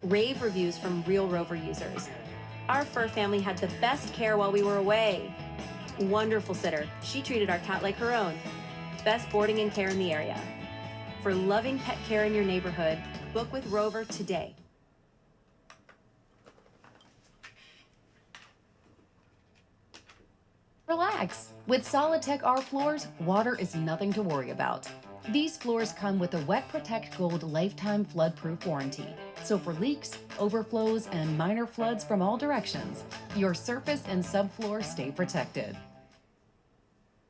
Rave reviews from real Rover users. Our fur family had the best care while we were away. Wonderful sitter. She treated our cat like her own. Best boarding and care in the area. For loving pet care in your neighborhood, book with Rover today. Relax. With Solidtech R floors, water is nothing to worry about. These floors come with a Wet Protect Gold lifetime flood-proof warranty. So for leaks, overflows, and minor floods from all directions, your surface and subfloor stay protected.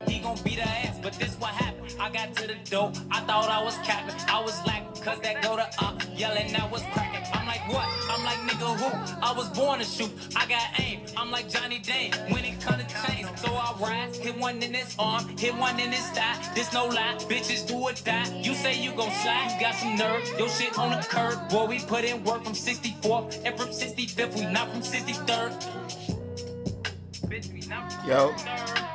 He gon' beat her ass, but this what happened. I got to the door, I thought I was capping. I was like, cause that go to yelling, I was cracking. I'm like, what? I'm like, nigga, who? I was born to shoot, I got aim. I'm like Johnny Dane, when it come to chains. So I rise, hit one in his arm, hit one in his thigh. This no lie, bitches do or die. You say you gon' slide, you got some nerve. Your shit on the curb, boy, we put in work from 64th. And from 65th, we not from 63rd. Bitch, we not from 63rd.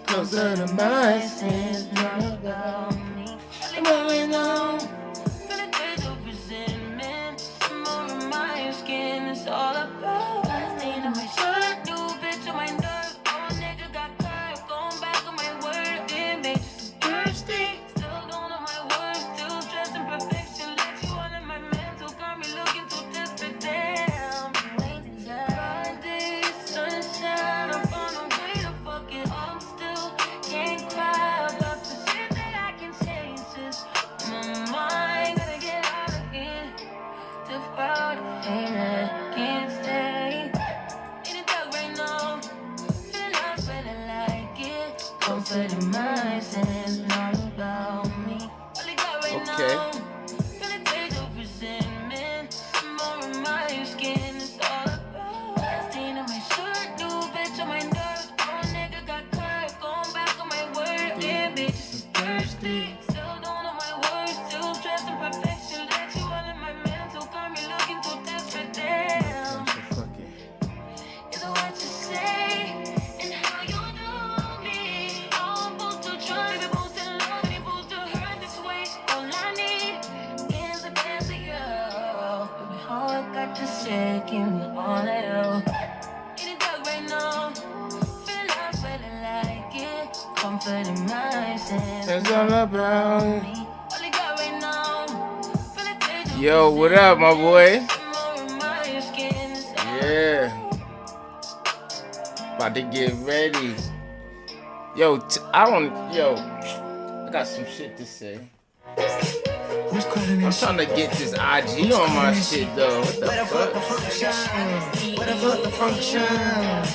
Closer to my sense, not about me. I'm going on. Gonna take over resentment. Some more of my skin. It's all about stain on my shirt. New bitch on my nerves. Oh, nigga got curved. Going back on my word. It makes you thirsty. Still going on my word. Still dressing perfection. Let you all in my mental. Got me looking too desperate. Damn. Friday, sunshine. I'm on a way to fuck it. I'm still can't cry about the shit that I can change. Just my mind gotta get out of here. Too proud, ain't I? Can't stay. In the dark right now. Feeling out, feeling like it. Comforting my sense, not about me. All I got right now. Gonna take the resentment. Some more of my skin. It's all about stain on my shirt. New bitch on my nerves. Oh, nigga got curved. Going back on my word. Yeah, bitch is thirsty. Still don't know my words. Still dressing perfection. Let you all in my mental. Got me looking too desperate. Damn. Is it what you say? And how you do me? I'm supposed to try. We're supposed to love. We're supposed to hurt this way. All I need is a dance of you. Baby, all I got to say, give me all of you. In the dark right now. Feeling like it. Comforting my sense. It's all about All I got right now. Feeling take Yo, what up, my boy? some more of my skin. It's all Yeah. About to get ready. Yo, I got some shit to say. I'm trying to get this IG on my shit though. What the fuck? What the fuck the function?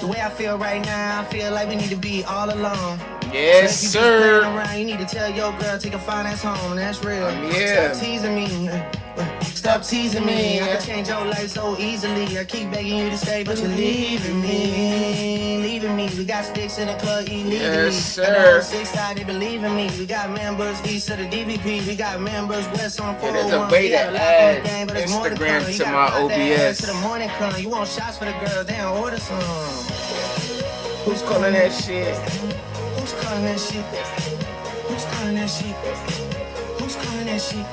The way I feel right now, I feel like we need to be all alone. Yes, So if you just sir. playing around, you need to tell your girl take a fine ass home. That's real. Yeah. Stop teasing me. Stop teasing me. I can change your life so easily. I keep begging you to stay, but you're leaving me. Leaving me. We got sticks in the club illegally. Yes, sir. And on the 6 side, they believe in me. We got members east of the DVP. We got members west on 401. there's a way We got to a lot on the add game, but it's more to Instagram come. You to gotta my pop that ass OBS. to the morning come. You want shots for the girls, they don't order some. Who's calling that shit? Who's calling that shit? Who's calling that shit? Who's calling that shit?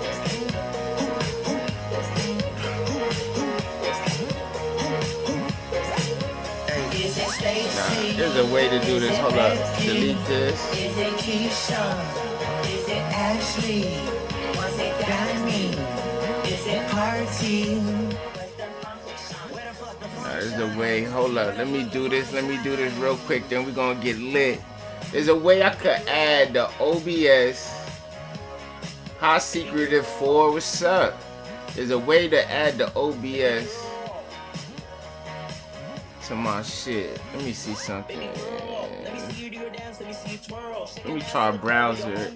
Is it Stacy? There's a way to do this. Hold up. Delete this. Is it Keisha? Is it Ashley? Was it Danny? Is it Party? There's a way. Hold up. Let me do this. Let me do this real quick. Then we're gonna get lit. There's a way I could add the OBS. How secretive 4? What's up? There's a way to add the OBS to my shit. Let me see something. Let me try browser.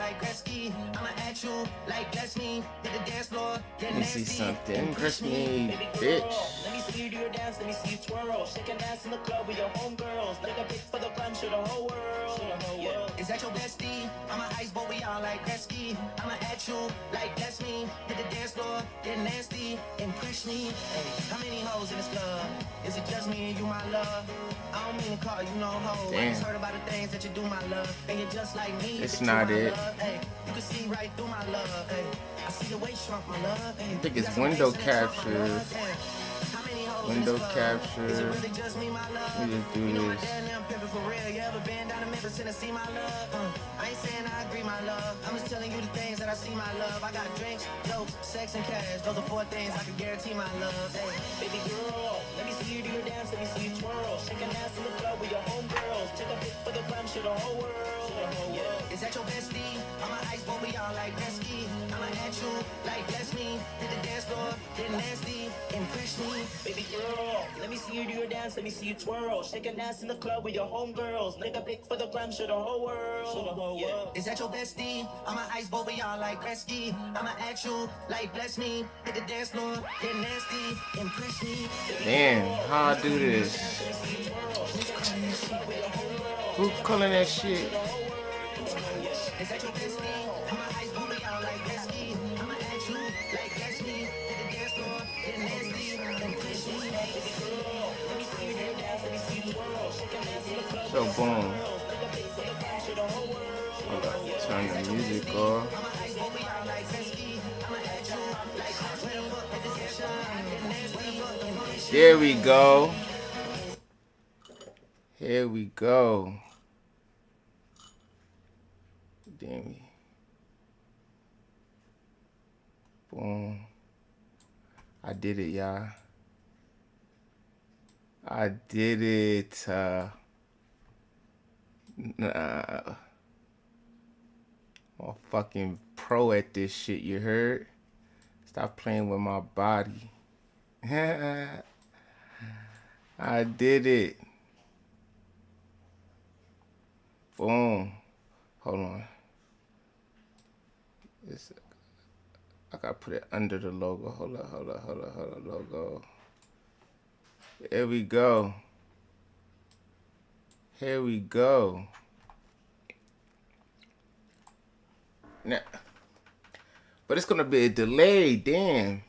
like Gretzky. I'ma at you like bless me. Hit the dance floor, get Let me see nasty. something. Press me, bitch. Let me see you do your dance, let me see you twirl. Shake an ass in the club with your homegirls. Take a pic for the gram, show the whole world. Yeah. Is that your bestie? I'm an ice boy, we all like Gretzky. I'ma at you like bless me. Hit the dance floor, get nasty, impress me. Hey, how many hoes in this club? Is it just me and you, my love? I don't mean to call you no hoe. I just heard about the things that you do, my love. And you're just like me. It's not it. Hey, you can see right through my love. Hey, I see the way shrunk, my love. Hey, I think it's window capture. Window capture. is it really just me, my love? Let me just do You know my this. dad and them pimpin' for real. You ever been down to Memphis, Tennessee, my love? I ain't saying I agree, my love. I'm just telling you the things that I see, my love. I got drinks, jokes, sex, and cash. Those are 4 things I can guarantee, my love. Hey. Baby girl, let me see you do your dance, let me see you twirl. Shake an ass in the club with your homegirls. Take a pic for the gram, show the whole world. Yeah. Is that your bestie? I'm an ice boy, we all like Gretzky. I'ma at you like bless me. Hit the dance floor, get nasty, impress me. Baby girl, let me see you do your dance, let me see you twirl. Shake an ass in the club with your homegirls. Take a pic for the gram, show the whole world. Yeah. Is that your bestie? I'm an ice boy, we all like Gretzky. I'ma at you like bless me. Hit the dance floor, get nasty, impress me. Damn, how I do this? Who calling that shit? Is that your bestie? I'm an ice boy, we all like Gretzky. I'ma at you like bless me. Hit the dance floor, get nasty, impress me. So boom. Hold up, turn the music off. There we go. Here we go. Damn. Boom. I did it, y'all. I did it. Nah. I'm a fucking pro at this shit, you heard? Stop playing with my body. I did it. Boom. Hold on. I gotta put it under the logo. Hold up, logo. Here we go. Here we go. Now, but it's gonna be a delay, damn.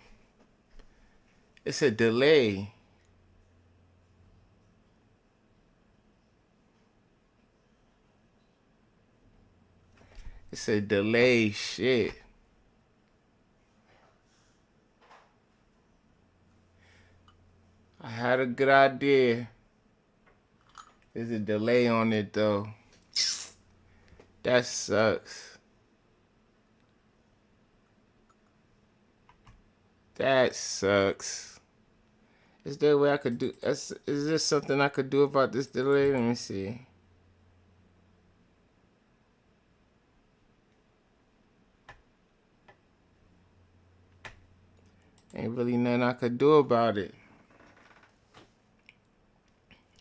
It's a delay. It's a delay, shit. I had a good idea. There's a delay on it though. That sucks. That sucks. Is there a way I could do? Is there something I could do about this delay? Let me see. Ain't really nothing I could do about it.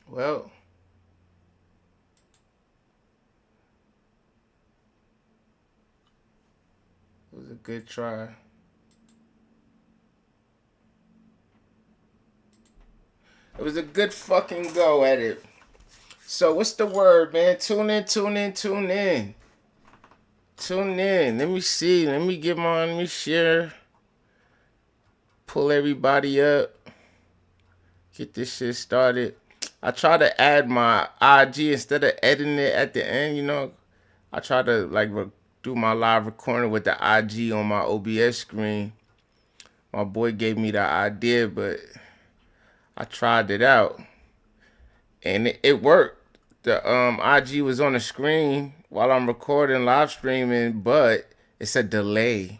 Well, it was a good try. It was a good fucking go at it. So what's the word, man? Tune in. Tune in. Let me see. Let me share. Pull everybody up. Get this shit started. I try to add my IG instead of editing it at the end, you know. I try to like do my live recording with the IG on my OBS screen. My boy gave me the idea, but I tried it out. And it worked. The IG was on the screen while I'm recording, live streaming, but it's a delay.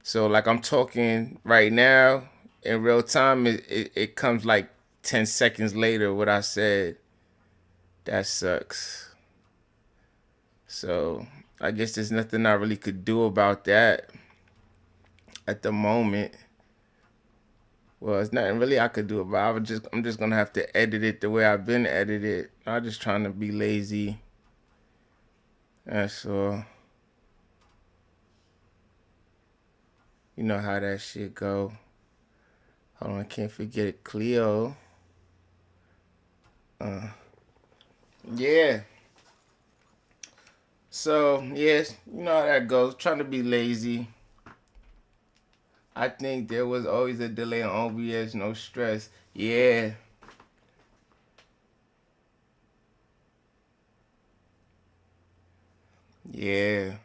So like I'm talking right now in real time, it comes like 10 seconds later what I said. That sucks. So I guess there's nothing I really could do about that at the moment. Well, it's nothing really I could do about it. I'm just gonna have to edit it the way I've been edited. I'm just trying to be lazy. That's all. You know how that shit go. Hold on, I can't forget Cleo. Yeah. So, yes, you know how that goes. Trying to be lazy. I think there was always a delay on OBS, no stress. Yeah. Yeah.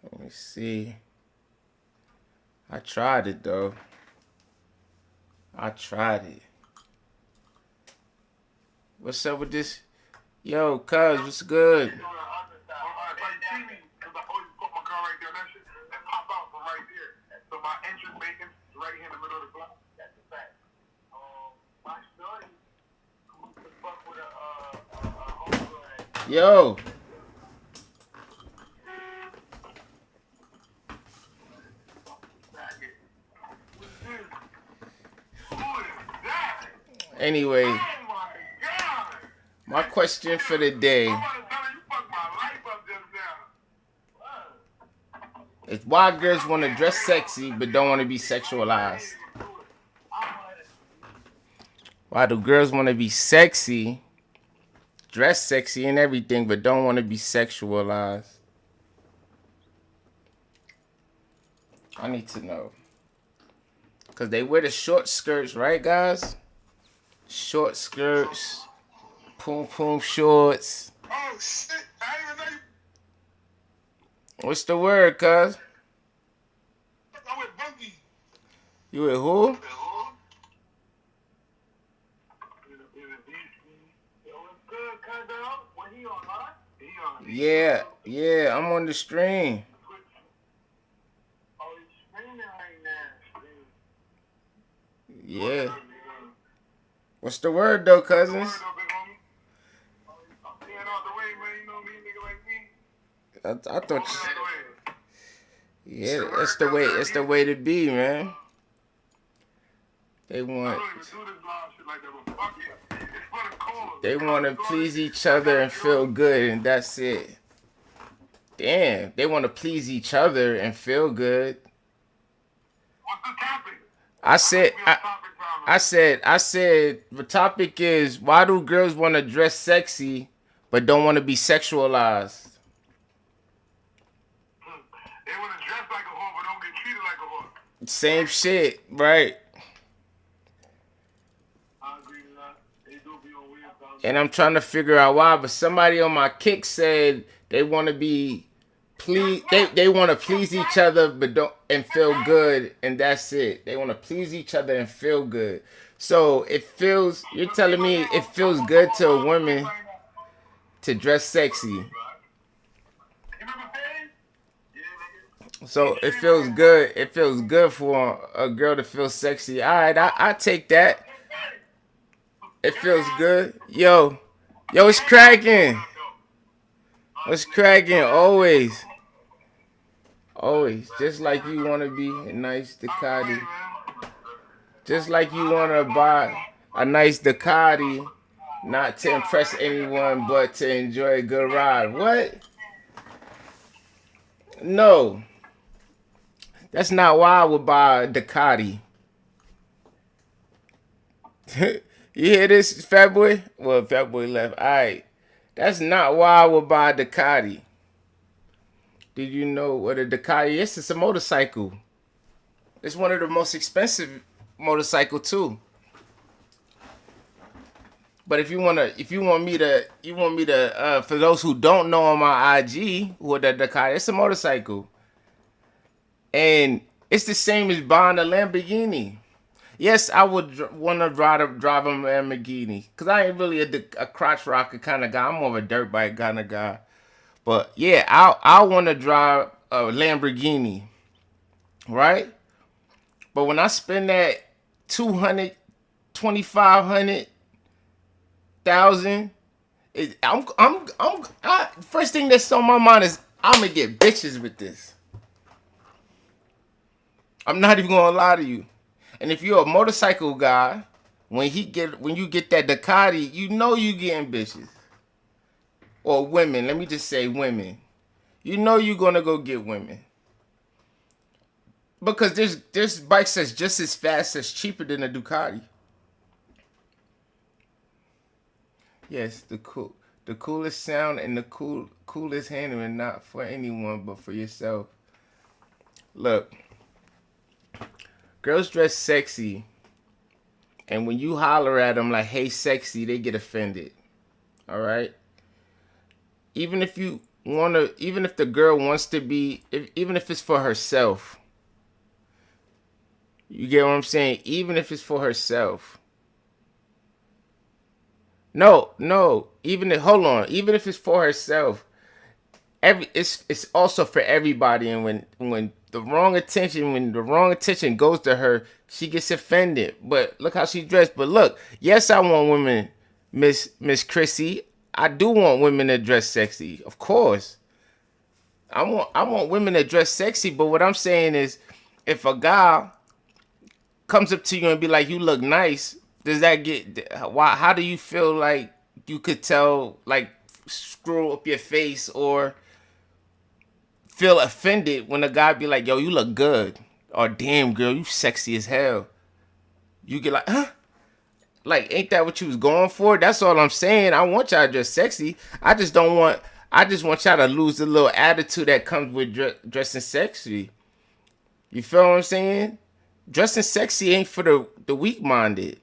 Let me see. I tried it though. I tried it. What's up with this? Yo, cuz, what's good? Yo. Anyway, my question for the day is why girls want to dress sexy but don't want to be sexualized? Why do girls want to be sexy, dress sexy and everything, but don't want to be sexualized? I need to know. Because they wear the short skirts, right, guys? Short skirts, poom shorts. Oh, shit. I didn't even know you. What's the word, cuz? I'm with Bunky. You with who? Yeah, I'm on the stream. Yeah. What's the word though, cousins? I thought yeah, that's the way. It's the way to be, man. They want to please each other and feel good, and that's it. Damn, they want to please each other and feel good. I said the topic is why do girls want to dress sexy but don't want to be sexualized? They want to dress like a whore but don't get treated like a whore. Same shit, right? I agree with that. They do be on weird stuff. And I'm trying to figure out why, but somebody on my kick said they want to be they want to please each other but don't and feel good, and that's it. They want to please each other and feel good. So you're telling me it feels good to a woman to dress sexy. So it feels good. It feels good for a girl to feel sexy. All right, I take that. It feels good. Yo, it's cracking. What's cracking? Always. Just like you want to be a nice Ducati. Just like you want to buy a nice Ducati, not to impress anyone, but to enjoy a good ride. What? No. That's not why I would buy a Ducati. You hear this, Fat Boy? Well, Fat Boy left. All right. That's not why I would buy a Ducati. Did you know what a Ducati is? It's a motorcycle. It's one of the most expensive motorcycles too. But if you want me to, for those who don't know on my IG, what the Ducati, it's a motorcycle, and it's the same as buying a Lamborghini. Yes, I would want to drive a Lamborghini because I ain't really a crotch rocker kind of guy. I'm more of a dirt bike kind of guy. But yeah, I want to drive a Lamborghini, right? But when I spend that 200, 2,500,000, first thing that's on my mind is I'm gonna get bitches with this. I'm not even gonna lie to you. And if you're a motorcycle guy, when you get that Ducati, you know you getting bitches. or women, let me just say women. You know you're gonna go get women. Because there's bikes that's just as fast as cheaper than a Ducati. Yes, the coolest sound and the coolest handling, not for anyone but for yourself. Look, girls dress sexy, and when you holler at them like, "Hey, sexy," they get offended. All right. Even if you even if the girl wants to be, even if it's for herself. You get what I'm saying? Even if it's for herself. No. Hold on. Even if it's for herself, it's also for everybody. And when the wrong attention goes to her, she gets offended. But look how she dressed. But look, yes, I want women, Miss Chrissy. I do want women to dress sexy, of course. I want women to dress sexy. But what I'm saying is, if a guy comes up to you and be like, "You look nice," does that get why? How do you feel like you could tell, like, screw up your face or feel offended when a guy be like, "Yo, you look good," or "Damn, girl, you sexy as hell"? You get like, huh? Like, ain't that what you was going for? That's all I'm saying. I want y'all to dress sexy. I just want y'all to lose the little attitude that comes with dressing sexy. You feel what I'm saying? Dressing sexy ain't for the weak-minded.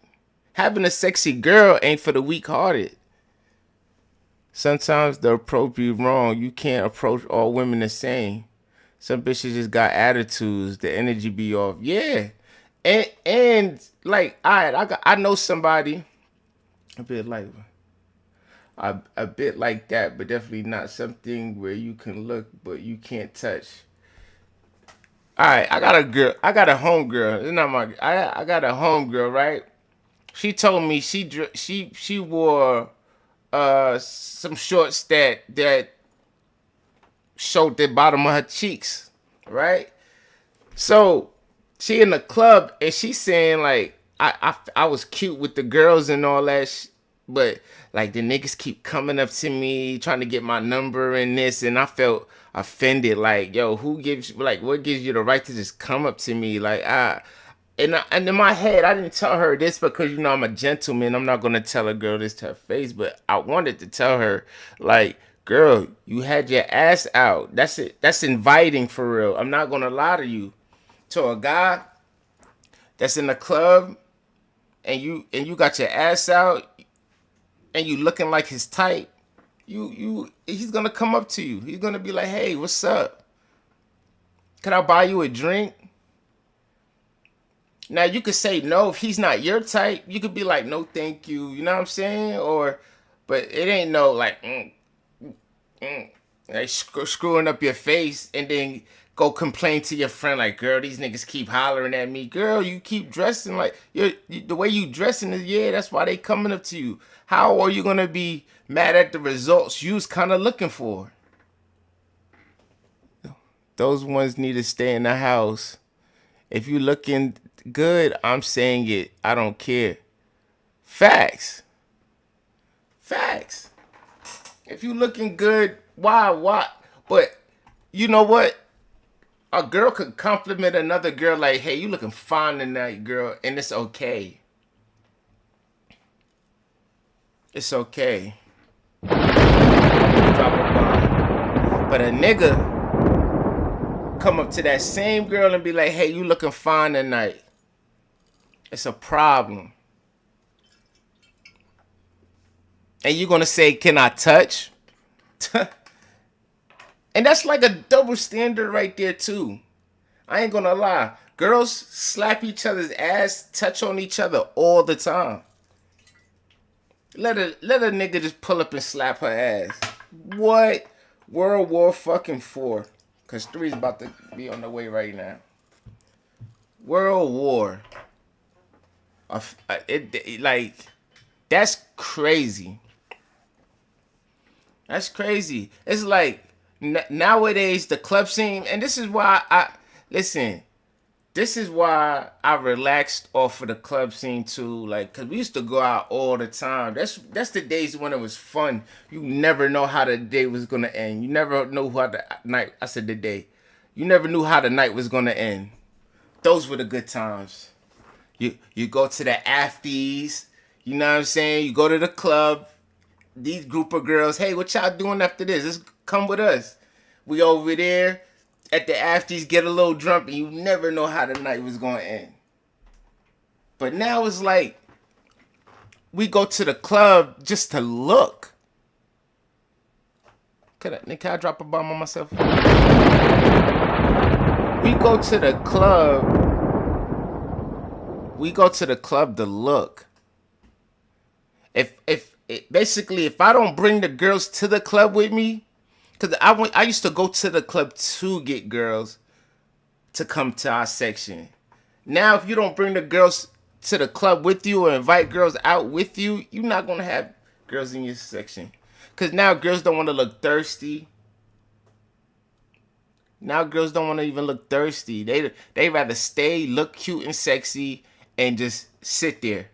Having a sexy girl ain't for the weak-hearted. Sometimes the approach be wrong. You can't approach all women the same. Some bitches just got attitudes. The energy be off. Yeah. And like, I know somebody a bit like that, but definitely not something where you can look but you can't touch. All right, I got a homegirl. It's not my. I got a homegirl, right? She told me she wore some shorts that showed the bottom of her cheeks, right? So she in the club and she saying like I was cute with the girls and all that, but like the niggas keep coming up to me trying to get my number and this, and I felt offended. Like, yo, what gives you the right to just come up to me? Like, and in my head, I didn't tell her this because, I'm a gentleman. I'm not gonna tell a girl this to her face, but I wanted to tell her, like, girl, you had your ass out. That's it. That's inviting for real. I'm not gonna lie to you. To a guy that's in the club and you got your ass out and you looking like his type, he's gonna come up to you. He's gonna be like, "Hey, what's up? Can I buy you a drink?" Now you could say no if he's not your type. You could be like, "No, thank you." You know what I'm saying? But it ain't no like, like screwing up your face and then go complain to your friend like, "Girl, these niggas keep hollering at me." Girl, you keep dressing like the way you dressing is, that's why they coming up to you. How are you gonna be mad at the results you was kind of looking for? Those ones need to stay in the house. If you looking good, I'm saying it. I don't care. Facts. If you looking good, why? But you know what? A girl could compliment another girl like, "Hey, you looking fine tonight, girl," and it's okay. It's okay. Drop a bomb. But a nigga come up to that same girl and be like, "Hey, you looking fine tonight." It's a problem. And you're gonna say, "Can I touch?" And that's like a double standard right there too. I ain't gonna lie. Girls slap each other's ass, touch on each other all the time. Let a nigga just pull up and slap her ass. What? World War fucking 4. Cause 3 is about to be on the way right now. World War. Like, that's crazy. That's crazy. It's like nowadays the club scene, and this is why listen. this is why I relaxed off of the club scene too. Like, cause we used to go out all the time. That's the days when it was fun. You never know how the day was gonna end. You never know how the night. I said the day. You never knew how the night was gonna end. Those were the good times. You go to the afties. You know what I'm saying? You go to the club. These group of girls. Hey, what y'all doing after this? Let's come with us. We over there at the afties, get a little drunk, and you never know how the night was going to end. But now it's like we go to the club just to look. Can I drop a bomb on myself? We go to the club. We go to the club to look. If basically if I don't bring the girls to the club with me, because I used to go to the club to get girls to come to our section. Now, if you don't bring the girls to the club with you or invite girls out with you, you're not going to have girls in your section. Because now girls don't want to look thirsty. Now girls don't want to even look thirsty. They rather stay, look cute and sexy, and just sit there.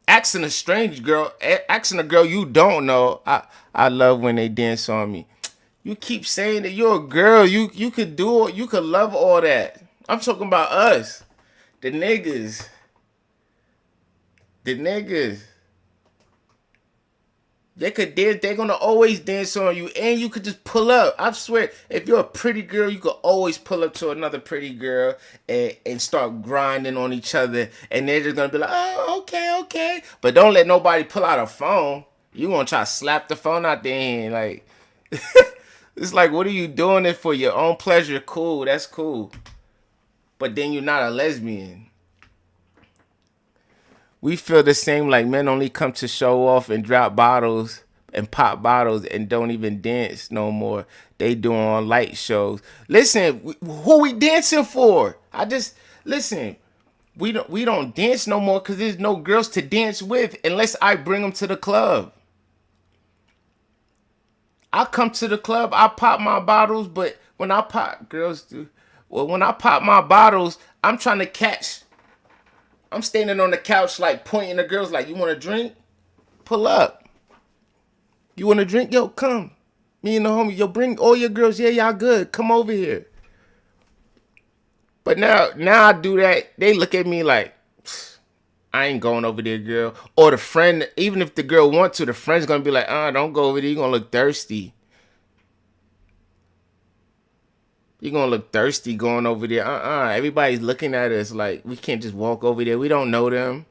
Asking a girl you don't know. I love when they dance on me. You keep saying that you're a girl. You could do it. You could love all that. I'm talking about us. The niggas. They could dance. They're gonna always dance on you, and you could just pull up. I swear, if you're a pretty girl, you could always pull up to another pretty girl and start grinding on each other, and they're just gonna be like, "Oh, okay." But don't let nobody pull out a phone. You gonna try to slap the phone out their hand, like. It's like, what are you doing it for? Your own pleasure? Cool, that's cool. But then you're not a lesbian. We feel the same, like men only come to show off and drop bottles and pop bottles and don't even dance no more. They doing light shows. Listen, who we dancing for? Listen. We don't dance no more because there's no girls to dance with unless I bring them to the club. I come to the club, I pop my bottles, but when I pop, girls do. Well, when I pop my bottles, I'm trying to catch. I'm standing on the couch, like pointing the girls, like, you want a drink? Pull up. You want a drink? Yo, come. Me and the homie, yo, bring all your girls. Yeah, y'all good. Come over here. But now I do that. They look at me like, I ain't going over there, girl. Or the friend, even if the girl wants to, the friend's going to be like, don't go over there. You're going to look thirsty. You're going to look thirsty going over there. Everybody's looking at us like, we can't just walk over there. We don't know them.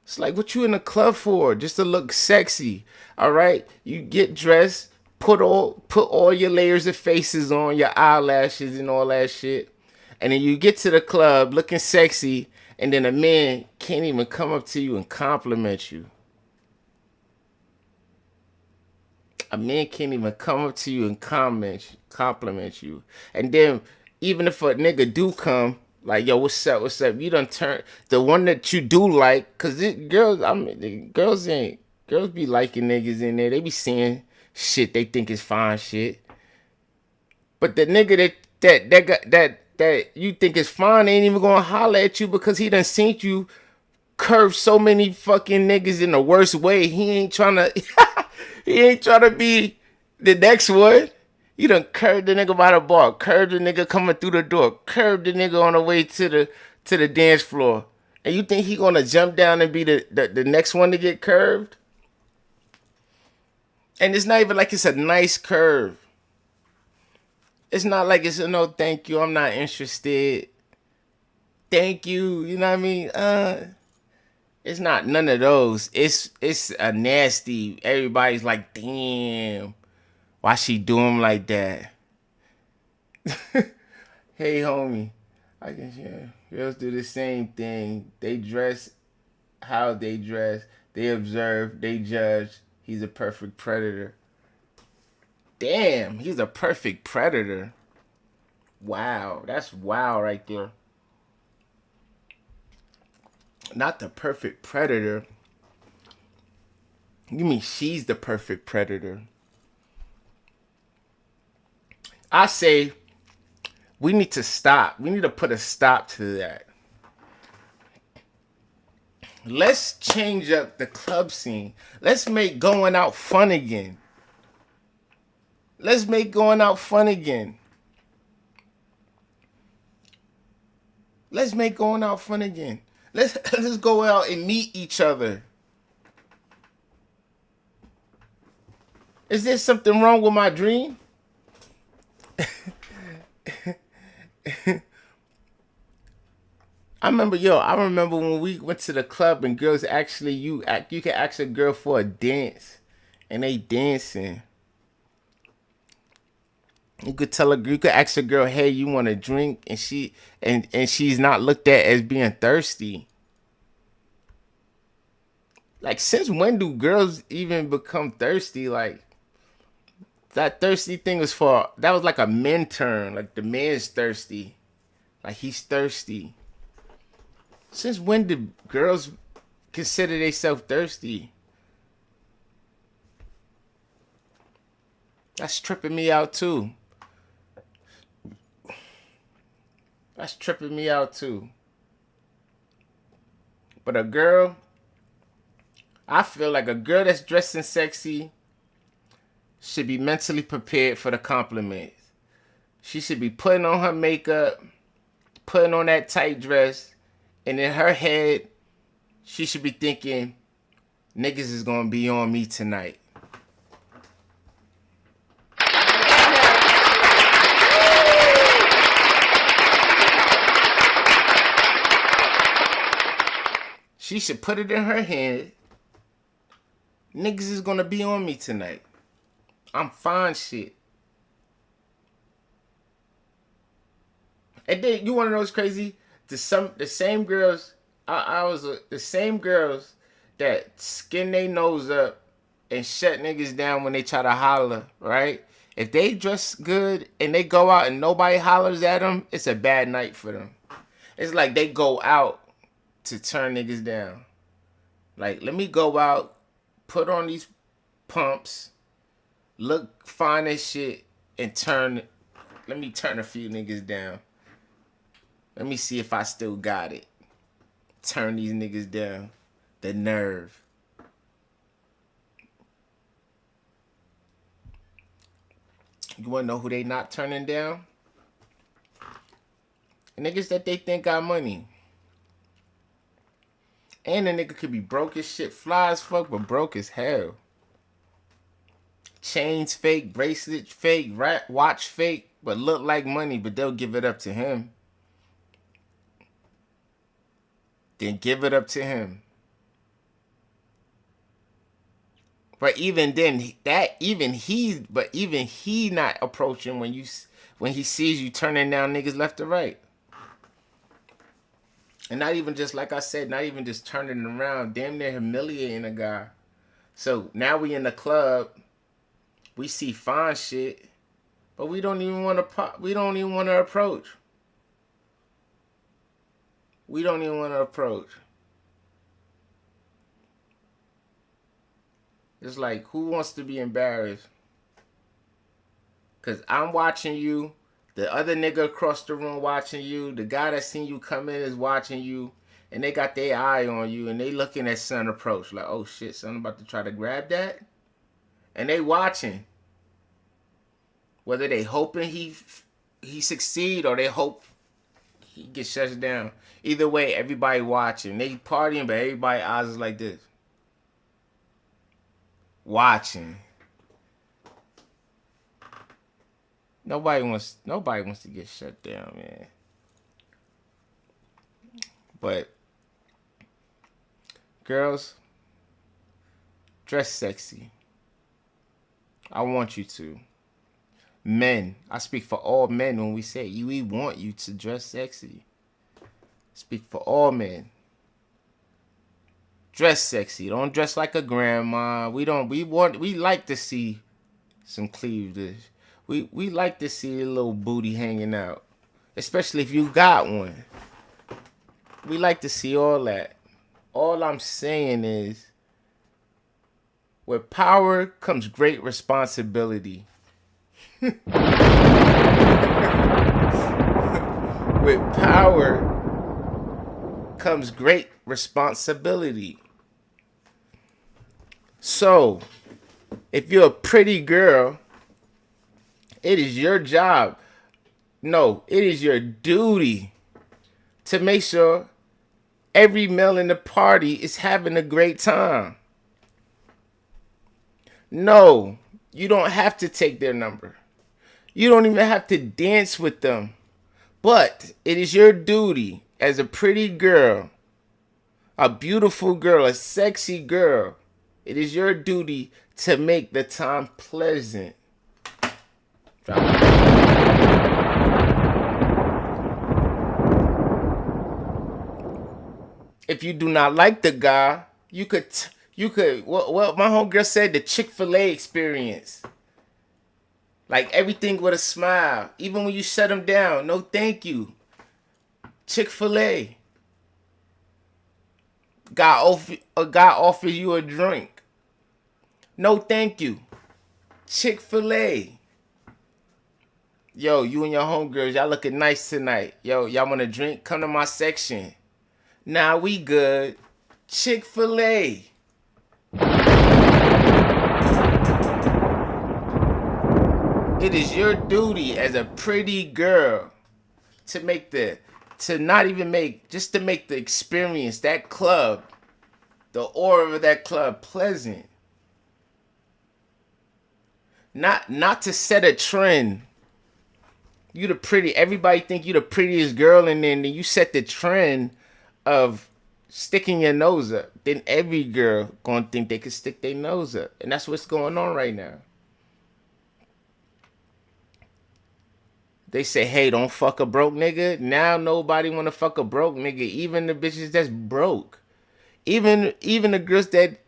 It's like, what you in the club for? Just to look sexy. All right? You get dressed, put all your layers of faces on, your eyelashes and all that shit. And then you get to the club looking sexy. And then a man can't even come up to you and compliment you. A man can't even come up to you and compliment you. And then even if a nigga do come, like, yo, what's up? You done turn the one that you do like, cause girls be liking niggas in there. They be seeing shit they think is fine shit. But the nigga that you think is fine ain't even gonna holler at you because he done seen you curve so many fucking niggas in the worst way. He ain't trying to be the next one. You done curved the nigga by the bar, curved the nigga coming through the door, curved the nigga on the way to the dance floor. And you think he gonna jump down and be the next one to get curved? And it's not even like it's a nice curve. It's not like it's a no thank you, I'm not interested. Thank you, you know what I mean? It's not none of those. It's a nasty. Everybody's like, damn, why she do him like that? Hey, homie, I guess, yeah, girls do the same thing. They dress how they dress. They observe, they judge. He's a perfect predator. Damn, he's a perfect predator. Wow, that's wow right there. Not the perfect predator. You mean she's the perfect predator? I say We need to stop. We need to put a stop to that. Let's change up the club scene. Let's make going out fun again. Let's make going out fun again. Let's make going out fun again. Let's go out and meet each other. Is there something wrong with my dream? I remember when we went to the club and girls actually, you can ask a girl for a dance and they dancing. You could ask a girl, hey, you want a drink? And she's not looked at as being thirsty. Like, since when do girls even become thirsty? Like, that thirsty thing that was like a men term. Like, the man's thirsty. Like, he's thirsty. Since when did girls consider themselves thirsty? That's tripping me out too. But I feel like a girl that's dressing sexy should be mentally prepared for the compliments. She should be putting on her makeup, putting on that tight dress, and in her head, she should be thinking, niggas is gonna be on me tonight. She should put it in her head, niggas is gonna be on me tonight. I'm fine shit. And then, you wanna know what's crazy? The same girls that skin their nose up and shut niggas down when they try to holler, right? If they dress good and they go out and nobody hollers at them, it's a bad night for them. It's like they go out to turn niggas down. Like, let me go out, put on these pumps, look fine as shit, and let me turn a few niggas down. Let me see if I still got it. Turn these niggas down. The nerve. You wanna know who they not turning down? The niggas that they think got money. And the nigga could be broke as shit, fly as fuck, but broke as hell. Chains fake, bracelets fake, watch fake, but look like money, but they'll give it up to him. Then give it up to him. But even then, even he not approaching when he sees you turning down niggas left or right. And not even just, like I said, not even just turning around, damn near humiliating a guy. So now we in the club, we see fine shit, but we don't even want to approach. We don't even want to approach. It's like, who wants to be embarrassed? Because I'm watching you. The other nigga across the room watching you. The guy that seen you come in is watching you. And they got their eye on you. And they looking at son approach. Like, oh shit, son about to try to grab that? And they watching. Whether they hoping he succeed or they hope he gets shut down. Either way, everybody watching. They partying, but everybody's eyes is like this. Watching. Nobody wants to get shut down, man. But girls, dress sexy. I want you to. Men, I speak for all men when we say we want you to dress sexy. Speak for all men. Dress sexy. Don't dress like a grandma. We like to see some cleavage. We like to see a little booty hanging out. Especially if you got one. We like to see all that. All I'm saying is, with power comes great responsibility. With power comes great responsibility. So, if you're a pretty girl, it is your job. No, it is your duty to make sure every male in the party is having a great time. No, you don't have to take their number. You don't even have to dance with them. But it is your duty as a pretty girl, a beautiful girl, a sexy girl. It is your duty to make the time pleasant. If you do not like the guy, you could what my homegirl said, the Chick-fil-A experience. Like everything with a smile. Even when you shut him down, no thank you. Chick-fil-A. A guy offers you a drink. No thank you. Chick-fil-A. Yo, you and your homegirls, y'all looking nice tonight. Yo, y'all want a drink? Come to my section. Nah, we good. Chick-fil-A. It is your duty as a pretty girl to make the experience, that club, the aura of that club pleasant. Not to set a trend. You the pretty, everybody think you the prettiest girl, and then you set the trend of sticking your nose up. Then every girl gonna think they can stick their nose up. And that's what's going on right now. They say, hey, don't fuck a broke nigga. Now nobody wanna fuck a broke nigga. Even the bitches that's broke. Even the girls that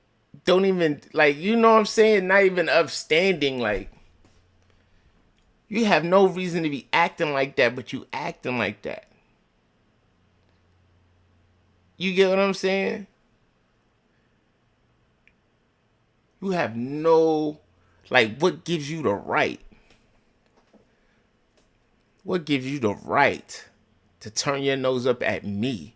don't even, like, you know what I'm saying? Not even upstanding, like. You have no reason to be acting like that, but you acting like that. You get what I'm saying? You have no, like, what gives you the right? What gives you the right to turn your nose up at me?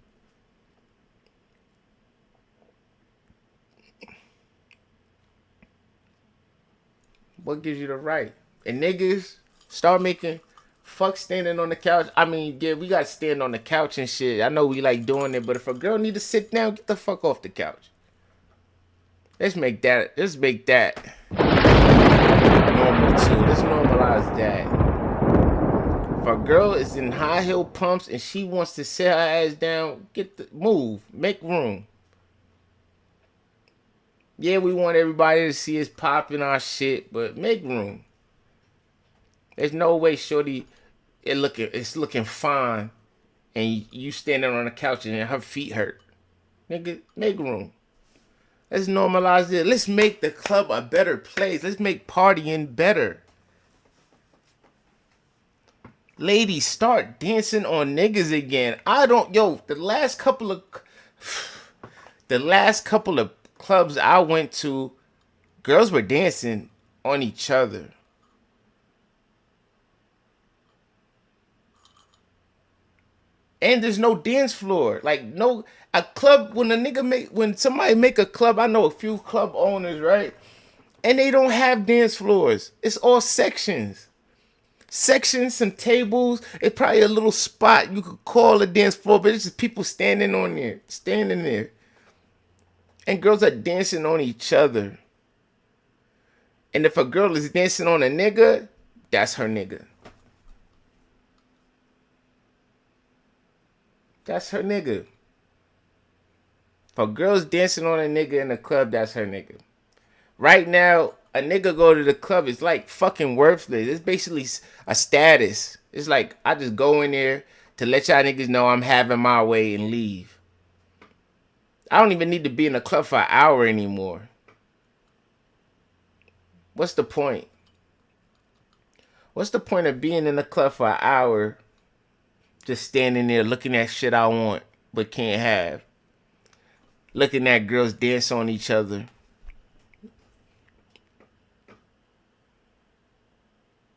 What gives you the right? And niggas start making, fuck standing on the couch. I mean, yeah, we got to stand on the couch and shit. I know we like doing it, but if a girl need to sit down, get the fuck off the couch. Let's make that normal too. Let's normalize that. If a girl is in high heel pumps and she wants to sit her ass down, move, make room. Yeah, we want everybody to see us popping our shit, but make room. There's no way, shorty, it's looking fine, and you standing on the couch and her feet hurt. Nigga, make room. Let's normalize it. Let's make the club a better place. Let's make partying better. Ladies, start dancing on niggas again. The last couple of clubs I went to, girls were dancing on each other. And there's no dance floor. Like, no, a club, when somebody make a club, I know a few club owners, right? And they don't have dance floors. It's all sections. Sections, some tables. It's probably a little spot you could call a dance floor, but it's just people standing there. And girls are dancing on each other. And if a girl is dancing on a nigga, that's her nigga. That's her nigga. If a girl's dancing on a nigga in the club, that's her nigga. Right now, a nigga go to the club, it's like fucking worthless. It's basically a status. It's like, I just go in there to let y'all niggas know I'm having my way and leave. I don't even need to be in the club for an hour anymore. What's the point? What's the point of being in the club for an hour, just standing there looking at shit I want but can't have? Looking at girls dance on each other.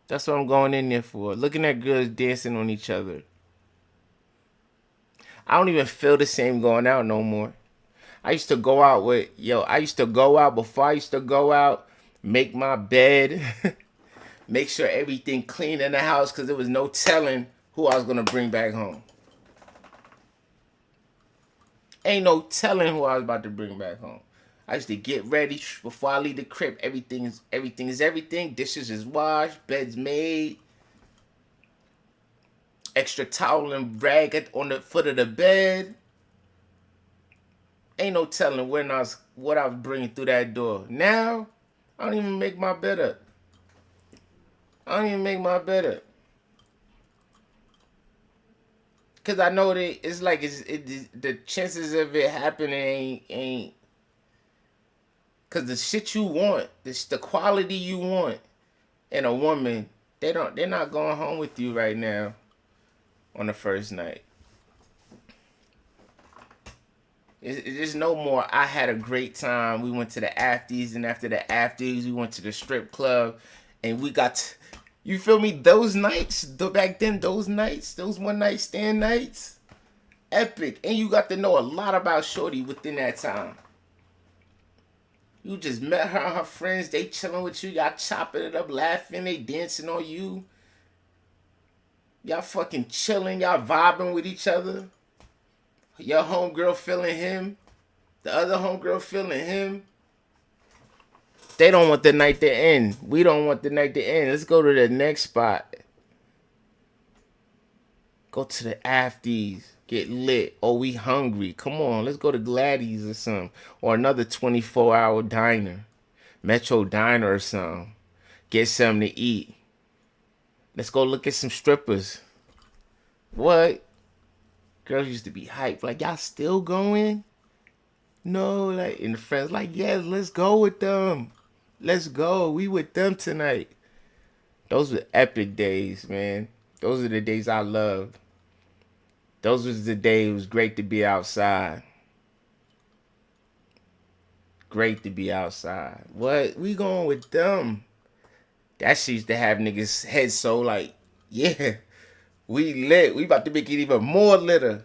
That's what I'm going in there for. Looking at girls dancing on each other. I don't even feel the same going out no more. I used to go out I used to go out before I used to go out, make my bed, make sure everything clean in the house because there was no telling who I was going to bring back home. Ain't no telling who I was about to bring back home. I used to get ready before I leave the crib. Everything is everything. Dishes is washed, beds made, extra towel and rag on the foot of the bed. Ain't no telling what I was bringing through that door. Now, I don't even make my bed up. Cause I know that it's like the chances of it happening ain't. Cause the shit you want, the quality you want in a woman, they're not going home with you right now on the first night. There's no more. I had a great time. We went to the afties, and after the afties, we went to the strip club, and we got. You feel me? Those nights, back then, those nights, those one night stand nights, epic. And you got to know a lot about shorty within that time. You just met her and her friends. They chilling with you. Y'all chopping it up, laughing. They dancing on you. Y'all fucking chilling. Y'all vibing with each other. Your homegirl feeling him. The other homegirl feeling him. They don't want the night to end. We don't want the night to end. Let's go to the next spot. Go to the afties. Get lit. Oh, we hungry. Come on, let's go to Gladys or something. Or another 24-hour diner. Metro Diner or something. Get something to eat. Let's go look at some strippers. What? Girls used to be hyped. Like, y'all still going? No, like, and the friends like, yes, let's go with them. Let's go. We with them tonight. Those were epic days, man. Those are the days I loved. Those was the days it was great to be outside. Great to be outside. What? We going with them. That shit used to have niggas' heads so like, yeah, we lit. We about to make it even more litter.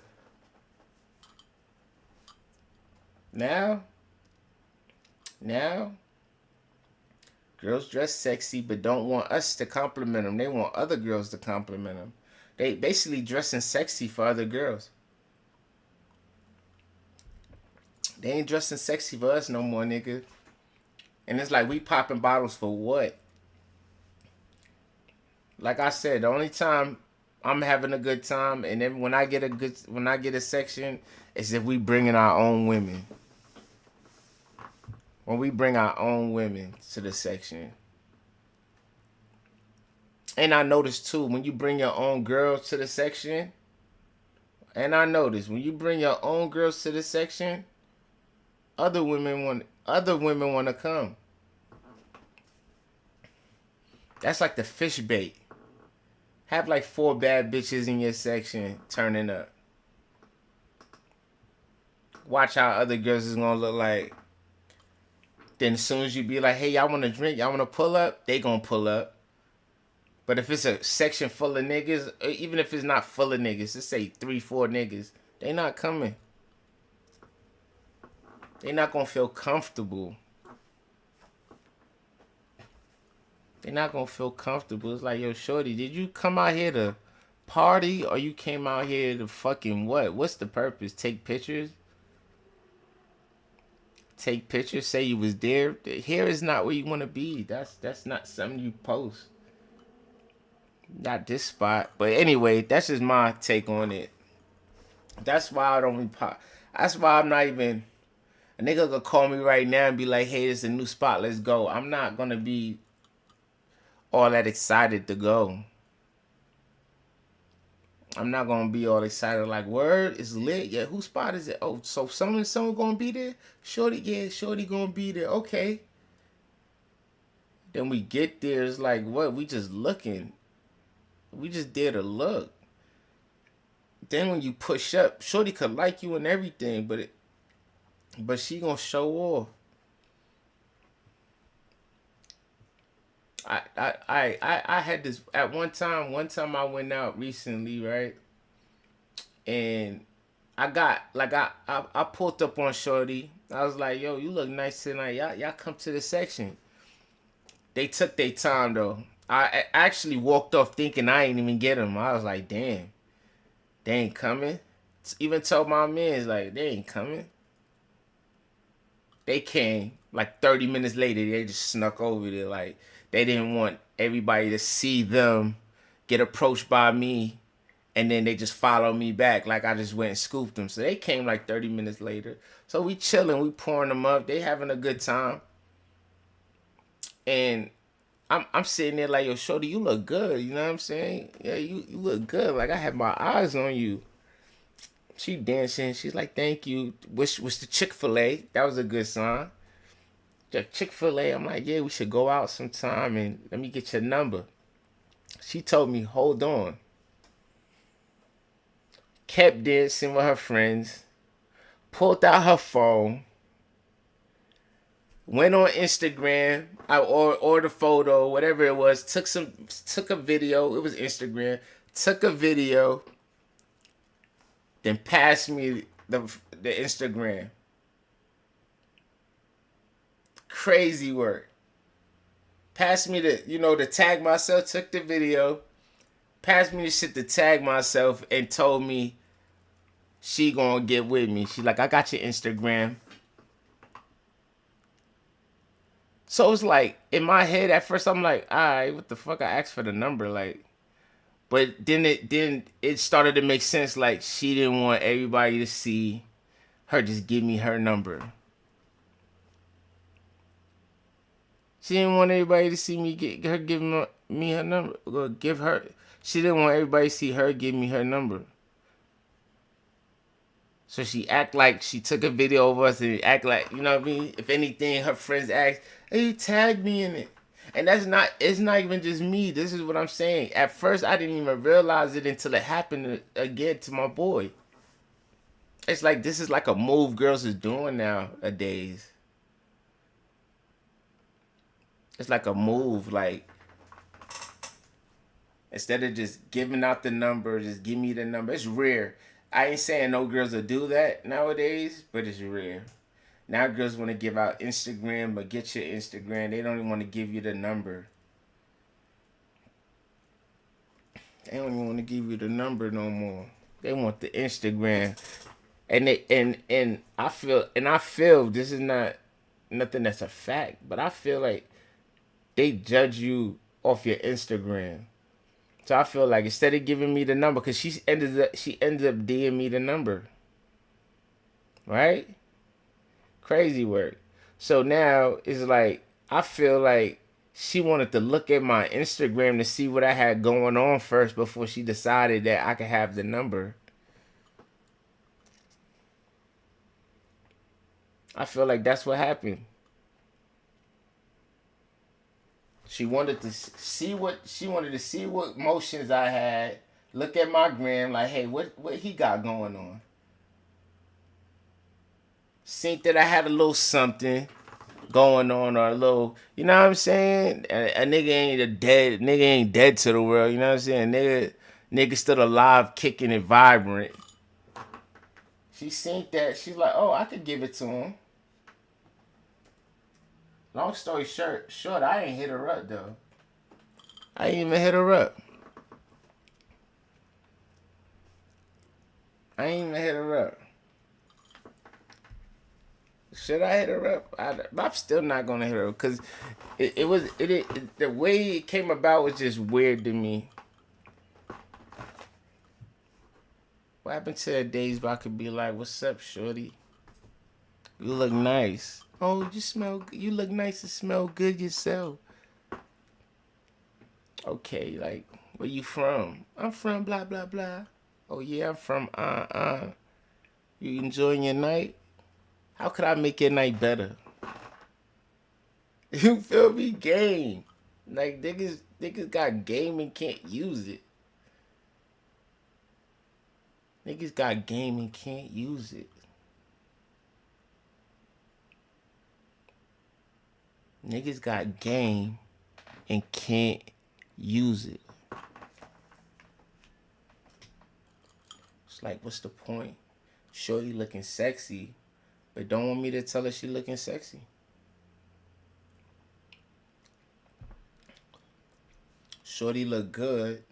Now, girls dress sexy but don't want us to compliment them. They want other girls to compliment them. They basically dressing sexy for other girls. They ain't dressing sexy for us no more, nigga. And it's like we popping bottles for what? Like I said, the only time I'm having a good time, and then when I get a section, is if we bringing our own women. When we bring our own women to the section. And I noticed too, when you bring your own girls to the section, and I noticed when you bring your own girls to the section, other women want to come. That's like the fish bait. Have like 4 bad bitches in your section turning up. Watch how other girls is gonna look like. Then as soon as you be like, hey, y'all want to drink? Y'all want to pull up? They gonna pull up. But if it's a section full of niggas, even if it's not full of niggas, let's say 3-4 niggas, they not coming. They not gonna feel comfortable. They not gonna feel comfortable. It's like, yo, shorty, did you come out here to party or you came out here to fucking what? What's the purpose? Take pictures? Take pictures, say you was there. Here is not where you want to be. That's not something you post. Not this spot. But anyway, that's just my take on it. That's why I don't pop. That's why I'm not even. A nigga could call me right now and be like, hey, it's a new spot, let's go. I'm not gonna be all that excited to go. I'm not gonna be all excited like, word, it's lit. Yeah, whose spot is it? Oh, so someone gonna be there? Shorty, yeah, shorty gonna be there. Okay. Then we get there, it's like, what? We just looking. We just there to look. Then when you push up, shorty could like you and everything, but she gonna show off. I had this at one time I went out recently, right? And I got like I pulled up on Shorty. I was like, yo, you look nice tonight. Y'all come to the section. They took their time though. I actually walked off thinking I ain't even get them. I was like, damn, they ain't coming. Even told my mans like they ain't coming. They came like 30 minutes later. They just snuck over there. Like they didn't want everybody to see them get approached by me, and then they just follow me back like I just went and scooped them. So they came like 30 minutes later. So we chilling, we pouring them up. They having a good time, and I'm sitting there like, yo, Shorty, you look good. You know what I'm saying? Yeah, you look good. Like I had my eyes on you. She dancing. She's like, thank you. What's the Chick-fil-A? That was a good sign. Chick-fil-A. I'm like, yeah, we should go out sometime and let me get your number. She told me, hold on. Kept dancing with her friends. Pulled out her phone. Went on Instagram. Or the photo, whatever it was. Took a video. It was Instagram. Took a video. Then passed me the Instagram. Crazy work. Passed me to tag myself, took the video, passed me the shit to tag myself, and told me she gonna get with me. She's like, I got your Instagram. So it's like, in my head, at first I'm like, alright, what the fuck? I asked for the number, like. But then it started to make sense, like, she didn't want everybody to see her just give me her number. She didn't want everybody to see me give me her number. She didn't want everybody to see her give me her number. So she act like she took a video of us and act like, you know what I mean? If anything, her friends ask, hey, tag me in it. And it's not even just me. This is what I'm saying. At first, I didn't even realize it until it happened again to my boy. It's like, this is like a move girls is doing nowadays. It's like a move, like, instead of just giving out the number, just give me the number. It's rare. I ain't saying no girls will do that nowadays, but it's rare. Now girls want to give out Instagram, but get your Instagram. They don't even want to give you the number. They don't even want to give you the number no more. They want the Instagram. And I feel this is not nothing that's a fact, but I feel like they judge you off your Instagram. So I feel like instead of giving me the number, because she ended up DMing me the number. Right? Crazy work. So now it's like, I feel like she wanted to look at my Instagram to see what I had going on first before she decided that I could have the number. I feel like that's what happened. She wanted to see what motions I had. Look at my gram, like, hey, what he got going on? Seen that I had a little something going on, or a little, you know what I'm saying? A nigga ain't dead to the world, you know what I'm saying? Nigga still alive, kicking and vibrant. She seen that, she's like, oh, I could give it to him. Long story short, I ain't hit her up though. I ain't even hit her up. Should I hit her up? I'm still not gonna hit her up because the way it came about was just weird to me. What happened to the days where I could be like, "What's up, shorty? You look nice. Oh, you look nice and smell good yourself." Okay, like, where you from? I'm from blah blah blah. Oh yeah, I'm from You enjoying your night? How could I make your night better? You feel me? Game. Like, niggas got game and can't use it. Niggas got game and can't use it. Niggas got game and can't use it. It's like, what's the point? Shorty looking sexy, but don't want me to tell her she looking sexy. Shorty look good,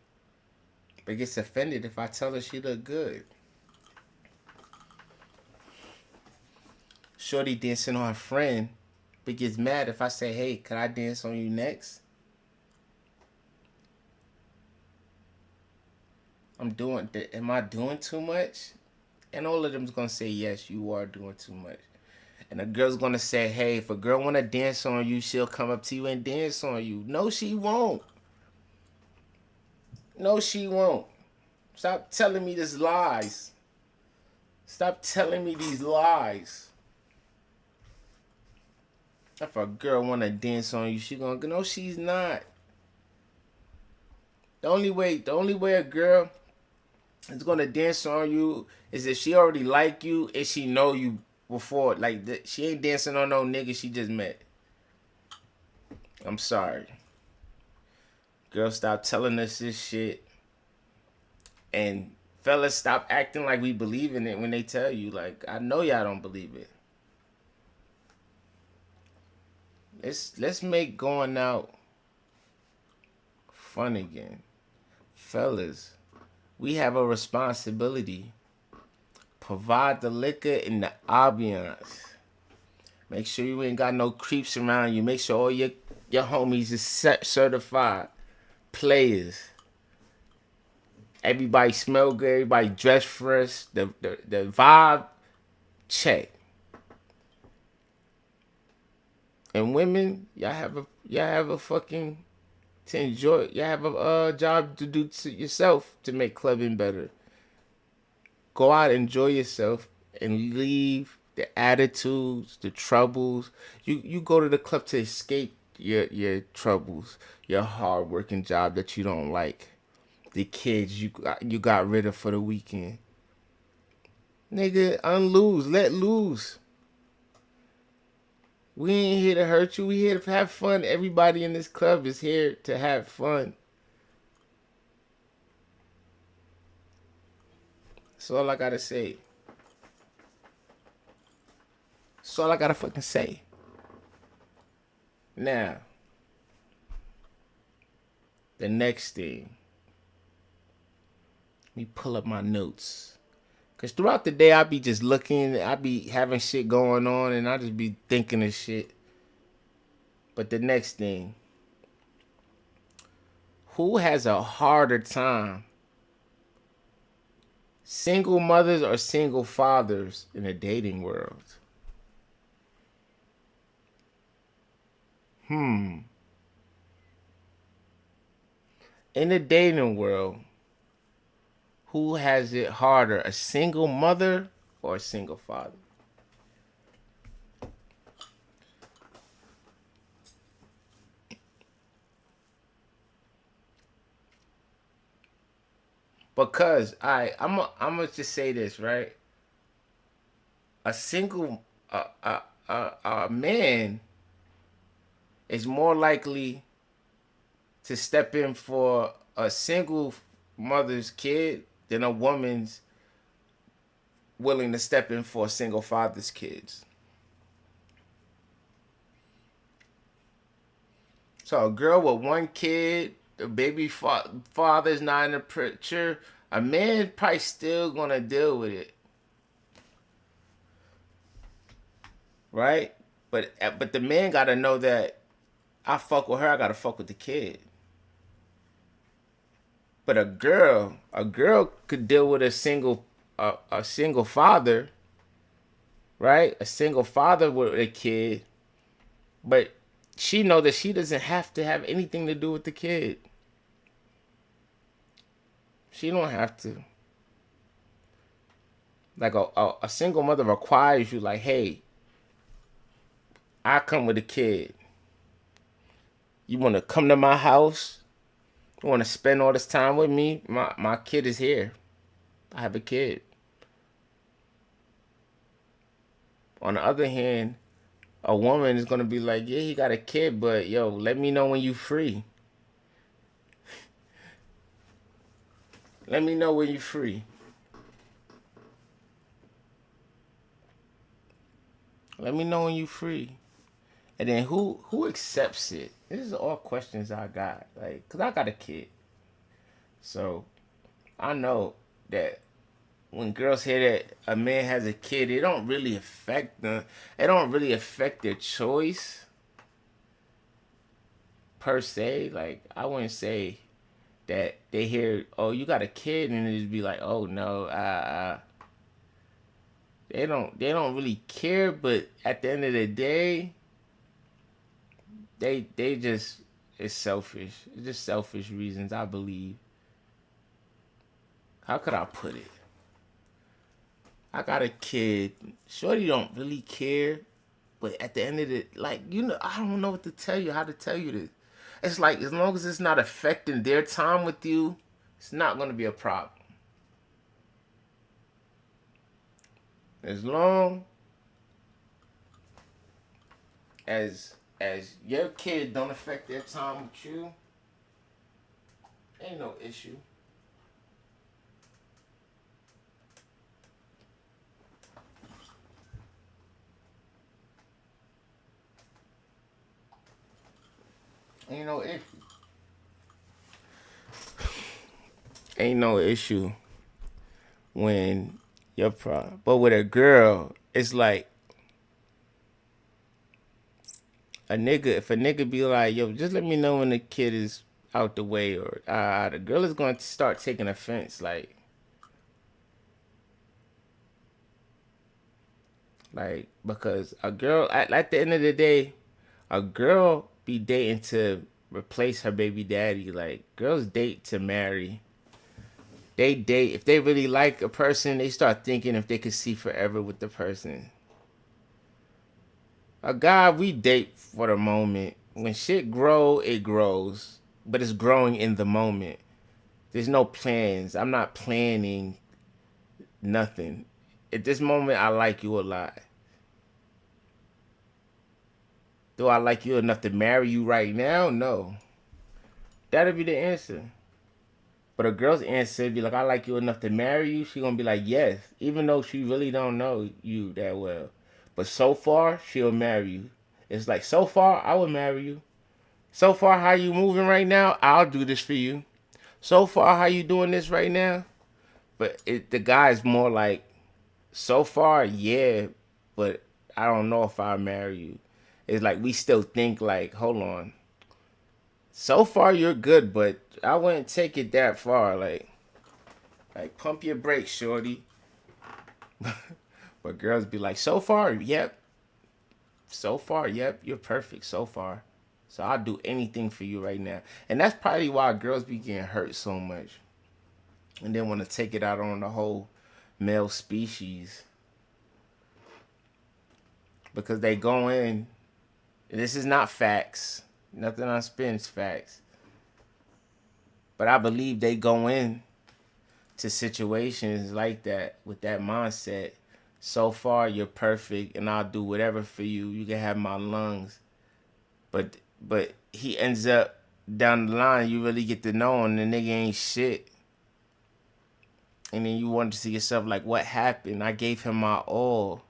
but gets offended if I tell her she look good. Shorty dancing on her friend, but gets mad if I say, hey, can I dance on you next? Am I doing too much? And all of them's gonna say, yes, you are doing too much. And a girl's gonna say, hey, if a girl wanna dance on you, she'll come up to you and dance on you. No, she won't. No, she won't. Stop telling me these lies. Stop telling me these lies. If a girl wanna dance on you, she gonna go. No, she's not. The only way a girl is gonna dance on you is if she already like you and she know you before. Like she ain't dancing on no nigga she just met. I'm sorry. Girls, stop telling us this shit. And fellas, stop acting like we believe in it when they tell you. Like, I know y'all don't believe it. Let's make going out fun again. Fellas, we have a responsibility. Provide the liquor and the ambiance. Make sure you ain't got no creeps around you. Make sure all your homies is certified players. Everybody smell good. Everybody dress fresh. The vibe check. And women, y'all have a fucking to enjoy. Y'all have a job to do to yourself to make clubbing better. Go out, enjoy yourself, and leave the attitudes, the troubles. You go to the club to escape your troubles, your hard working job that you don't like, the kids you got rid of for the weekend. Nigga, unloose, let loose. We ain't here to hurt you. We here to have fun. Everybody in this club is here to have fun. That's all I gotta say. That's all I gotta fucking say. Now, the next thing. Let me pull up my notes. Because throughout the day, I be just looking. I be having shit going on. And I just be thinking of shit. But the next thing. Who has a harder time? Single mothers or single fathers in the dating world? In the dating world, who has it harder, a single mother or a single father? Because I'm gonna just say this, right? A single a man is more likely to step in for a single mother's kid than a woman's willing to step in for a single father's kids. So a girl with one kid, the baby father's not in the picture, a man probably still gonna deal with it. Right? But the man gotta know that I fuck with her, I gotta fuck with the kid. But a girl could deal with a single father, right? A single father with a kid, but she know that she doesn't have to have anything to do with the kid. She don't have to. Like a single mother requires you, like, hey, I come with a kid. You want to come to my house? You want to spend all this time with me? My kid is here. I have a kid. On the other hand, a woman is going to be like, yeah, he got a kid, but yo, let me know when you free. Let me know when you free. Let me know when you free. And then who accepts it? These are all questions I got. Like, cause I got a kid, so I know that when girls hear that a man has a kid, it don't really affect them. It don't really affect their choice per se. Like, I wouldn't say that they hear, oh, you got a kid, and it just be like, oh no, they don't really care. But at the end of the day, they just, it's selfish. It's just selfish reasons, I believe. How could I put it? I got a kid. Shorty don't really care, but at the end of the, like, I don't know what to tell you, how to tell you this. It's like, as long as it's not affecting their time with you, it's not gonna be a problem. As long as your kid don't affect their time with you, ain't no issue. Ain't no issue. Ain't no issue when your problem. But with a girl, it's like if a nigga be like, yo, just let me know when the kid is out the way, or the girl is going to start taking offense. Like, because a girl, at the end of the day, a girl be dating to replace her baby daddy. Like, girls date to marry. They date, if they really like a person, they start thinking if they could see forever with the person. A guy, we date for the moment. When shit grow, it grows. But it's growing in the moment. There's no plans. I'm not planning nothing. At this moment, I like you a lot. Do I like you enough to marry you right now? No. That'll be the answer. But a girl's answer be like, I like you enough to marry you. She gonna be like, yes. Even though she really don't know you that well. But so far, she'll marry you. It's like, so far, I will marry you. So far, how you moving right now? I'll do this for you. So far, how you doing this right now? But the guy is more like, so far, yeah, but I don't know if I'll marry you. It's like, we still think like, hold on. So far, you're good, but I wouldn't take it that far. Like pump your brakes, shorty. But girls be like, so far, yep. So far, yep, you're perfect so far. So I'll do anything for you right now. And that's probably why girls be getting hurt so much. And then want to take it out on the whole male species. Because they go in, this is not facts. Nothing I spin is facts. But I believe they go in to situations like that with that mindset. So far, you're perfect, and I'll do whatever for you. You can have my lungs. But he ends up down the line, you really get to know him, the nigga ain't shit. And then you wonder to yourself, like, what happened? I gave him my all.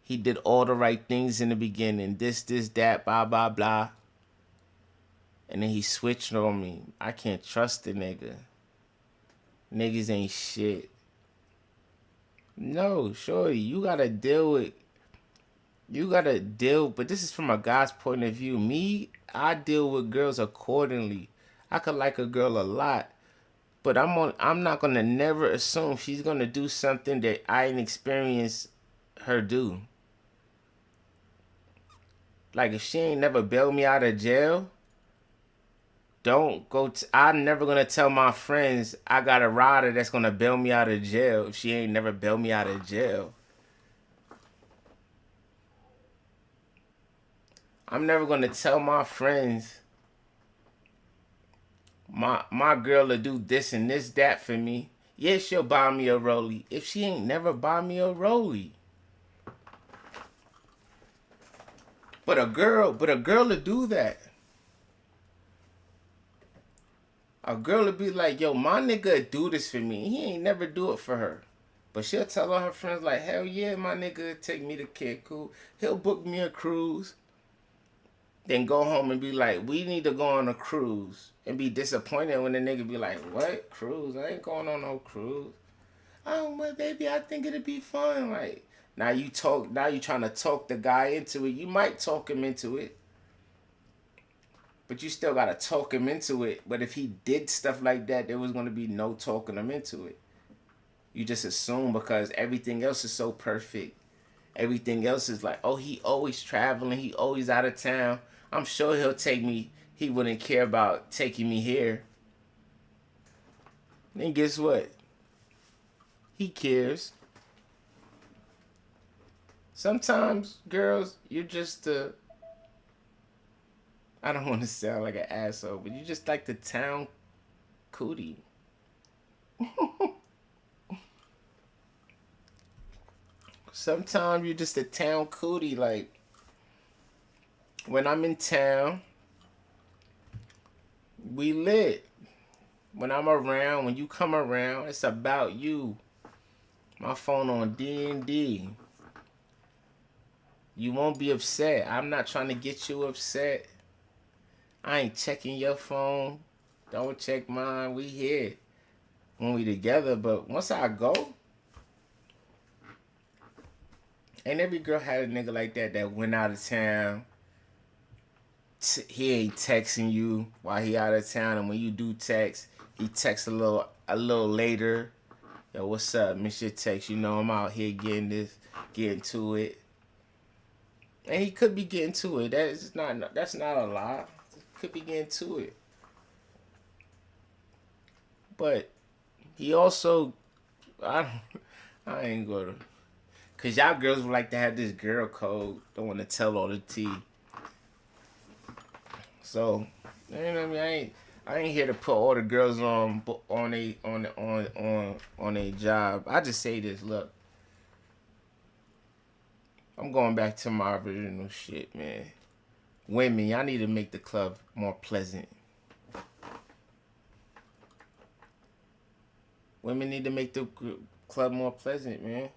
He did all the right things in the beginning. This, that, blah, blah, blah. And then he switched on me. I can't trust the nigga. Niggas ain't shit. No, shorty, you gotta deal, but this is from a guy's point of view. Me, I deal with girls accordingly. I could like a girl a lot, but I'm not gonna never assume she's gonna do something that I ain't experienced her do. Like, if she ain't never bailed me out of jail, I'm never gonna tell my friends I got a rider that's gonna bail me out of jail if she ain't never bailed me out of jail. I'm never gonna tell my friends my girl to do this and this, that for me. Yeah, she'll buy me a rollie if she ain't never buy me a rollie. But a girl to do that. A girl would be like, yo, my nigga do this for me. He ain't never do it for her. But she'll tell all her friends, like, hell yeah, my nigga take me to Cancun. He'll book me a cruise. Then go home and be like, we need to go on a cruise. And be disappointed when the nigga be like, what? Cruise? I ain't going on no cruise. Oh, my baby, I think it'd be fun. Like, now you trying to talk the guy into it. You might talk him into it. But you still got to talk him into it. But if he did stuff like that, there was going to be no talking him into it. You just assume because everything else is so perfect. Everything else is like, oh, he always traveling. He always out of town. I'm sure he'll take me. He wouldn't care about taking me here. Then guess what? He cares. Sometimes, girls, you're just I don't want to sound like an asshole, but you're just like the town cootie. Sometimes you're just a town cootie. Like, when I'm in town, we lit. When I'm around, when you come around, it's about you. My phone on D&D. You won't be upset. I'm not trying to get you upset. I ain't checking your phone. Don't check mine. We here when we together. But once I go, and every girl had a nigga like that went out of town. He ain't texting you while he out of town, and when you do text, he texts a little later. Yo, what's up? Miss your text. You know I'm out here getting to it. And he could be getting to it. That's not a lie. Could be getting to it. But he also, I ain't gonna, cause y'all girls would like to have this girl code. Don't want to tell all the tea. So, you know what I mean? I ain't here to put all the girls on a job. I just say this. Look, I'm going back to my original shit, man. Women, y'all need to make the club more pleasant. Women need to make the club more pleasant, man.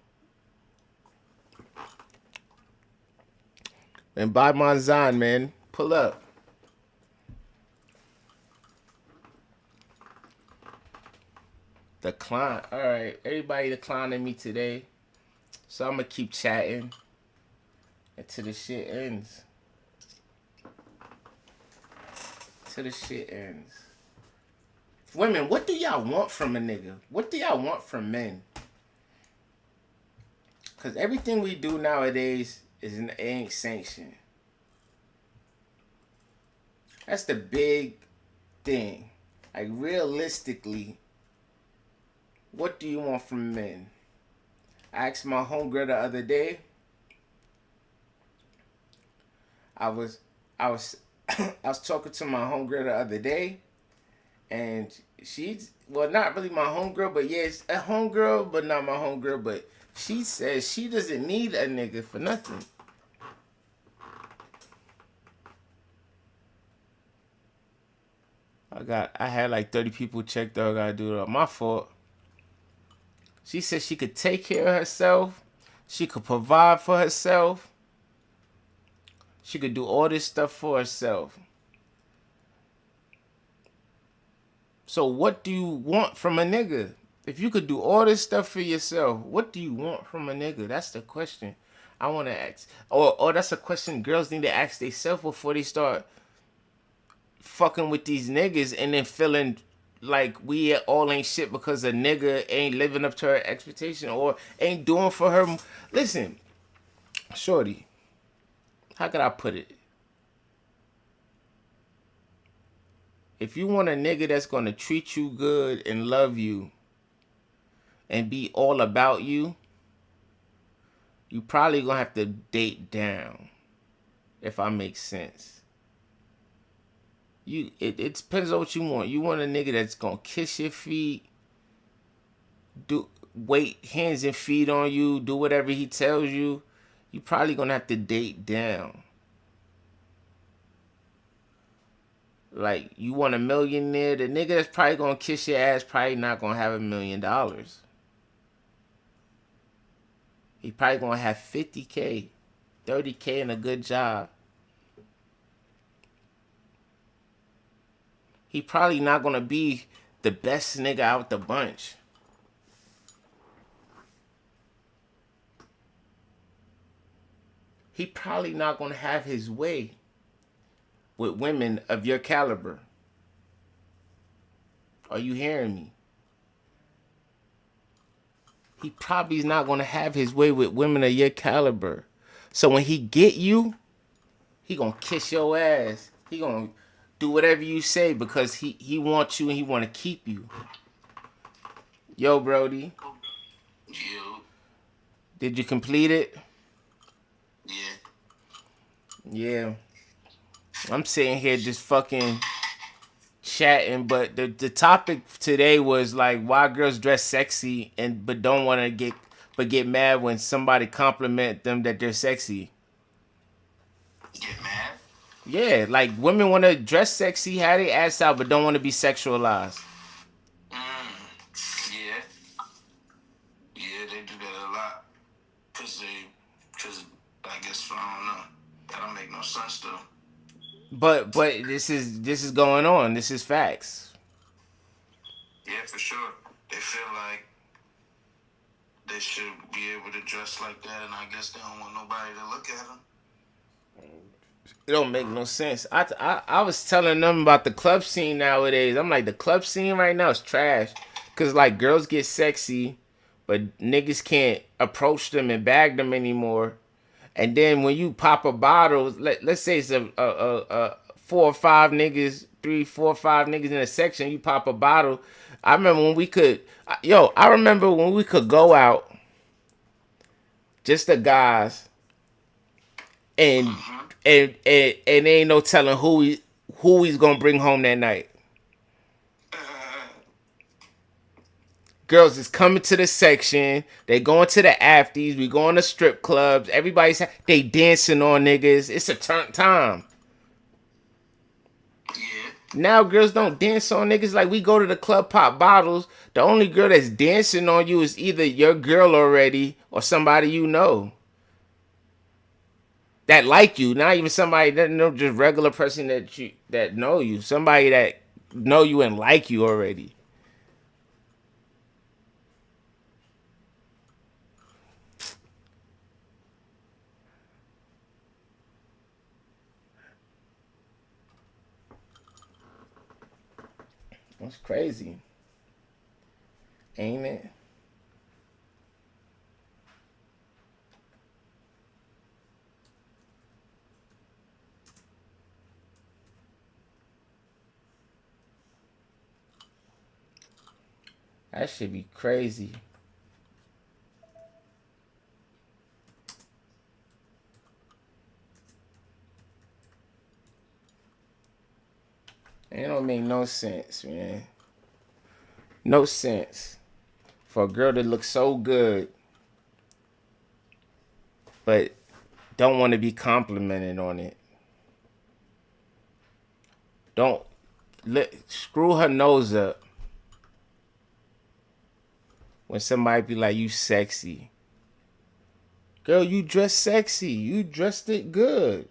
And by Manzan, man, pull up. Decline. All right, everybody declining me today, so I'm gonna keep chatting until the shit ends. Till the shit ends. Women, what do y'all want from a nigga? What do y'all want from men? Because everything we do nowadays ain't sanctioned. That's the big thing. Like, realistically, what do you want from men? I asked my homegirl the other day. I was talking to my homegirl the other day, and she's, well, not really my homegirl, but yes, a homegirl, but not my homegirl, but she says she doesn't need a nigga for nothing. I had like 30 people checked out. I gotta do it all. My fault. She said she could take care of herself. She could provide for herself. She could do all this stuff for herself. So what do you want from a nigga? If you could do all this stuff for yourself, what do you want from a nigga? That's the question I want to ask. Or that's a question girls need to ask themselves before they start fucking with these niggas and then feeling like we all ain't shit because a nigga ain't living up to her expectation or ain't doing for her. Listen, shorty, how could I put it? If you want a nigga that's gonna treat you good and love you and be all about you, you probably gonna have to date down, if I make sense. It depends on what you want. You want a nigga that's gonna kiss your feet, wait hands and feet on you, do whatever he tells you. You probably gonna have to date down. Like, you want a millionaire, the nigga that's probably gonna kiss your ass probably not gonna have $1 million. He probably gonna have 50K, 30K and a good job. He probably not gonna be the best nigga out the bunch. He probably not gonna have his way with women of your caliber. Are you hearing me? He probably is not gonna have his way with women of your caliber. So when he get you, he gonna kiss your ass. He gonna do whatever you say because he wants you and he wanna keep you. Yo, Brody. You. Did you complete it? Yeah. Yeah. I'm sitting here just fucking chatting, but the topic today was like why girls dress sexy but don't want to get mad when somebody compliment them that they're sexy. Get mad? Yeah, like women want to dress sexy, have their ass out, but don't want to be sexualized. Yeah. Yeah, they do that a lot. Cause I guess, I don't know. That don't make no sense though. But this is going on. This is facts. Yeah, for sure. They feel like they should be able to dress like that, and I guess they don't want nobody to look at them. It don't make no sense. I was telling them about the club scene nowadays. I'm like, the club scene right now is trash. Cause like girls get sexy, but niggas can't approach them and bag them anymore. And then when you pop a bottle, let's say it's a 4 or 5 niggas, 3, 4, 5 niggas in a section, you pop a bottle. I remember when we could go out, just the guys, and ain't no telling who he's gonna bring home that night. Girls is coming to the section. They going to the afties. We going to strip clubs. They dancing on niggas. It's a turn time. Yeah. Now girls don't dance on niggas. Like we go to the club, pop bottles. The only girl that's dancing on you is either your girl already or somebody you know. That like you. Not even somebody that know, just regular person that know you. Somebody that know you and like you already. That's crazy. Ain't it? That should be crazy. It don't make no sense, man. No sense for a girl to look so good, but don't want to be complimented on it. Don't screw her nose up when somebody be like, you sexy. Girl, you dress sexy. You dressed it good.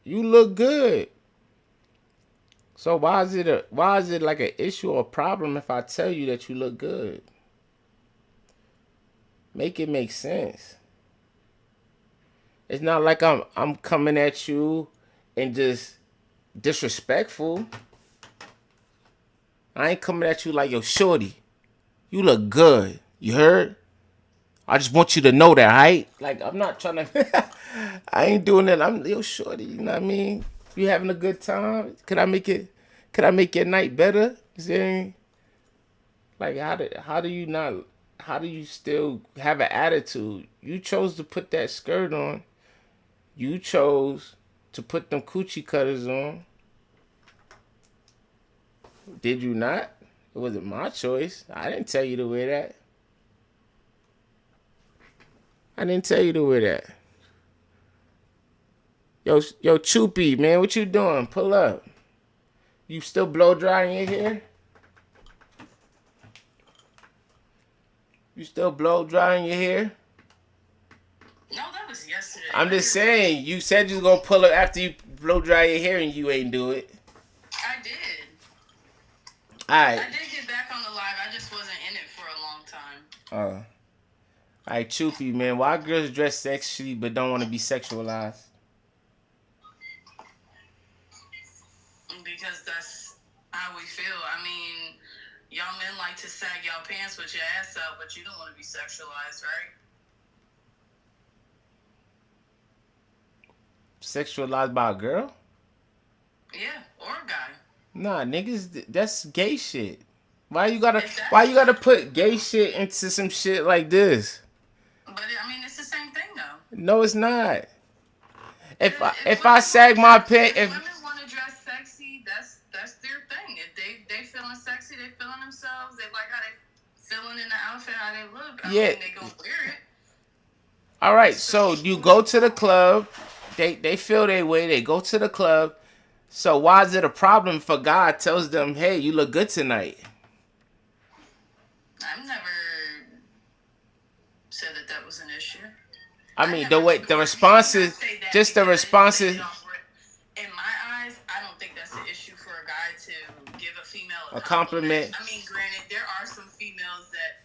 You look good. So why is it like an issue or a problem if I tell you that you look good? Make it make sense. It's not like I'm coming at you and just disrespectful. I ain't coming at you like, yo, shorty, you look good. You heard? I just want you to know that, right? Like, I'm not trying to, I ain't doing that. I'm, yo, shorty, you know what I mean? You having a good time? Could I make your night better? You see? Like, how do you still have an attitude? You chose to put that skirt on. You chose to put them coochie cutters on. Did you not? It wasn't my choice. I didn't tell you to wear that. I didn't tell you to wear that. Yo, Choopy, man, what you doing? Pull up. You still blow drying your hair? You still blow drying your hair? was yesterday. I'm just saying, you said you was gonna pull up after you blow dry your hair and you ain't do it. I did. Alright. I did get back on the live. I just wasn't in it for a long time. Alright, Choopy, man. Why girls dress sexually but don't want to be sexualized? Because that's how we feel. I mean, y'all men like to sag y'all pants with your ass out, but you don't want to be sexualized, right? Sexualized by a girl? Yeah, or a guy. Nah, niggas, that's gay shit. Why you gotta put gay shit into some shit like this? But I mean, it's the same thing though. No, it's not. If I sag my pants, if women want to dress sexy, that's their thing. If they feeling sexy, they feeling themselves. They like how they feeling in the outfit, how they look. I mean, they gonna wear it. All right, so you go to the club. They feel their way. They go to the club. So why is it a problem for God tells them, hey, you look good tonight? I've never said that was an issue. I mean, the responses, just the responses. In my eyes, I don't think that's an issue for a guy to give a female a compliment. I mean, granted, there are some females that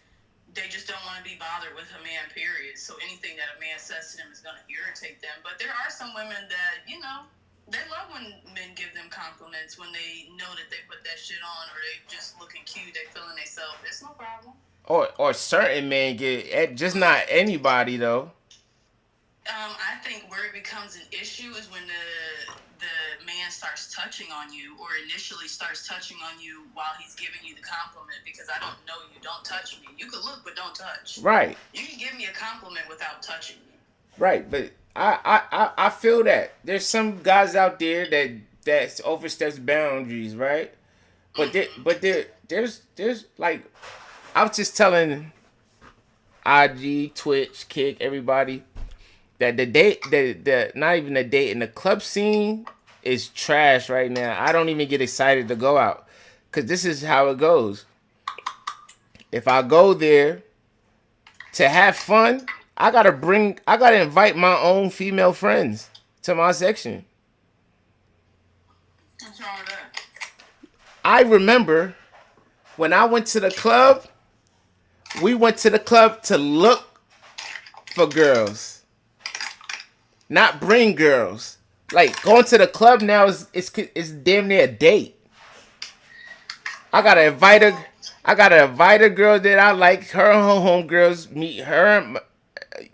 they just don't want to be bothered with a man, period. So anything that a man says to them is going to irritate them. But there are some women that, you know, they love when men give them compliments, when they know that they put that shit on or they just looking cute, they feeling themselves. It's no problem. Or certain men get, just not anybody though. I think where it becomes an issue is when the man starts touching on you, or initially starts touching on you while he's giving you the compliment, because I don't know you, don't touch me. You can look, but don't touch. Right. You can give me a compliment without touching me. Right, but I feel that there's some guys out there that oversteps boundaries, right? But there's like, I was just telling IG, Twitch, Kick, everybody that the not even the date in the club scene is trash right now. I don't even get excited to go out because this is how it goes. If I go there to have fun, I gotta invite my own female friends to my section. What's wrong with that? I remember when I went to the club, we went to the club to look for girls, not bring girls. Like, going to the club now is damn near a date. I gotta invite a girl that I like, her and her homegirls,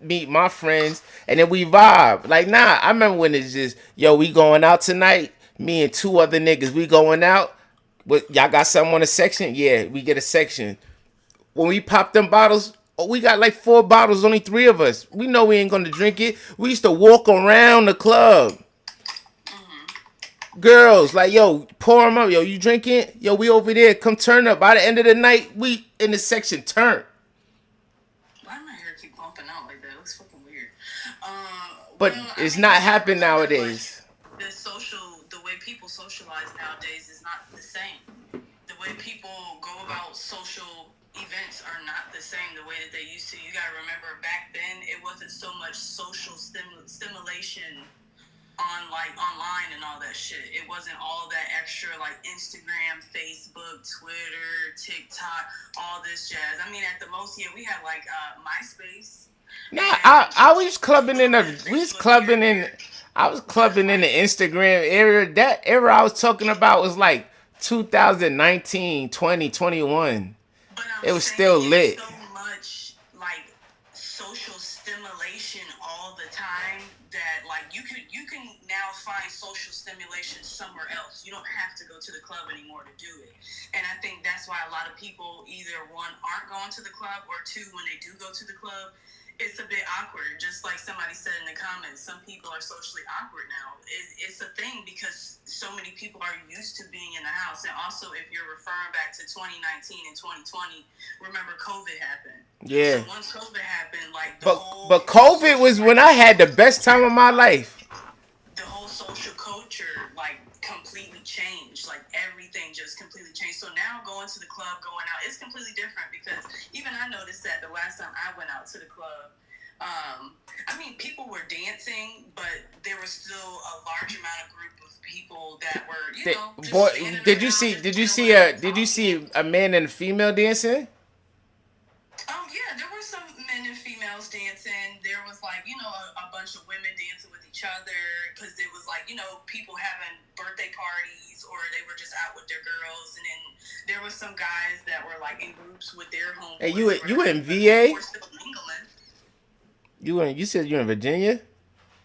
meet my friends, and then we vibe. Like, nah, I remember when it's just, yo, we going out tonight, me and two other niggas, we going out. Y'all got something on the section? Yeah, we get a section. When we pop them bottles, we got like 4 bottles, only 3 of us. We know we ain't gonna drink it. We used to walk around the club. Girls, like, yo, pour them up. Yo, you drinking? Yo, we over there. Come turn up. By the end of the night, we in the section turn. Why my hair keep bumping out like that? It looks fucking weird. But it's not happening nowadays. The way people socialize nowadays is not the same. The way people go about social events are not the same the way that they used to. You gotta remember, back then, it wasn't so much social stimulation online and all that shit. It wasn't all that extra like Instagram, Facebook, Twitter, TikTok, all this jazz. I mean, at the most, yeah, we had like MySpace. Nah, I was clubbing in the I was clubbing in the Instagram era. That era I was talking about was like 2019, 20, 21. It was still lit. So much like social stimulation all the time that like you can now find social stimulation somewhere else. You don't have to go to the club anymore to do it. And I think that's why a lot of people either one aren't going to the club, or two, when they do go to the club, it's a bit awkward. Just like somebody said in the comments, some people are socially awkward now. It's a thing because so many people are used to being in the house. And also, if you're referring back to 2019 and 2020, remember COVID happened. Yeah. So once COVID happened, like but COVID was when I had the best time of my life. The whole social culture like completely changed. Like everything just completely changed. So now going to the club, going out, it's completely different because even I noticed that the last time I went out to the club, I mean, people were dancing, but there was still a large amount of group of people that were, just Boy, standing did you around see? and Did you see chilling, a? Did you talking. see a man and a female dancing? Yeah, there were some men and females dancing. There was like, a bunch of women dancing with each other because it was like, people having birthday parties or they were just out with their girls. And then there was some guys that were like in groups with their homeboys. Hey, you in VA? You said you in Virginia?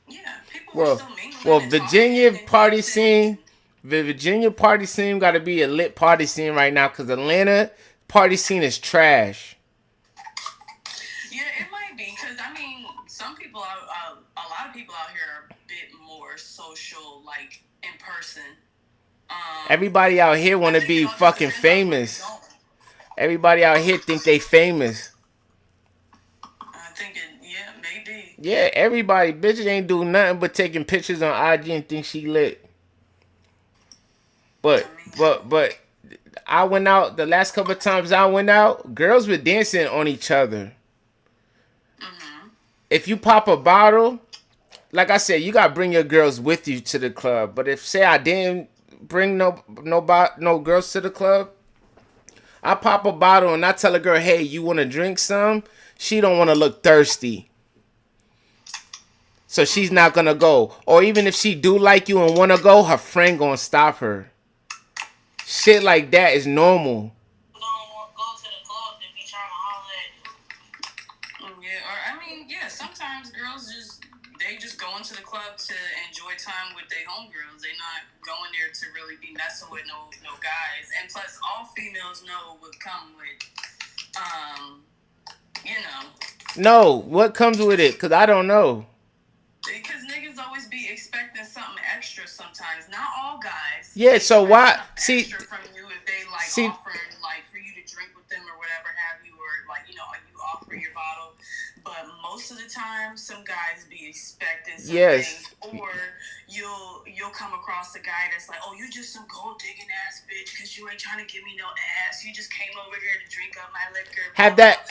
Yeah, people were still mingling. Well, and Virginia talking and party dancing. scene. The Virginia party scene got to be a lit party scene right now because Atlanta party scene is trash. Yeah, it might be because some people, a lot of people out here are a bit more social, like in person. Everybody out here want to be fucking famous. Everybody out here think they famous. I'm thinking, yeah, maybe. Yeah, everybody, bitches ain't do nothing but taking pictures on IG and think she lit. But I went out the last couple of times I went out, girls were dancing on each other. Mm-hmm. If you pop a bottle, like I said, you gotta bring your girls with you to the club. But if say I didn't bring no girls to the club, I pop a bottle and I tell a girl, hey, you wanna drink some? She don't wanna look thirsty. So she's not gonna go. Or even if she do like you and wanna go, her friend gonna stop her. Shit like that is normal. Yeah, sometimes girls just go into the club to enjoy time with their homegirls. They not going there to really be messing with no guys. And plus, all females know what come with, No, what comes with it? Cause I don't know. Because niggas always be expecting something extra sometimes. Not all guys. Yeah, so why? See, extra from you if they offering for you to drink with them or whatever have you, or you offer your bottle. But most of the time, some guys be expecting some things, or you'll come across a guy that's like, oh, you just some gold digging ass bitch because you ain't trying to give me no ass. You just came over here to drink up my liquor. Had that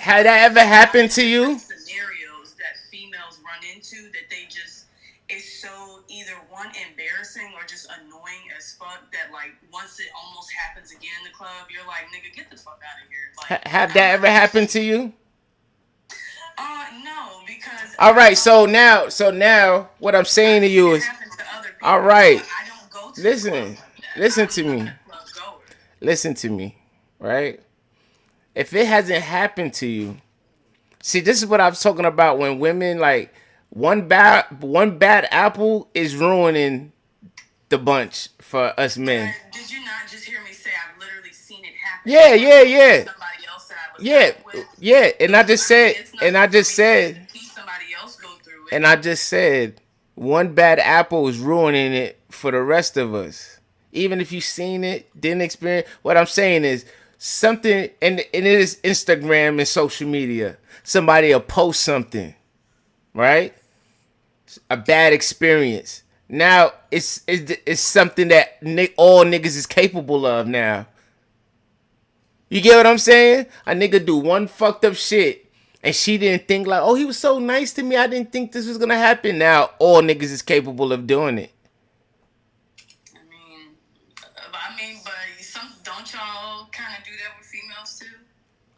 ever happened to you? Scenarios that females run into that they just, it's so either one embarrassing or just annoying as fuck that like once it almost happens again in the club, you're like, nigga, get the fuck out of here. Like, have that ever happened to you? No, because all right, so now what I'm saying to you is, all right, listen to me, right? If it hasn't happened to you, see, this is what I was talking about when women like one bad apple is ruining the bunch for us men. Did you not just hear me say I've literally seen it happen? Yeah. Somebody else that I was Yeah, and I just said, one bad apple is ruining it for the rest of us. Even if you seen it, didn't experience. What I'm saying is something, and it is Instagram and social media. Somebody will post something, right? A bad experience. Now it's something that all niggas is capable of now. You get what I'm saying? A nigga do one fucked up shit and she didn't think like, oh, he was so nice to me, I didn't think this was gonna happen. Now all niggas is capable of doing it. But don't y'all kind of do that with females too?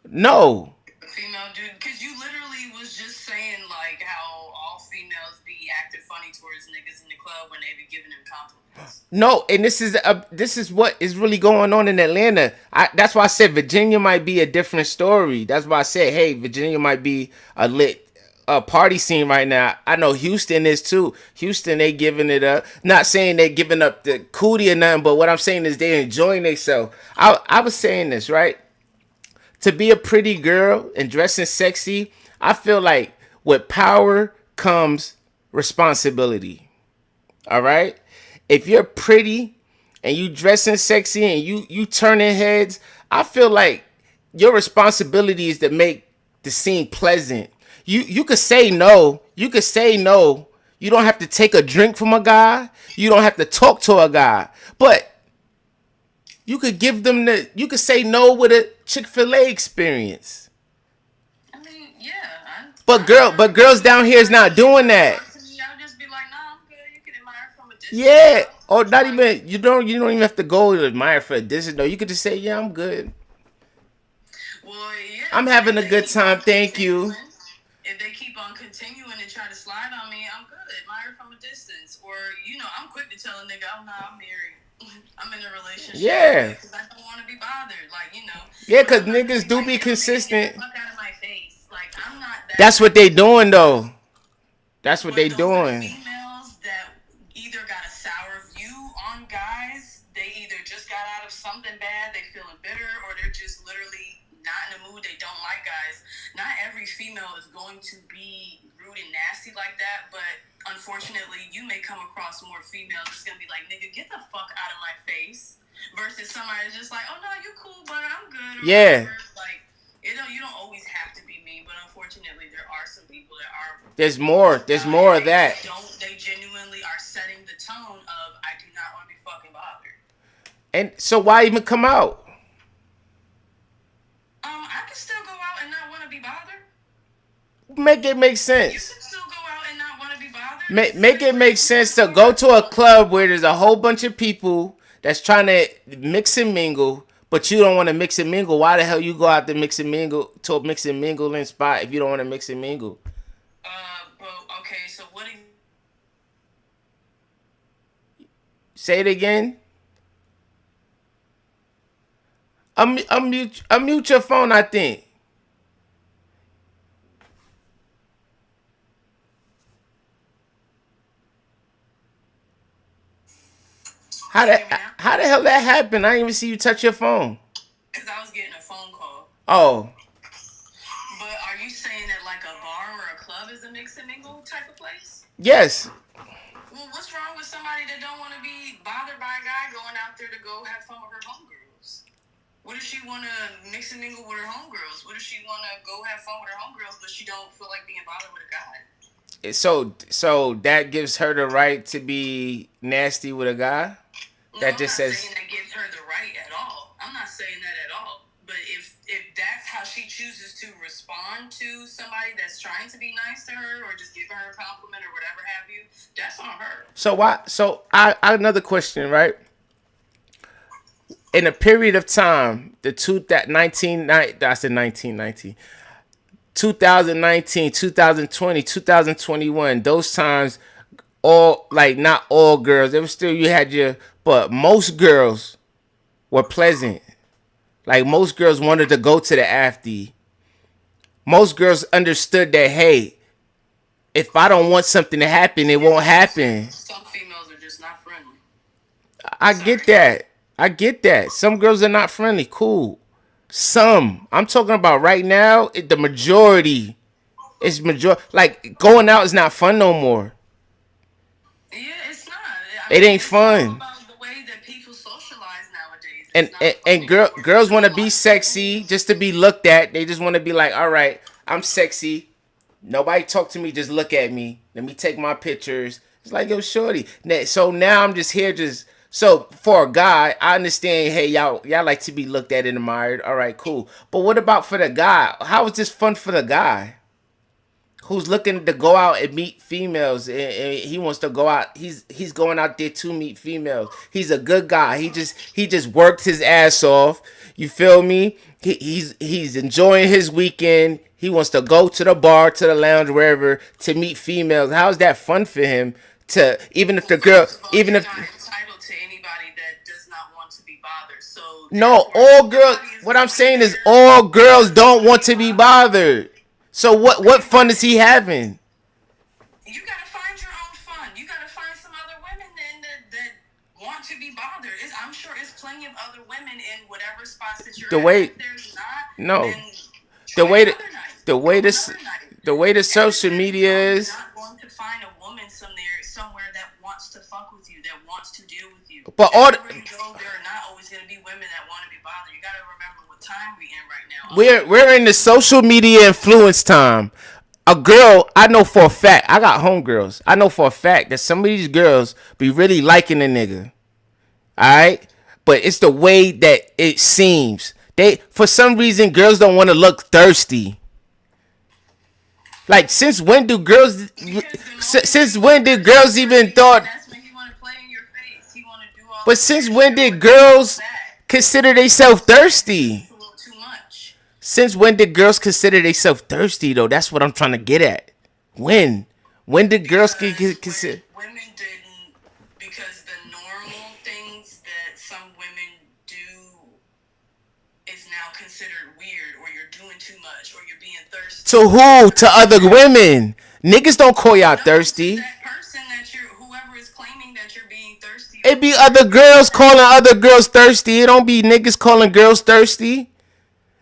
No. Female dude, because you literally was just saying like how all females be acting funny towards niggas in the club when they be giving them compliments. No, and this is what is really going on in Atlanta. That's why I said Virginia might be a different story. That's why I said, hey, Virginia might be a lit party scene right now. I know Houston is too. Houston, they giving it up. Not saying they giving up the cootie or nothing, but what I'm saying is they enjoying themselves. I was saying this, right? To be a pretty girl and dressing sexy, I feel like with power comes responsibility. All right? If you're pretty and you dressing sexy and you turning heads, I feel like your responsibility is to make the scene pleasant. You could say no. You could say no. You don't have to take a drink from a guy. You don't have to talk to a guy. But you could give them you could say no with a Chick-fil-A experience. I mean, yeah. But girls down here is not doing that. Y'all distance Yeah, though. or not Like, even you don't even have to go to admire for a distance. No, you could just say, yeah, I'm good. well, yeah, I'm but having a good time. Thank you. if they keep on continuing and try to slide on me, I'm good. Admire from a distance. Or, I'm quick to tell a nigga, oh, no, I'm married. I'm in a relationship. Yeah. Because I don't want to be bothered. Like, Yeah, but cause I'm not going to niggas be do like, be yo, nigga, get the consistent. fuck out of my face. Like, I'm not that That's what type they of doing though. That's what But they those are doing. females that either got a sour view on guys, they either just got out of something bad, they feeling bitter, or they're just literally not in the mood, they don't like guys. Not every female is going to be rude and nasty like that, but unfortunately, you may come across more females that's gonna be like, nigga, get the fuck out of my face. Versus somebody that's just like, oh no, you cool, but I'm good. Or Yeah. whatever. Like, you don't always have to be mean, but unfortunately, there are some people that are. There's more. There's more of that. They genuinely are setting the tone of I do not want to be fucking bothered. And so why even come out? I can still go out and not want to be bothered. Make it make You sense. can still go out and not want to be bothered. Make it make sense to go to a club where there's a whole bunch of people that's trying to mix and mingle, but you don't want to mix and mingle. Why the hell you go out to mix and mingle to a mix and mingling spot if you don't want to mix and mingle? Well, okay. So what do you? Say it again. Unmute your phone, I think. How the hell that happened? I didn't even see you touch your phone. Because I was getting a phone call. Oh. But are you saying that like a bar or a club is a mix and mingle type of place? Yes. Well, what's wrong with somebody that don't want to be bothered by a guy going out there to go have fun with her homegirls? What if she want to mix and mingle with her homegirls? What if she want to go have fun with her homegirls, but she don't feel like being bothered with a guy? So that gives her the right to be nasty with a guy? That just says. I'm not saying that gives her the right at all. I'm not saying that at all. But if that's how she chooses to respond to somebody that's trying to be nice to her or just giving her a compliment or whatever have you, that's on her. So why? So I another question, right? In a period of time, I said 1919, 2019, 2020, 2021, those times, all like not all girls. There was still you had but most girls were pleasant. Like most girls wanted to go to the after. Most girls understood that, hey, if I don't want something to happen, it won't happen. Some females are just not friendly. I get that. Some girls are not friendly. Cool. Some. I'm talking about right now, the majority. It's majority. Like, going out is not fun no more. Yeah, it's not. It ain't fun. About the way that people socialize nowadays. And girls want to be sexy just to be looked at. They just want to be like, all right, I'm sexy. Nobody talk to me. Just look at me. Let me take my pictures. It's like, yo, shorty. So now I'm just here So for a guy, I understand, hey, y'all like to be looked at and admired. All right, cool. But what about for the guy? How is this fun for the guy who's looking to go out and meet females and he wants to go out? He's going out there to meet females. He's a good guy. He just worked his ass off. You feel me? He's enjoying his weekend. He wants to go to the bar, to the lounge, wherever to meet females. How is that fun for him? To even if the girl, even if. Entitled to anybody that does not want to be bothered. So no, all girls. What I'm saying is, all girls don't want to be bothered. So what fun is he having? You gotta find your own fun. You gotta find some other women then that want to be bothered. I'm sure there's plenty of other women in whatever spots that you're at. If there's not, then the way the social media is. You're not going to find a woman somewhere that wants to fuck with you, that wants to deal with you. But there are not always going to be women that want to be bothered. You got to remember what time we in right now. We're in the social media influence time. A girl, I know for a fact, I got homegirls. I know for a fact that some of these girls be really liking a nigga. Alright? But it's the way that it seems. For some reason, girls don't want to look thirsty. Like, since when do girls even thought? That's when you want to play But since when did girls consider themselves thirsty? It's a little too much. Since when did girls consider themselves thirsty though? That's what I'm trying to get at. When? When did girls consider? Women didn't, because the normal things that some women do is now considered weird, or you're doing too much, or you're being thirsty. To who? To other women. Niggas don't call y'all thirsty. That person that you're, whoever is claiming that you're being thirsty. It be other girls calling other girls thirsty. It don't be niggas calling girls thirsty.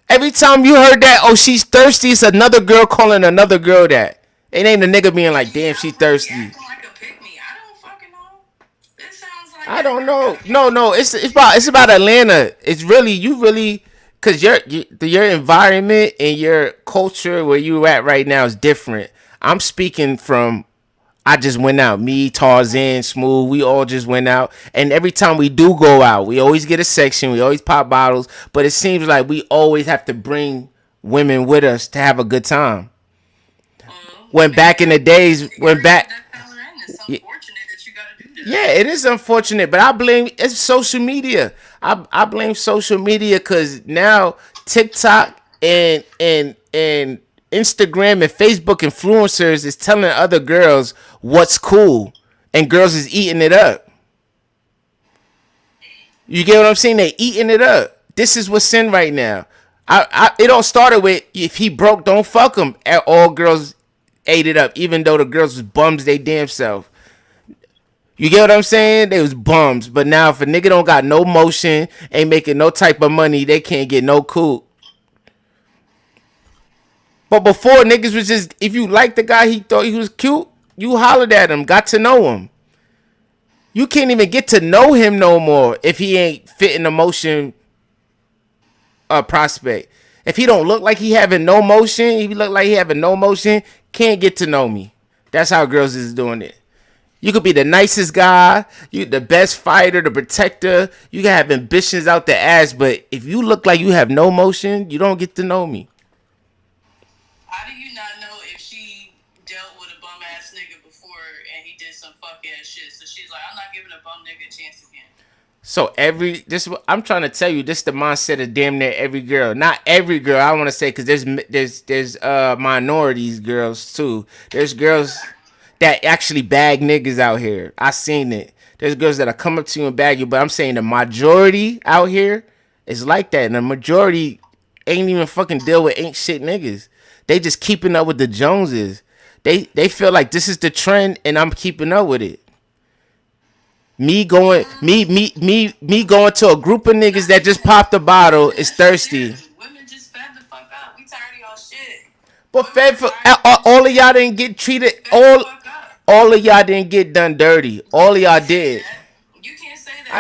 Every time you heard that, oh, she's thirsty, it's another girl calling another girl that. It ain't a nigga being like, damn, she thirsty. Acting like a pick me. I don't fucking know. It sounds like I don't know. No. It's about Atlanta. It's really you really because your environment and your culture where you at right now is different. I'm speaking from. I just went out. Me, Tarzan, Smooth, we all just went out. And every time we do go out, we always get a section. We always pop bottles. But it seems like we always have to bring women with us to have a good time. When back in the days, when back. It's unfortunate that you gotta do that. Yeah, it is unfortunate, but I blame it's social media. I blame social media because now TikTok and Instagram and Facebook influencers is telling other girls what's cool, and girls is eating it up. You get what I'm saying? They eating it up. This is what's in right now. It all started with if he broke, don't fuck him. And all girls ate it up, even though the girls was bums they damn self. You get what I'm saying? They was bums. But now if a nigga don't got no motion, ain't making no type of money, they can't get no cool. But before, niggas was just, if you liked the guy, he thought he was cute, you hollered at him, got to know him. You can't even get to know him no more if he ain't fitting the motion prospect. If he don't look like he having no motion, if he look like he having no motion, can't get to know me. That's how girls is doing it. You could be the nicest guy, you the best fighter, the protector. You can have ambitions out the ass, but if you look like you have no motion, you don't get to know me. How do you not know if she dealt with a bum ass nigga before and he did some fuck ass shit? So she's like, I'm not giving a bum nigga a chance again. So I'm trying to tell you, this the mindset of damn near every girl. Not every girl, I want to say, because there's minorities girls too. There's girls that actually bag niggas out here. I seen it. There's girls that'll come up to you and bag you, but I'm saying the majority out here is like that, and the majority ain't even fucking deal with ain't shit niggas. They just keeping up with the Joneses. They feel like this is the trend, and I'm keeping up with it. Me going to a group of niggas that just popped a bottle is thirsty. Women just fed the fuck up. We tired of y'all shit. But fed for all of y'all didn't get treated. All of y'all didn't get done dirty. All of y'all did. You can't say that.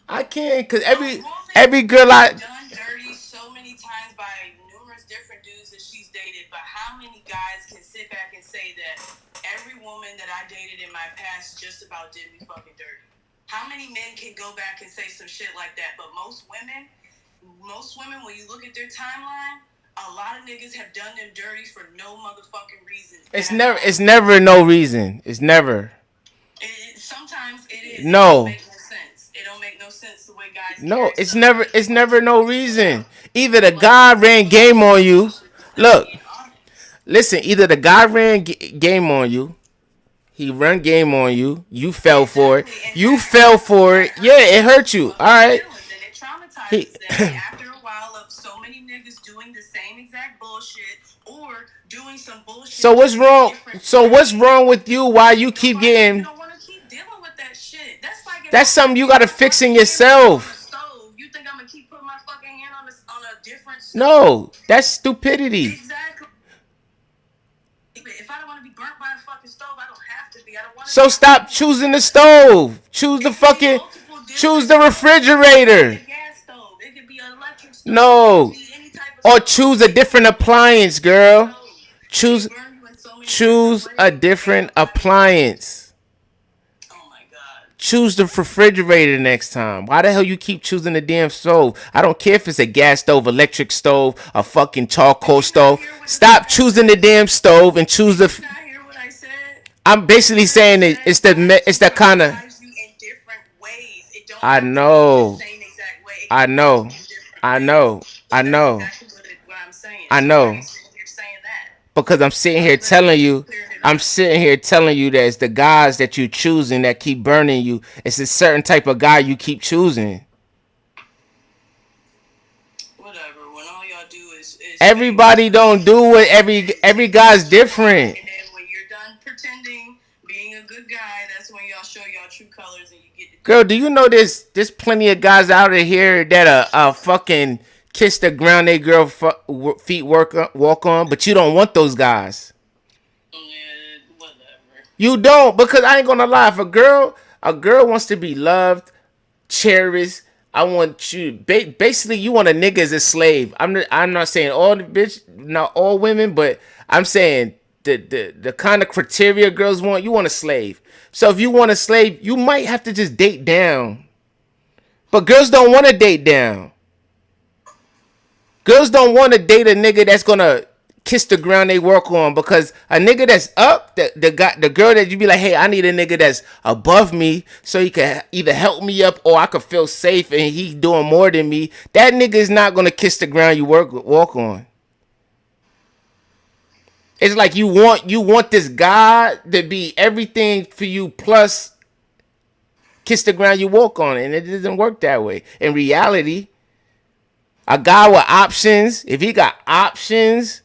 I can, cause every girl I done dirty so many times by numerous different dudes that she's dated. But how many guys can sit back and say that every woman that I dated in my past just about did me fucking dirty? How many men can go back and say some shit like that? But most women, when you look at their timeline, a lot of niggas have done them dirty for no motherfucking reason. It's never no reason. It's never. Sometimes it is. No. It don't make no sense. It don't make no sense the way guys. No, it's never no reason. Either the guy ran game on you. Look, listen. Either the guy ran game on you. He run game on you. You fell for it. You fell for it. Yeah, it hurt you. All right. And it traumatizes them after a while of so many niggas doing the same exact bullshit or doing some bullshit. So what's wrong? So what's wrong with you? Why you keep getting? You don't want to keep dealing with that shit. That's something you gotta fix in yourself. You think I'm gonna keep putting my fucking hand on a different stove? No, that's stupidity. Exactly. If I don't want to be burnt by a fucking stove, I don't have to be. I don't want to. So stop choosing the stove. Choose the refrigerator. It could be an electric stove. No. Or choose a different appliance, girl. Choose a different appliance. Oh my god. Choose the refrigerator next time. Why the hell you keep choosing the damn stove? I don't care if it's a gas stove, electric stove, a fucking charcoal stove. Stop choosing the damn stove and choose the. I'm basically saying it's the kind of. drives you in different ways. It don't I have to be the know. same exact way. It I can drive you know. in different I ways. know. So I that's know. exactly what I'm saying. I So why are know. you sitting here saying that? Because I'm sitting I here literally telling just you, cleared it I'm up. sitting here telling you that it's the guys that you choosing that keep burning you. It's a certain type of guy you keep choosing. Whatever. When all y'all do is Everybody don't do what every guy's different. and then when you're done pretending, being a good guy, that's when y'all show y'all true colors and you get to Girl, do you know there's plenty of guys out of here that fucking kiss the ground they girl feet walk on, but you don't want those guys. whatever. You don't, because I ain't gonna lie. If a girl wants to be loved, cherished. I want you. Basically, you want a nigga as a slave. I'm not saying all the bitch, not all women, but I'm saying the kind of criteria girls want. You want a slave. So if you want a slave, you might have to just date down. But girls don't want to date down. Girls don't want to date a nigga that's gonna kiss the ground they work on, because a nigga that's up, the girl that you be like, hey, I need a nigga that's above me so he can either help me up or I could feel safe and he doing more than me. That nigga is not gonna kiss the ground you walk on. It's like you want this guy to be everything for you plus kiss the ground you walk on, and it doesn't work that way. In reality, a guy with options, if he got options,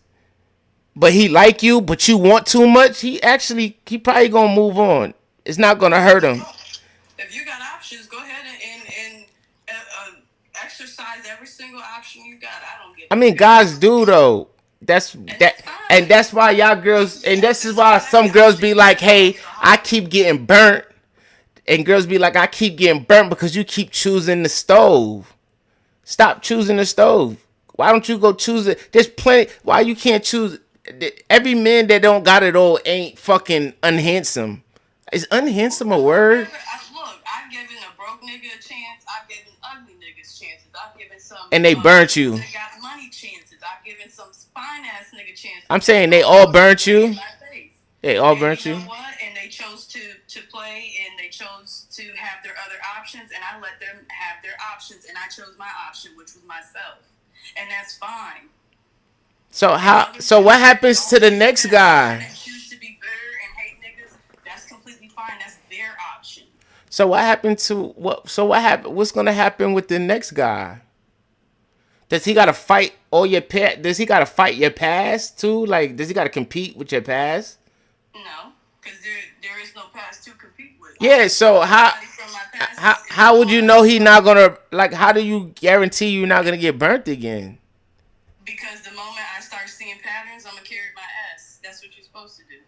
but he like you, but you want too much, he probably gonna move on. It's not gonna hurt him. If you got options, go ahead and exercise every single option you got. I don't get. I mean, guys do though. And that's why y'all girls, and this is why some girls be like, hey, I keep getting burnt, and girls be like, I keep getting burnt because you keep choosing the stove. Stop choosing the stove. Why don't you go choose it? There's plenty. Why you can't choose? Every man that don't got it all ain't fucking unhandsome. Is unhandsome a word? Look, I've given a broke nigga a chance. I've given ugly niggas chances. I've given some. And they burnt you. That got money chances. I've given some fine ass nigga chances. I'm saying they all burnt you. They all burnt you. You know what? And they chose to play, and they chose to have their other options, and I let them have their options, and I chose my option, which was myself, and that's fine. So what happens to the next guy? Choose to be bitter and hate niggas. That's completely fine. That's their option. So what happened to what? So what happened? What's gonna happen with the next guy? Does he gotta fight all your past? Does he gotta fight your past too? Like, does he gotta compete with your past? No, because there is no past to compete with. Yeah. So how would you know he not gonna, like? How do you guarantee you're not gonna get burnt again? Because the moment I start seeing patterns, I'm gonna carry my ass. That's what you're supposed to do.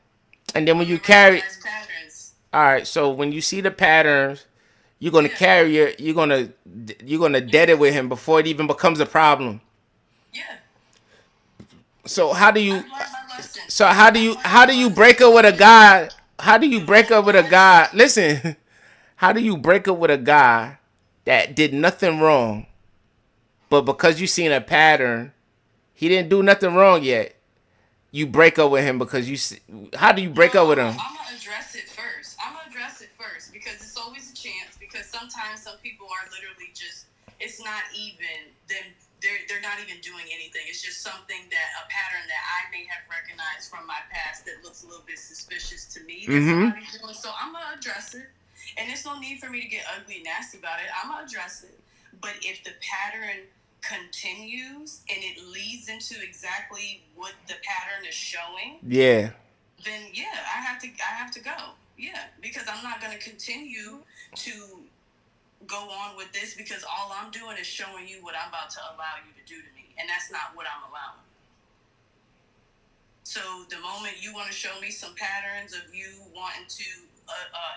And then when you carry patterns. All right, so when you see the patterns, you're gonna carry it. You're gonna dead it with him before it even becomes a problem. Yeah. So how do you break up with a guy? How do you break up with a guy? Listen, how do you break up with a guy that did nothing wrong, but because you seen a pattern, he didn't do nothing wrong yet? You break up with him because you. How do you break up with him? I'm gonna address it first because it's always a chance. Because sometimes some people are literally just. It's not even them. They're not even doing anything. It's just something that a pattern that I may have recognized from my past that looks a little bit suspicious to me. That somebody's doing. So I'm gonna address it, and there's no need for me to get ugly and nasty about it. I'm gonna address it. But if the pattern continues and it leads into exactly what the pattern is showing, then I have to go. Yeah, because I'm not going to continue to go on with this because all I'm doing is showing you what I'm about to allow you to do to me, and that's not what I'm allowing. So the moment you want to show me some patterns of you wanting to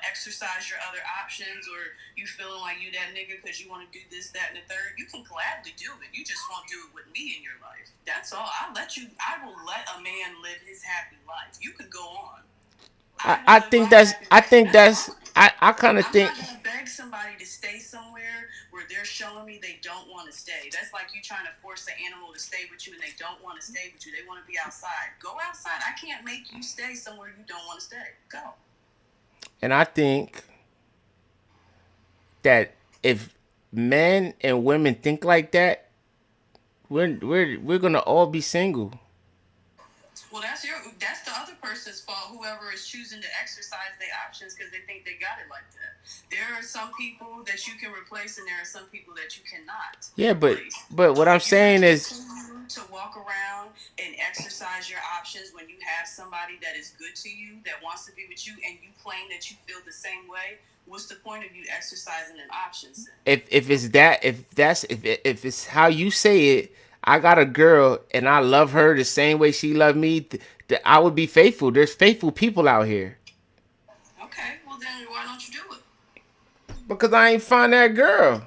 exercise your other options, or you feeling like you that nigga because you want to do this, that, and the third, you can gladly do it. You just won't do it with me in your life. That's all. I will let a man live his happy life. You can go on. I kind of think. I'm not gonna beg somebody to stay somewhere where they're showing me they don't want to stay. That's like you trying to force an animal to stay with you and they don't want to stay with you. They want to be outside. Go outside. I can't make you stay somewhere you don't want to stay. Go. And I think that if men and women think like that, we're gonna all be single. Well, that's the other person's fault. Whoever is choosing to exercise their options because they think they got it like that. There are some people that you can replace, and there are some people that you cannot Yeah, replace. but what So I'm if you saying is, continue to walk around and exercise your options when you have somebody that is good to you, that wants to be with you, and you claim that you feel the same way, what's the point of you exercising an options then? if it's how you say it, I got a girl and I love her the same way she loved me. I would be faithful. There's faithful people out here. Okay, well then why don't you do it? Because I ain't find that girl.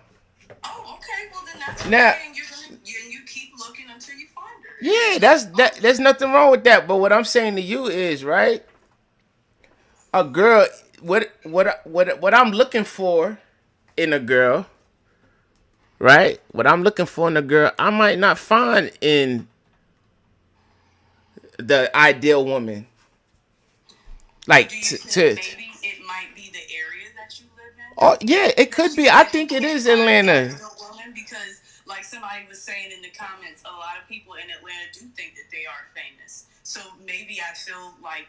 Oh, okay. Well then that's Now, okay, and you keep looking until you find her. And yeah, there's that's nothing wrong that. with There's nothing wrong with that. But what I'm saying to you is, right? A girl. What I'm looking for in a girl, right? What I'm looking for in a girl, I might not find in the ideal woman. But Like do you think to maybe it might be the area that you live in? oh yeah, it could be. I That you think it can't is find the Atlanta. ideal woman because, like somebody was saying in the comments, a lot of people in Atlanta do think that they are famous. So maybe I feel like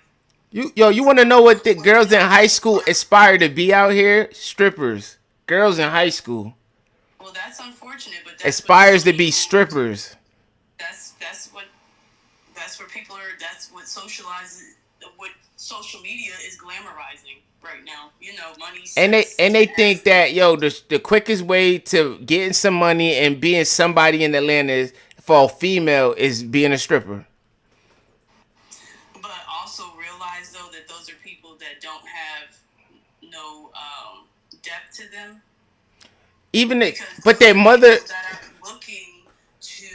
You want to know what the girls in high school aspire to be out here? Strippers. Girls in high school well, that's unfortunate, but that's what aspires so to many be people. strippers. That's where people are. That's what socializes. What social media is glamorizing right now. You know, money, And they sex, and they ass. think that the quickest way to getting some money and being somebody in Atlanta is, for a female, is being a stripper. But also realize though that those are people that don't have no depth to them. Even the, Because but those their are mother. people that are looking to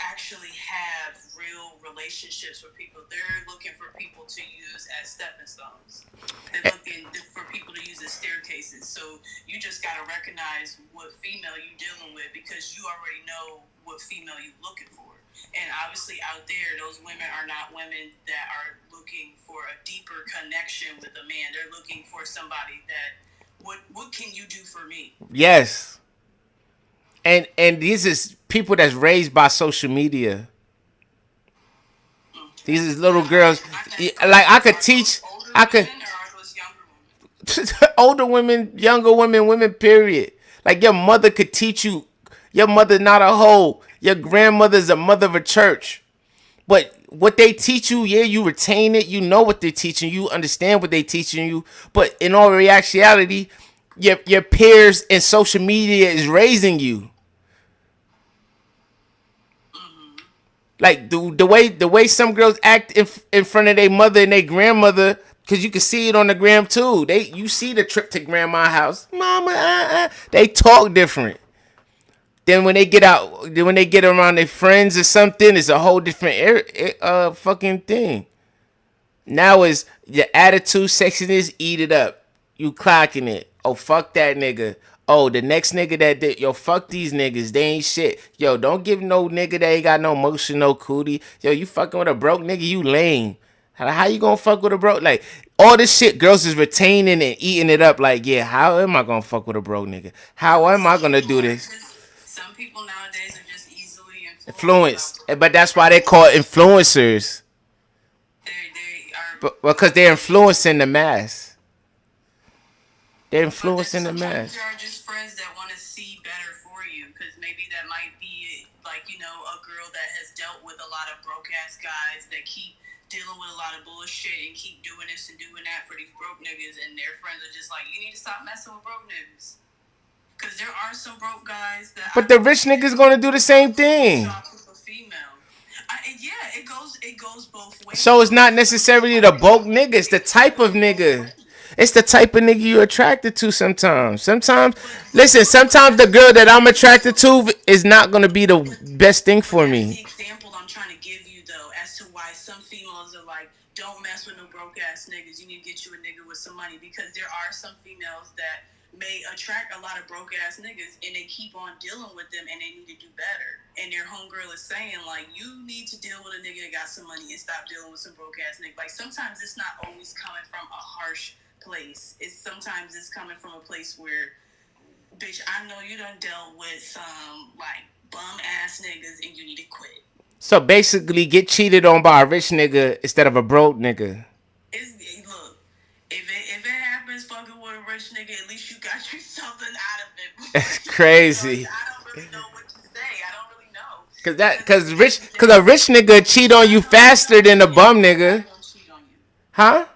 actually have real relationships with people. They're looking for people to use as stepping stones. They're looking for people to use as staircases. So you just got to recognize what female you're dealing with because you already know what female you're looking for. And obviously out there, those women are not women that are looking for a deeper connection with a man. They're looking for somebody that what can you do for me? Yes. And these is people that's raised by social media. These is little girls. Like I could teach. I could. Older women, younger women, women. Period. Like your mother could teach you. Your mother's not a hoe. Your grandmother's a mother of a church. But what they teach you, yeah, you retain it. You know what they're teaching you. Understand what they're teaching you. But in all reality, your peers and social media is raising you. Like the way some girls act in front of their mother and their grandmother, because you can see it on the gram too. You see the trip to grandma's house, mama. They talk different. Then when they get out, then when they get around their friends or something, it's a whole different fucking thing. Now is your attitude, sexiness, eat it up. You clocking it. Oh, fuck that nigga. Oh, the next nigga that did, yo, fuck these niggas. They ain't shit. Yo, don't give no nigga that ain't got no motion, no cootie. Yo, you fucking with a broke nigga, you lame. How you gonna fuck with a broke? Like, all this shit girls is retaining and eating it up. Like, yeah, how am I gonna fuck with a broke nigga? How am I gonna do this? Some people nowadays are just easily influenced. Influence. But that's why they call influencers. They are. But because they're influencing the mass. They're But then influencing the sometimes mass. there are just friends that want to see better for you because maybe that might be like a girl that has dealt with a lot of broke ass guys that keep dealing with a lot of bullshit and keep doing this and doing that for these broke niggas, and their friends are just like, you need to stop messing with broke niggas. Because there are some broke guys that. But the rich niggas gonna do the same thing. Female. Yeah, it goes both ways. So it's not necessarily the broke nigga. It's the type of nigga. It's the type of nigga you're attracted to sometimes. Listen, sometimes the girl that I'm attracted to is not gonna be the best thing for That's me. the example I'm trying to give you, though, as to why some females are like, don't mess with no broke ass niggas. You need to get you a nigga with some money because there are some females that may attract a lot of broke ass niggas and they keep on dealing with them and they need to do better. And their homegirl is saying, like, you need to deal with a nigga that got some money and stop dealing with some broke ass nigga. Like, sometimes it's not always coming from a harsh place. It's coming from a place where, bitch, I know you done dealt with some like bum ass niggas and you need to quit. So basically, get cheated on by a rich nigga instead of a broke nigga. Look, if it happens fucking with a rich nigga, at least you got you something out of it. That's crazy. I don't really know what to say. I don't really know. Cause a rich nigga cheat on you faster than a bum nigga. Huh?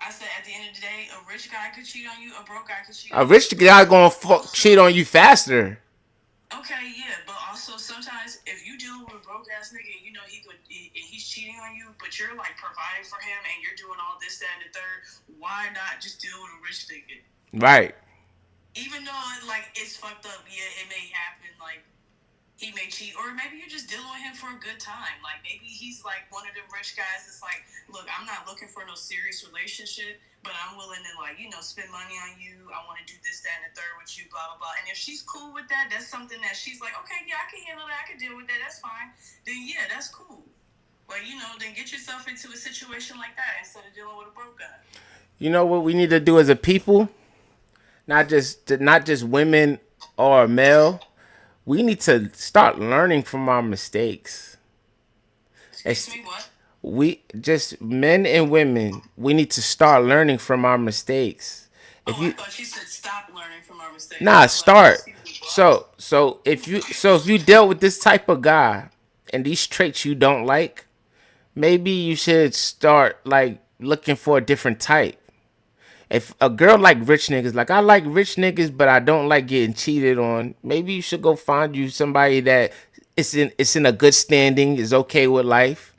I said at the end of the day, a rich guy could cheat on you, a broke guy could cheat A on you. rich guy gonna cheat on you faster. Okay, yeah, but also sometimes if you dealing with a broke ass nigga and you know he's cheating on you, but you're like providing for him and you're doing all this, that, and the third, why not just deal with a rich nigga? Right. Even though like it's fucked up, yeah, it may happen, like he may cheat, or maybe you're just dealing with him for a good time. Like maybe he's like one of them rich guys that's like, look, I'm not looking for no serious relationship, but I'm willing to like, spend money on you. I want to do this, that, and the third with you, blah, blah, blah. And if she's cool with that, that's something that she's like, okay, yeah, I can handle that. I can deal with that. That's fine. Then yeah, that's cool. Like, then get yourself into a situation like that instead of dealing with a broke guy. You know what we need to do as a people? Not just women or male. We need to start learning from our mistakes. Excuse me, what? We just men and women. We need to start learning from our mistakes. I thought you said stop learning from our mistakes. Nah, start. So if you dealt with this type of guy and these traits you don't like, maybe you should start like looking for a different type. If a girl like rich niggas, like I like rich niggas, but I don't like getting cheated on, maybe you should go find you somebody that it's in a good standing, is okay with life,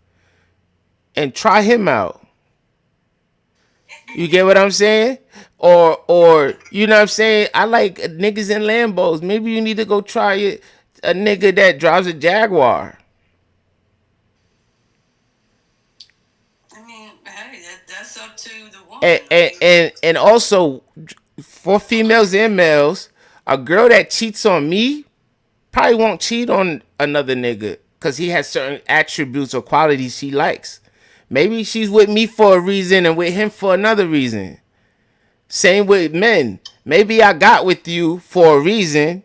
and try him out. You get what I'm saying? Or you know what I'm saying? I like niggas in Lambos. Maybe you need to go try it. A nigga that drives a Jaguar. I mean, hey, that's up to the woman. And also for females and males, a girl that cheats on me probably won't cheat on another nigga because he has certain attributes or qualities she likes. Maybe she's with me for a reason and with him for another reason. Same with men. Maybe I got with you for a reason.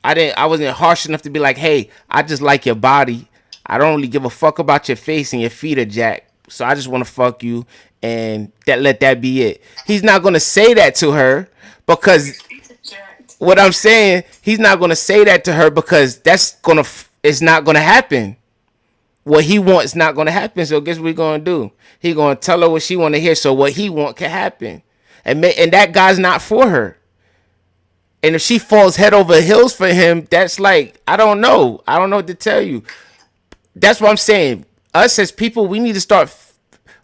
I wasn't harsh enough to be like, hey, I just like your body. I don't really give a fuck about your face and your feet are jacked. So I just want to fuck you and let that be it. He's not gonna say that to her because what I'm saying, he's not gonna say that to her because it's not gonna happen. What he wants not gonna happen. So guess what we're gonna do? He gonna tell her what she wanna hear. So what he want can happen, and that guy's not for her. And if she falls head over heels for him, that's like I don't know what to tell you. That's what I'm saying. Us as people, we need to start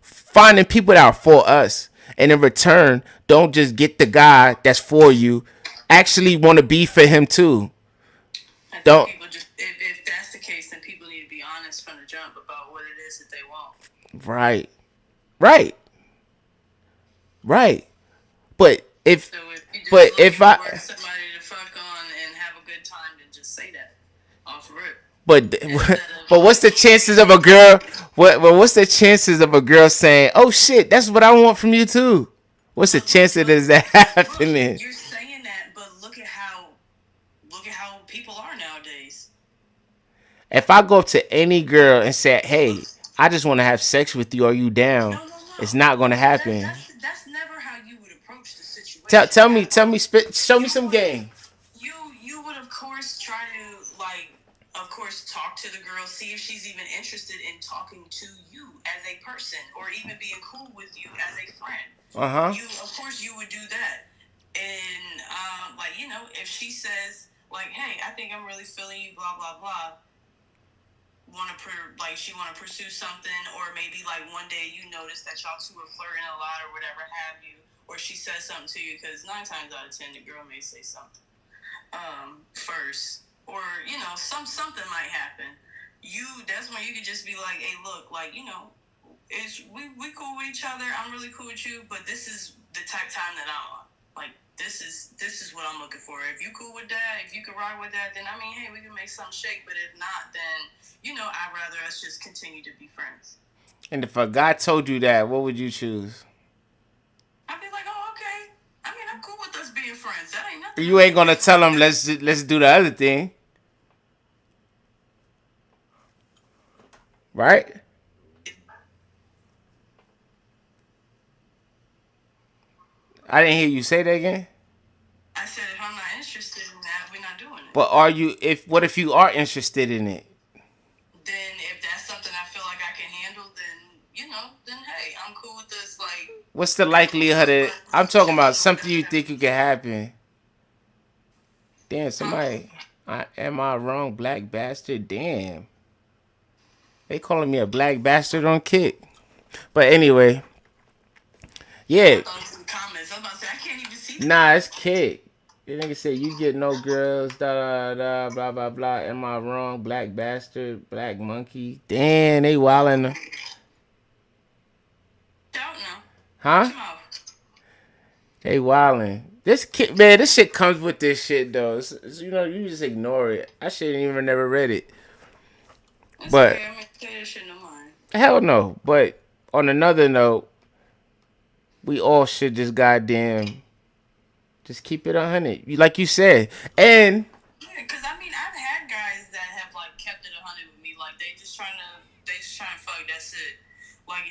finding people that are for us, and in return, don't just get the guy that's for you. Actually, want to be for him too. Don't. If that's the case, then people need to be honest from the jump about what it is that they want. Right. But if I somebody to fuck on and have a good time, then just say that off rip. But what's the chances of a girl? What's the chances of a girl saying, "Oh shit, that's what I want from you too"? What's the chance of that happening? You're saying that, but look at how people are nowadays. If I go up to any girl and say, "Hey, I just want to have sex with you. Are you down?" No. It's not going to happen. That's never how you would approach the situation. Tell me, show me some game. You would of course try to talk to the girl, see if she's even interested in talking to you as a person, or even being cool with you as a friend. You would do that, and if she says like, hey, I think I'm really feeling you, blah blah blah. She want to pursue something, or maybe like one day you notice that y'all two are flirting a lot or whatever have you, or she says something to you, because 9 times out of 10 the girl may say something first, or something might happen. That's when you can just be like, hey, look, like, we cool with each other, I'm really cool with you, but this is the type time that I'm on. Like, this is what I'm looking for. If you cool with that, if you can ride with that, then I mean, hey, we can make something shake. But if not, then I'd rather us just continue to be friends. And if a guy told you that, what would you choose? I'd be like, oh, You ain't gonna tell him let's do the other thing, right? I didn't hear you say that again. I said if I'm not interested in that, we're not doing it. But are you? If what if you are interested in it? Then if that's something I feel like I can handle, then then hey, I'm cool with this. Like, What's the likelihood of? I'm talking about something you think could happen. Damn, somebody. Am I wrong? Black bastard. Damn. They calling me a black bastard on Kick. But anyway, yeah. Some comments. I'm about to say I can't even see the Nah, comments. it's Kick. The nigga say you get no girls, da da da, blah blah blah. Am I wrong? Black bastard, black monkey. Damn, they wildin'. Don't know. Huh? They wildin'. This kid, man, this shit comes with this shit though. You just ignore it. I shouldn't even never read it. That's But okay. I'm gonna say that shit no mind. hell no. But on another note, we all should just goddamn just keep it 100. Like you said. And Yeah, because I mean, I've had guys that have like kept it 100 with me. Like they just trying to fuck. That's it. Like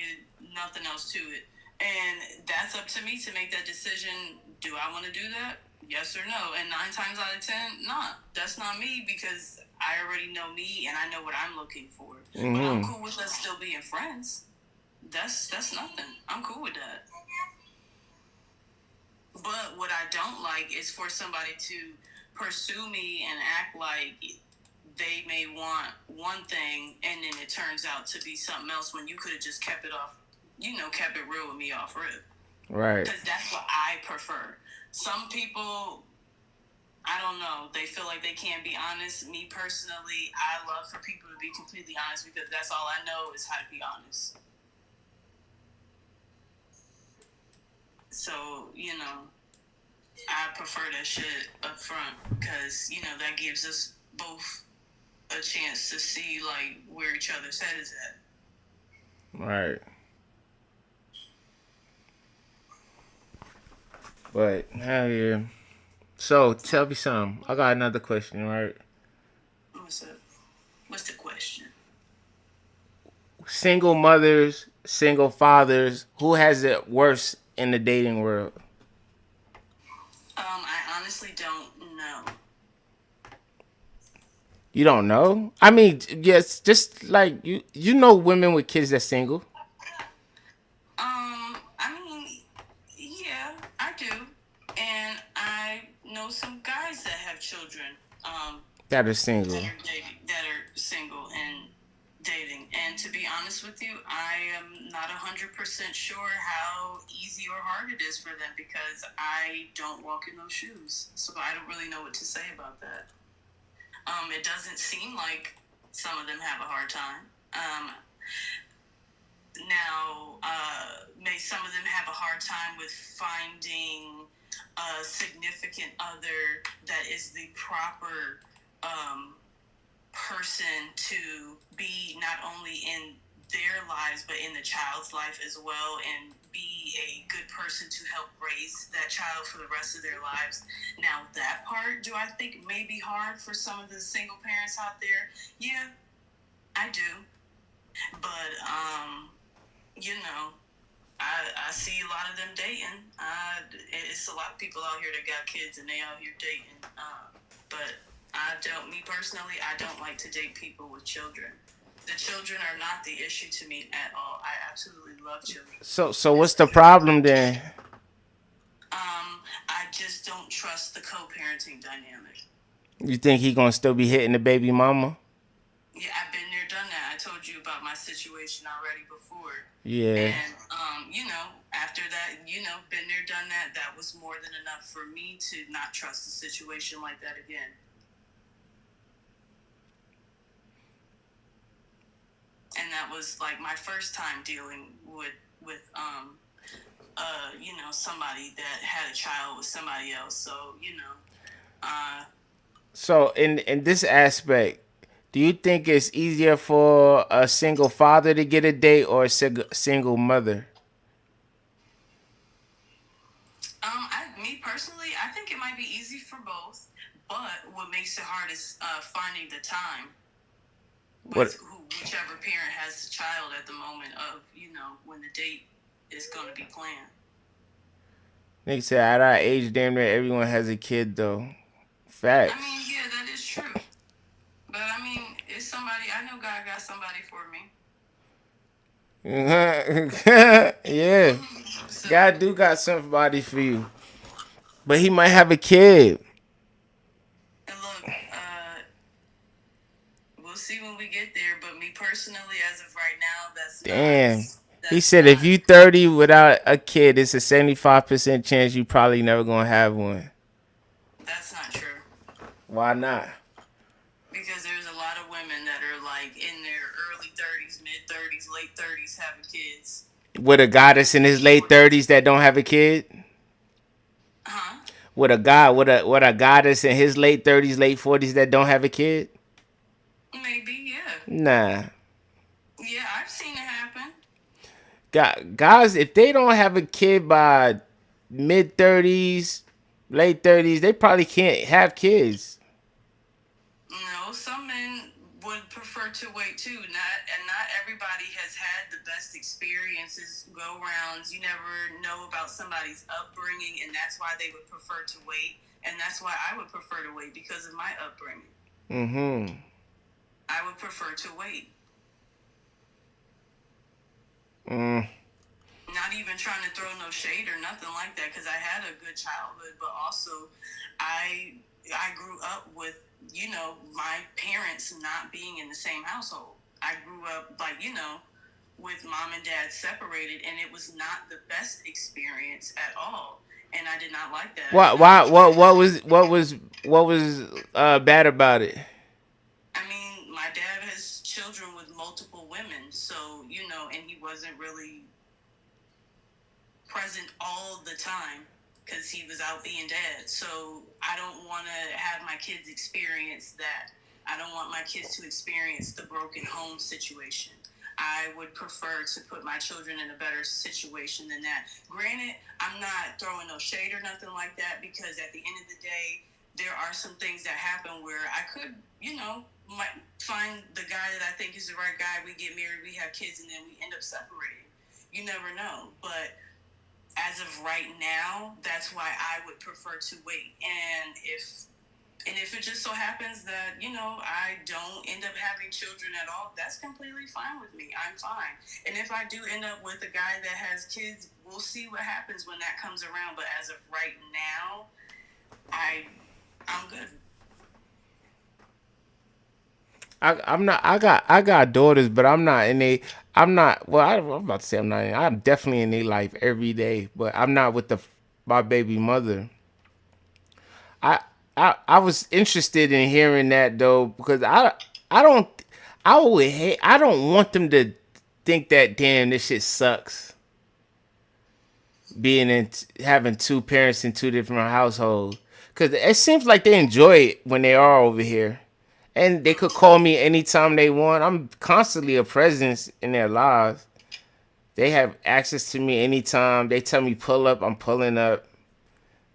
nothing else to it. And that's up to me to make that decision. Do I want to do that? Yes or no? And 9 times out of 10, nah, that's not me because I already know me and I know what I'm looking for. Mm-hmm. But I'm cool with us still being friends. That's nothing. I'm cool with that. But what I don't like is for somebody to pursue me and act like they may want one thing and then it turns out to be something else when you could have just kept it off, kept it real with me off rip. Right. Because that's what I prefer. Some people, I don't know, they feel like they can't be honest. Me personally, I love for people to be completely honest because that's all I know is how to be honest. So, I prefer that shit up front because, that gives us both a chance to see, like, where each other's head is at. Right. But, hell yeah. So, tell me something. I got another question, right? What's up? What's the question? Single mothers, single fathers, who has it worse in the dating world? I honestly don't know. You don't know? I mean, yes, just like you know women with kids that's single. I mean, yeah, I do. And I know some guys that have children. That are single. That are single and dating. And to be honest with you, I am not 100% sure how easy or hard it is for them because I don't walk in those shoes. So I don't really know what to say about that. It doesn't seem like some of them have a hard time. Now, may some of them have a hard time with finding a significant other that is the proper person to be not only in their lives but in the child's life as well and be a good person to help raise that child for the rest of their lives. Now that part, do I think may be hard for some of the single parents out there? Yeah, I do. But I see a lot of them dating. It's a lot of people out here that got kids and they out here dating. But me personally, I don't like to date people with children. The children are not the issue to me at all. I absolutely love children. So what's the problem then? I just don't trust the co-parenting dynamic. You think he gonna still be hitting the baby mama? Yeah, I've been there, done that. I told you about my situation already before. Yeah. And, after that, been there, done that. That was more than enough for me to not trust a situation like that again. And that was like my first time dealing with somebody that had a child with somebody else. So, So in this aspect, do you think it's easier for a single father to get a date or a single mother? Me personally, I think it might be easy for But what makes it hard is finding the time What? with whichever parent has the child at the moment of, when the date is going to be planned. Nigga said at our age, damn near everyone has a kid though. Facts. I mean, yeah, that is true. But I mean, it's somebody. I know God got somebody for me. Yeah. So, God do got somebody for you. But he might have a kid. and look, we'll see when we get there. But me personally, as of right now, Damn. He that's said not. if you 30 without a kid, it's a 75% chance you probably never gonna have one. That's not true. Why not? Because there's a lot of women that are like in their early 30s, mid 30s, late 30s having kids. With a guy that's in his late 30s that don't have a kid? Huh? With a guy that's in his late 30s, late 40s that don't have a kid? Maybe, yeah. Nah. Yeah, I've seen it happen. Guys, if they don't have a kid by mid 30s, late 30s, they probably can't have kids. No, some men would prefer to wait too. Not everybody has had the best experiences, go rounds. You never know about somebody's upbringing, and that's why they would prefer to wait. And that's why I would prefer to wait because of my upbringing. Mm-hmm. I would prefer to wait. Not even trying to throw no shade or nothing like that, because I had a good childhood, but also I grew up with, my parents not being in the same household. I grew up with mom and dad separated, and it was not the best experience at all, and I did not like that. What was bad about it? I mean, my dad has children with multiple women, so and he wasn't really present all the time because he was out being dad. So I don't want to have my kids experience that. I don't want my kids to experience the broken home situation. I would prefer to put my children in a better situation than that. Granted, I'm not throwing no shade or nothing like that, because at the end of the day, there are some things that happen where I could, might find the guy that I think is the right guy. We get married, we have kids, and then we end up separating. You never know. But as of right now, that's why I would prefer to wait. And if it just so happens that, I don't end up having children at all, that's completely fine with me. I'm fine. And if I do end up with a guy that has kids, we'll see what happens when that comes around. But as of right now, I'm good. I got daughters, but I'm not well, I'm about to say I'm definitely in their life every day, but I'm not with my baby mother. I was interested in hearing that though, because I don't want them to think that, damn, this shit sucks. Having two parents in two different households, because it seems like they enjoy it when they are over here. And they could call me anytime they want. I'm constantly a presence in their lives. They have access to me anytime. They tell me pull up, I'm pulling up.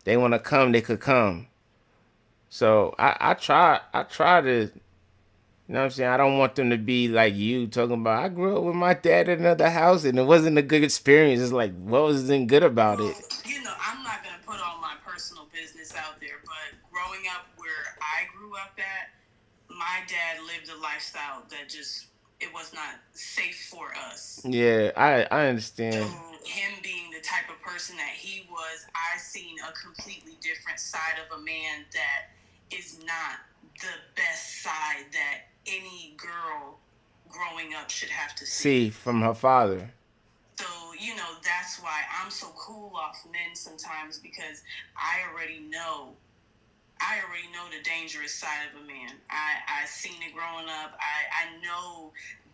They want to come, they could come. So I try to, you know what I'm saying? I don't want them to be like you talking about, I grew up with my dad in another house and it wasn't a good experience. It's like, what wasn't good about it? I'm not going to put all my personal business out there, but growing up where I grew up at, my dad lived a lifestyle that it was not safe for us. Yeah, I understand. So him being the type of person that he was, I seen a completely different side of a man that is not the best side that any girl growing up should have to see from her father. So, that's why I'm so cool off men sometimes, because I already know the dangerous side of a man. I seen it growing up. I know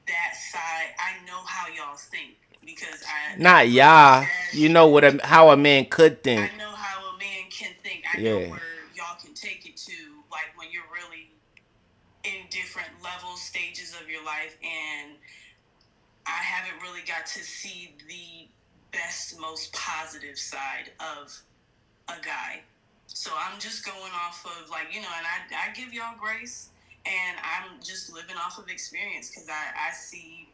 that side. I know how y'all think, because not y'all. You know how a man could think. I know how a man can think. I know where y'all can take it to, like when you're really in different levels, stages of your life, and I haven't really got to see the best, most positive side of a guy. So I'm just going off of like, you know, and I give y'all grace, and I'm just living off of experience because I see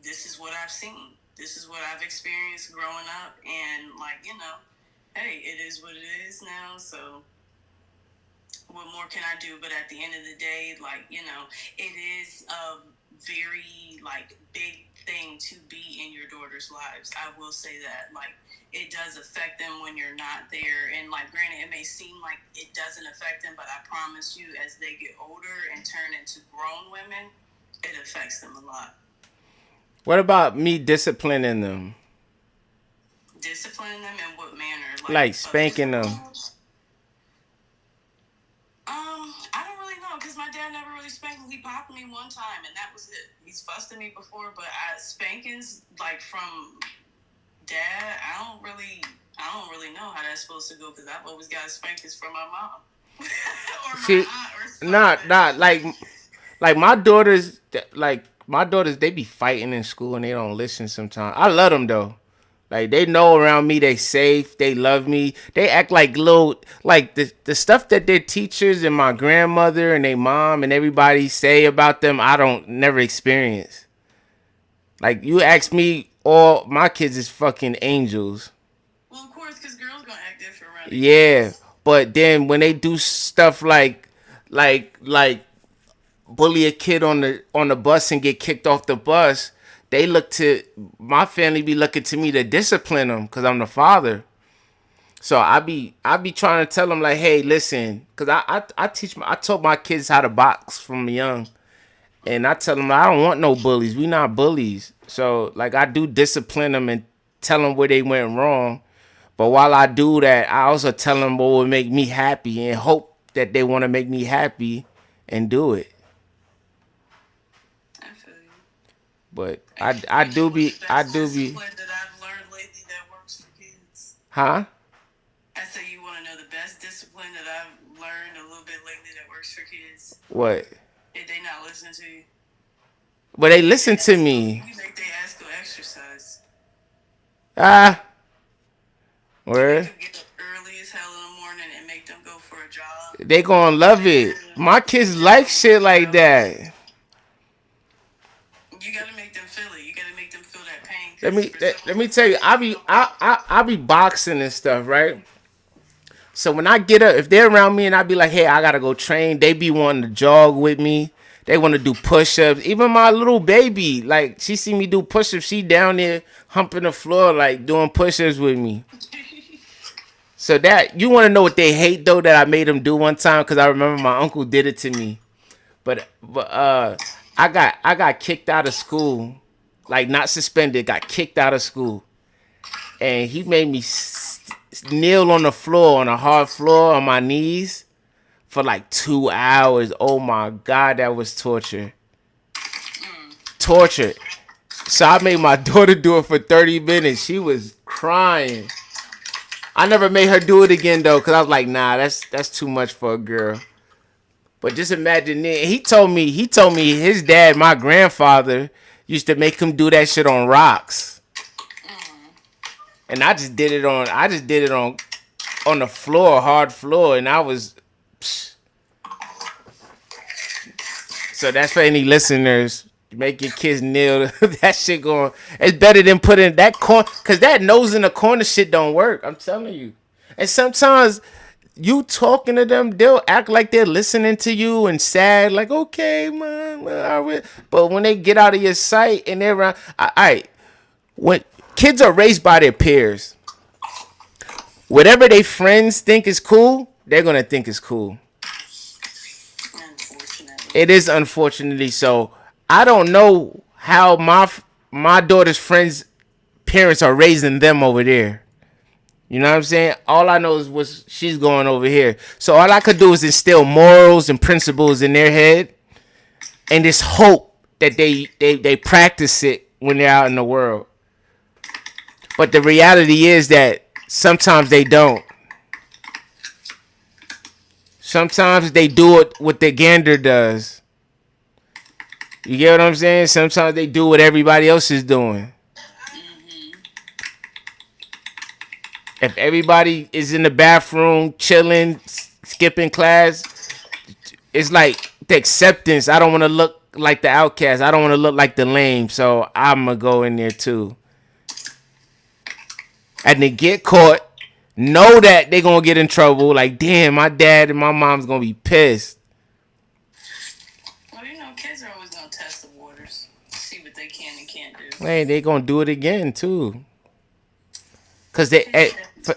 this is what I've seen. This is what I've experienced growing up, and like, you know, hey, it is what it is now. So what more can I do? But at the end of the day, like, you know, it is a very like big thing to be in your daughter's lives. I will say that, like, it does affect them when you're not there. And like, granted, it may seem like it doesn't affect them, but I promise you, as they get older and turn into grown women, it affects them a lot. What about me disciplining them? Disciplining them in what manner? Like spanking them. I don't really know because my dad never really spanked me. He popped me one time, and that was it. He's fussed at me before, but spankings like from dad, I don't really know how that's supposed to go because I've always got spankings from my mom or my See, aunt or something. not like my daughters, they be fighting in school and they don't listen sometimes. I love them though. Like they know around me they safe, they love me. They act like little like the stuff that their teachers and my grandmother and their mom and everybody say about them, I don't never experience. Like you ask me, all my kids is fucking angels. Well, of course, because girls gonna act different around. Yeah, but then when they do stuff like bully a kid on the bus and get kicked off the bus, they look to my family be looking to me to discipline them because I'm the father. So I be trying to tell them like, hey, listen, because I taught my kids how to box from young, and I tell them I don't want no bullies. We not bullies. So like I do discipline them and tell them where they went wrong. But while I do that, I also tell them what would make me happy and hope that they want to make me happy and do it. I feel you. But I do be that I've learned lately that works for kids. huh? I say you want to know the best discipline that I've learned a little bit lately that works for kids. What? If they not listening to you. But they listen to me. You make they ass go exercise. Ah, Make where? them get up early as hell in the morning and make them go for a jog. They gonna love it. My kids like shit like that. You gotta make them feel it. You gotta make them feel that pain. Let me tell you, I be boxing and stuff, right? So when I get up, if they're around me and I be like, hey, I gotta go train, they be wanting to jog with me. They want to do push-ups. Even my little baby, like she see me do push-ups, she down there humping the floor, like doing push-ups with me. So that you want to know what they hate though that I made them do one time because I remember my uncle did it to me. But I got kicked out of school, like not suspended, got kicked out of school, and he made me kneel on the floor, on a hard floor, on my knees for like 2 hours. Oh my God, that was torture. Torture. So I made my daughter do it for 30 minutes. She was crying. I never made her do it again though, cause I was like, nah, that's too much for a girl. But just imagine it. He told me his dad, my grandfather, used to make him do that shit on rocks. And I just did it on the floor, hard floor, and I was. Psh. So that's for any listeners. Make your kids kneel. That shit going. It's better than putting that corner, cause that nose in the corner shit don't work. I'm telling you. And sometimes you talking to them, they'll act like they're listening to you and sad, like okay, man. But when they get out of your sight and they're around, when kids are raised by their peers, whatever they friends think is cool, they're gonna think is cool. It is unfortunately so. I don't know how my daughter's friends' parents are raising them over there. You know what I'm saying? All I know is what she's going over here. So all I could do is instill morals and principles in their head, and just hope that they practice it when they're out in the world. But the reality is that sometimes they don't. Sometimes they do it what the gander does. You get what I'm saying? Sometimes they do what everybody else is doing. If everybody is in the bathroom chilling, skipping class, it's like the acceptance. I don't want to look like the outcast. I don't want to look like the lame. So I'm gonna go in there too. And they get caught, know that they gonna get in trouble. Like, damn, my dad and my mom's gonna be pissed. Well, kids are always gonna test the waters, see what they can and can't do. Hey, they gonna do it again too. Cause they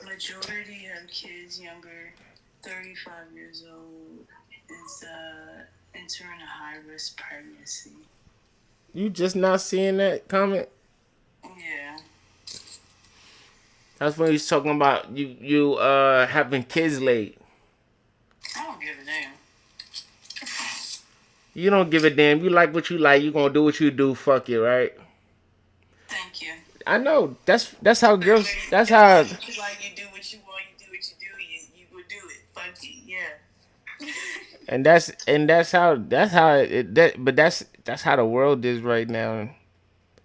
Majority of kids younger 35 years old is entering a high risk pregnancy. You just not seeing that comment? Yeah. That's when he's talking about you having kids late. I don't give a damn. You don't give a damn. You like what you like. You gonna do what you do. Fuck it, right? Thank you. I know. That's how girls. That's how. You like, you do what you want. You do what you do. You go do it. Fuck it. Yeah. And that's how that's how the world is right now.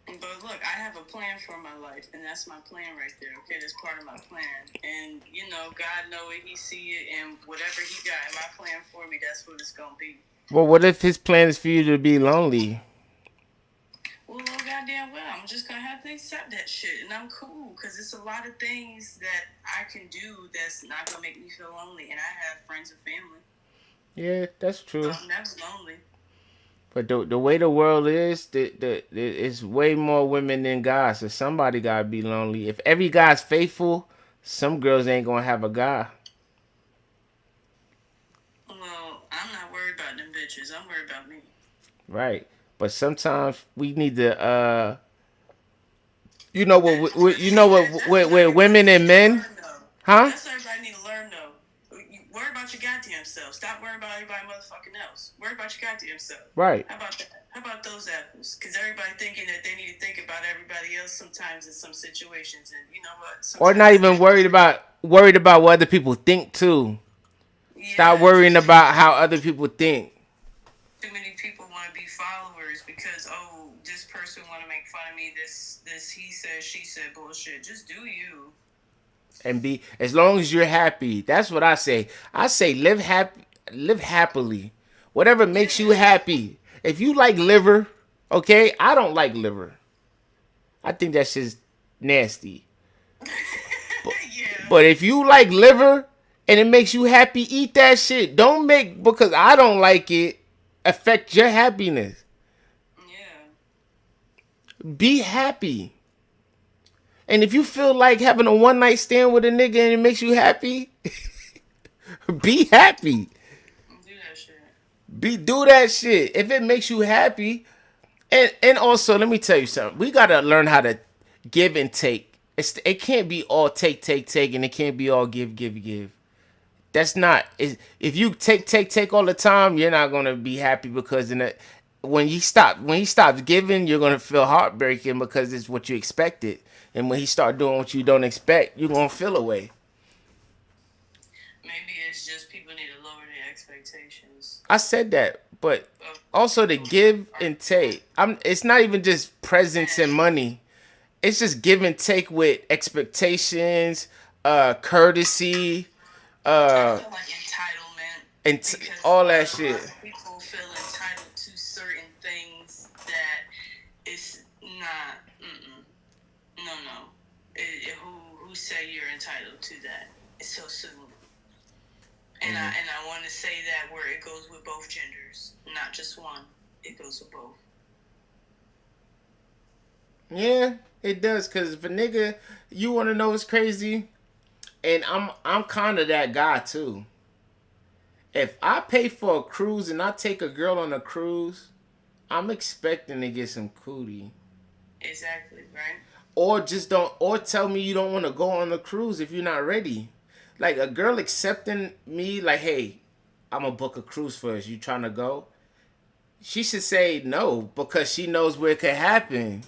But look, I have a plan for my life, and that's my plan right there. Okay, that's part of my plan. And God know it. He see it, and whatever he got in my plan for me, that's what it's gonna be. Well, what if his plan is for you to be lonely? Well, goddamn well, I'm just gonna have to accept that shit, and I'm cool, because it's a lot of things that I can do that's not gonna make me feel lonely, and I have friends and family. Yeah, that's true. So I'm never lonely. But the way the world is, it's way more women than guys. So somebody gotta be lonely. If every guy's faithful, some girls ain't gonna have a guy. Well, I'm not worried about them bitches. I'm worried about me. Right. But sometimes we need to with women and men, huh? That's what everybody need to learn though. Worry about your goddamn self. Stop worrying about everybody motherfucking else. Worry about your goddamn self. Right. How about that? How about those apples? Because everybody thinking that they need to think about everybody else sometimes in some situations, and you know what? Sometimes or not even worried about what other people think too. Yeah, Stop worrying about how other people think. Too many people want to be followers because this person want to make fun of me. This he said, she said bullshit. Just do you. And be as long as you're happy. That's what I say. I say live happily. Whatever makes you happy. If you like liver, okay? I don't like liver. I think that shit's nasty. But if you like liver and it makes you happy, eat that shit. Don't make because I don't like it affect your happiness. Yeah. Be happy. And if you feel like having a one night stand with a nigga and it makes you happy, be happy. Do that shit. Do that shit. If it makes you happy. And also, let me tell you something. We gotta learn how to give and take. It can't be all take, and it can't be all give. That's not. If you take all the time, you're not gonna be happy because when he stops giving, you're gonna feel heartbreaking because it's what you expected. And when he start doing what you don't expect, you're gonna feel away. Maybe it's just people need to lower their expectations. I said that, but also to give and take. It's not even just presents and money. It's just give and take with expectations, courtesy, I feel like entitlement, and all that shit. People feel entitled to certain things that it's not. No. Who say you're entitled to that? It's so soon. And I want to say that where it goes with both genders, not just one. It goes with both. Yeah, it does. Cause if a nigga, you want to know what's crazy, and I'm kind of that guy too. If I pay for a cruise and I take a girl on a cruise, I'm expecting to get some cootie. Exactly, right? Or tell me you don't want to go on the cruise if you're not ready. Like a girl accepting me, like, hey, I'm gonna book a cruise for us. You trying to go? She should say no because she knows where it could happen.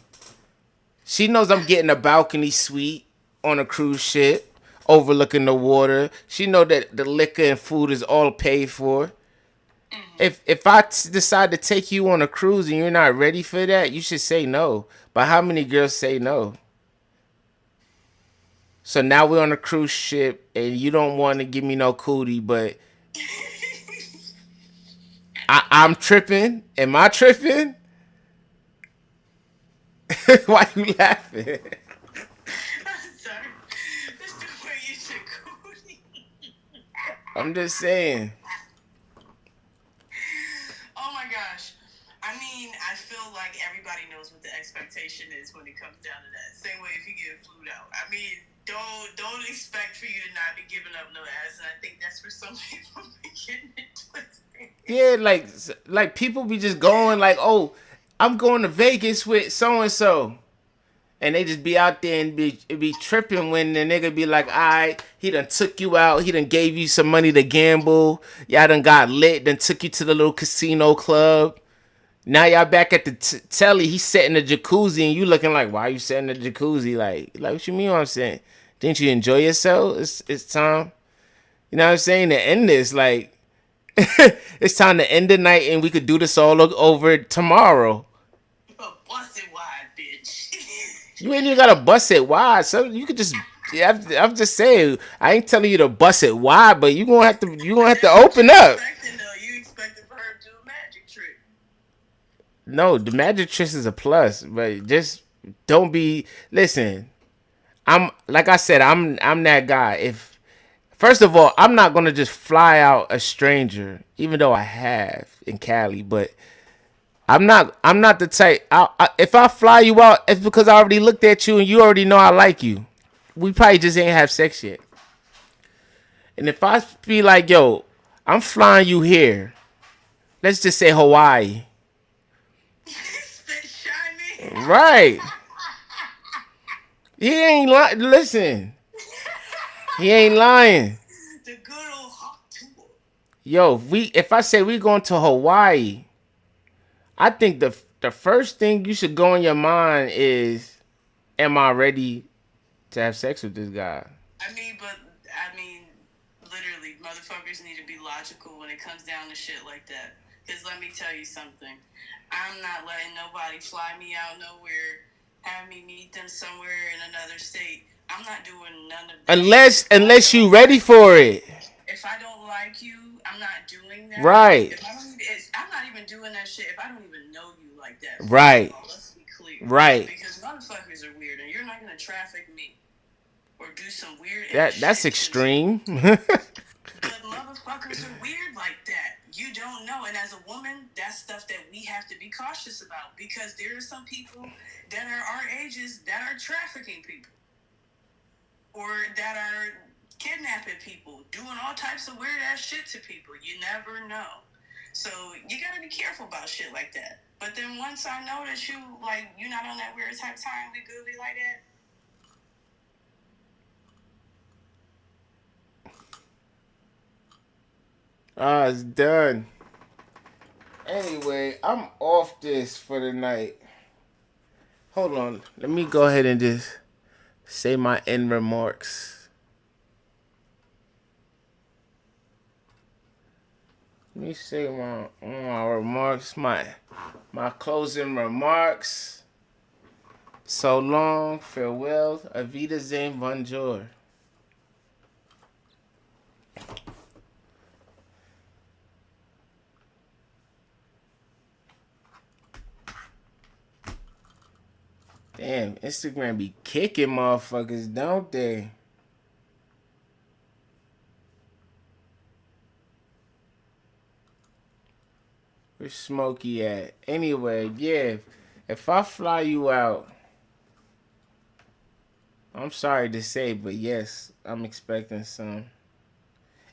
She knows I'm getting a balcony suite on a cruise ship, overlooking the water. She know that the liquor and food is all paid for. If I decide to take you on a cruise and you're not ready for that, you should say no. But how many girls say no? So now we're on a cruise ship, and you don't want to give me no cootie, but I'm tripping. Am I tripping? Why you laughing? I'm sorry. That's the way you said cootie. I'm just saying. Oh my gosh. I mean, I feel like everybody knows what the expectation is when it comes down to that. Same way if you get flued out. I mean, don't expect for you to not be giving up no ass, and I think that's where some people be getting it twisted. Yeah, like people be just going like, oh, I'm going to Vegas with so and so. And they just be out there and be tripping when the nigga be like, all right, he done took you out. He done gave you some money to gamble. Y'all done got lit. Done took you to the little casino club. Now y'all back at the telly. He's setting the jacuzzi and you looking like, why you setting the jacuzzi? Like what you mean what I'm saying? Didn't you enjoy yourself? It's time. You know what I'm saying? To end this. Like, it's time to end the night and we could do this all over tomorrow. Bust it wide, bitch. You ain't even gotta bust it wide. So you could just. Yeah, I'm just saying. I ain't telling you to bust it wide, but you gonna have to open up. You expected for her to do a magic trick. No, the magic trick is a plus, but just don't be. Listen, I'm like I said. I'm that guy. If first of all, I'm not gonna just fly out a stranger, even though I have in Cali, but. I'm not the type. If I fly you out, it's because I already looked at you and you already know I like you. We probably just ain't have sex yet. And if I be like, yo, I'm flying you here. Let's just say Hawaii. Right. He ain't lying. Listen. He ain't lying. The good old hot tour. Yo, if I say we going to Hawaii, I think the first thing you should go in your mind is, am I ready to have sex with this guy? I mean, literally, motherfuckers need to be logical when it comes down to shit like that. Because let me tell you something. I'm not letting nobody fly me out nowhere, have me meet them somewhere in another state. I'm not doing none of that. Unless you ready for it. If I don't like you, I'm not doing that. Right. I'm not even doing that shit if I don't even know you like that. Right. Let's be clear. Right. Because motherfuckers are weird, and you're not gonna traffic me or do some weird. That's extreme. But motherfuckers are weird like that. You don't know, and as a woman, that's stuff that we have to be cautious about because there are some people that are our ages that are trafficking people or that are kidnapping people, doing all types of weird ass shit to people. You never know. So you gotta be careful about shit like that. But then once I know that you're not on that weird type of time, we good be like that. It's done. Anyway, I'm off this for the night. Hold on. Let me go ahead and just say my end remarks. Let me say my remarks, my closing remarks. So long, farewell, auf Wiedersehen, bonjour. Damn, Instagram be kicking motherfuckers, don't they? Where's Smokey at? Anyway, yeah, if I fly you out, I'm sorry to say, but yes, I'm expecting some.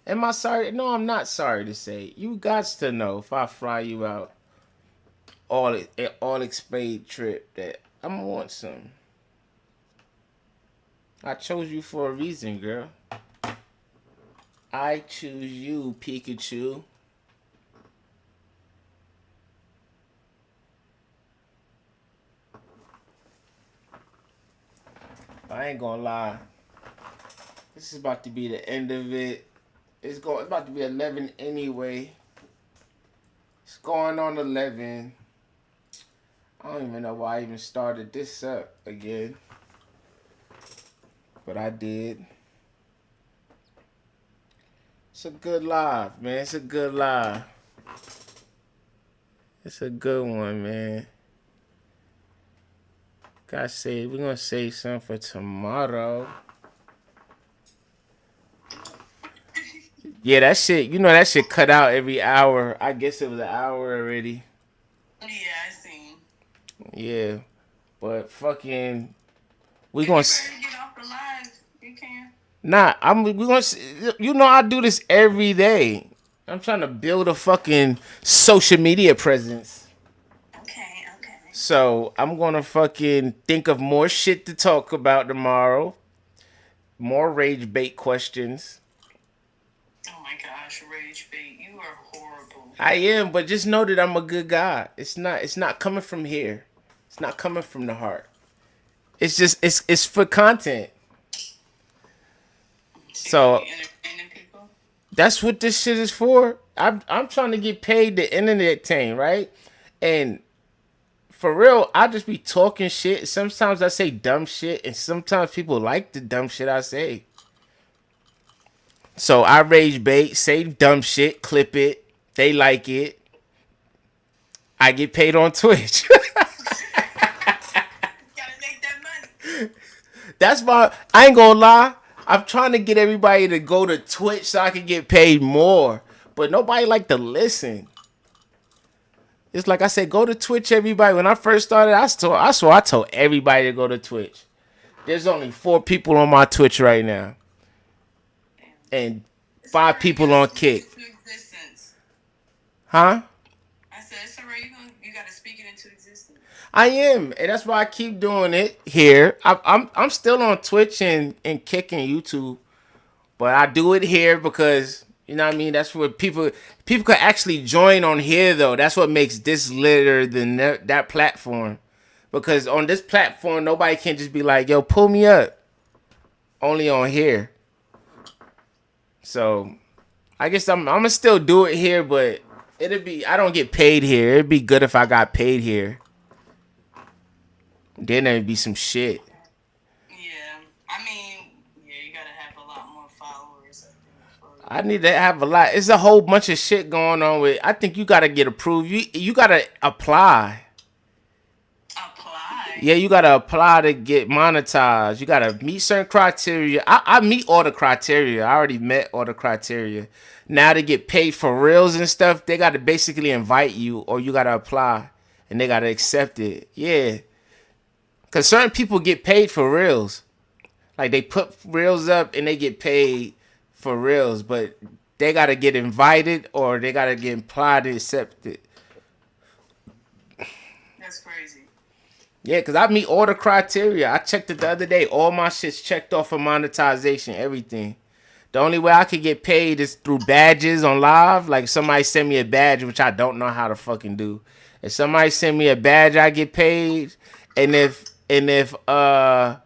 Am I sorry? No, I'm not sorry to say. You got to know if I fly you out, all expaid trip, that I'm gonna want some. I chose you for a reason, girl. I choose you, Pikachu. I ain't gonna lie. This is about to be the end of it. It's about to be 11 anyway. It's going on 11. I don't even know why I even started this up again. but I did. It's a good live, man. It's a good live. It's a good one, man. Gotta say, we're gonna save some for tomorrow. Yeah, that shit, that shit cut out every hour. I guess it was an hour already. Yeah, I seen. Yeah, but fucking, we If gonna. you ready to get off the live, you can. Nah, we gonna. I do this every day. I'm trying to build a fucking social media presence. Okay. So I'm gonna fucking think of more shit to talk about tomorrow. More rage bait questions. Oh my gosh, rage bait, you are horrible. I am, but just know that I'm a good guy. It's not coming from here. It's not coming from the heart. It's just it's for content. So Entertaining people. that's what this shit is for. I'm trying to get paid to entertain, right? And for real, I just be talking shit. Sometimes I say dumb shit, and sometimes people like the dumb shit I say. So I rage bait, say dumb shit, clip it. They like it. I get paid on Twitch. Gotta make that money. That's why I ain't gonna lie. I'm trying to get everybody to go to Twitch so I can get paid more. But nobody like to listen. It's like I said, go to Twitch, everybody. When I first started, I told everybody to go to Twitch. There's only 4 people on my Twitch right now. And 5 people on Kick. Huh? I said, it's alright, you gotta speak it into existence. I am, and that's why I keep doing it here. I'm still on Twitch and Kick and YouTube, but I do it here because you know what I mean. That's where people can actually join on here though. That's what makes this litter than that platform, because on this platform nobody can just be like, "Yo, pull me up." Only on here. So I guess I'm gonna still do it here, but I don't get paid here. It'd be good if I got paid here. Then there'd be some shit. Yeah, I mean, you gotta have a lot more followers. I need to have a lot. It's a whole bunch of shit going on with. I think you gotta get approved. You gotta apply. Apply? Yeah, you gotta apply to get monetized. You gotta meet certain criteria. I meet all the criteria. I already met all the criteria. Now to get paid for reels and stuff, they gotta basically invite you, or you gotta apply, and they gotta accept it. Yeah. Because certain people get paid for reels. Like, they put reels up and they get paid for reels. But they got to get invited or they got to get implied and accepted. That's crazy. Yeah, because I meet all the criteria. I checked it the other day. All my shit's checked off for monetization, everything. The only way I could get paid is through badges on live. Like, somebody send me a badge, which I don't know how to fucking do. If somebody send me a badge, I get paid. And if I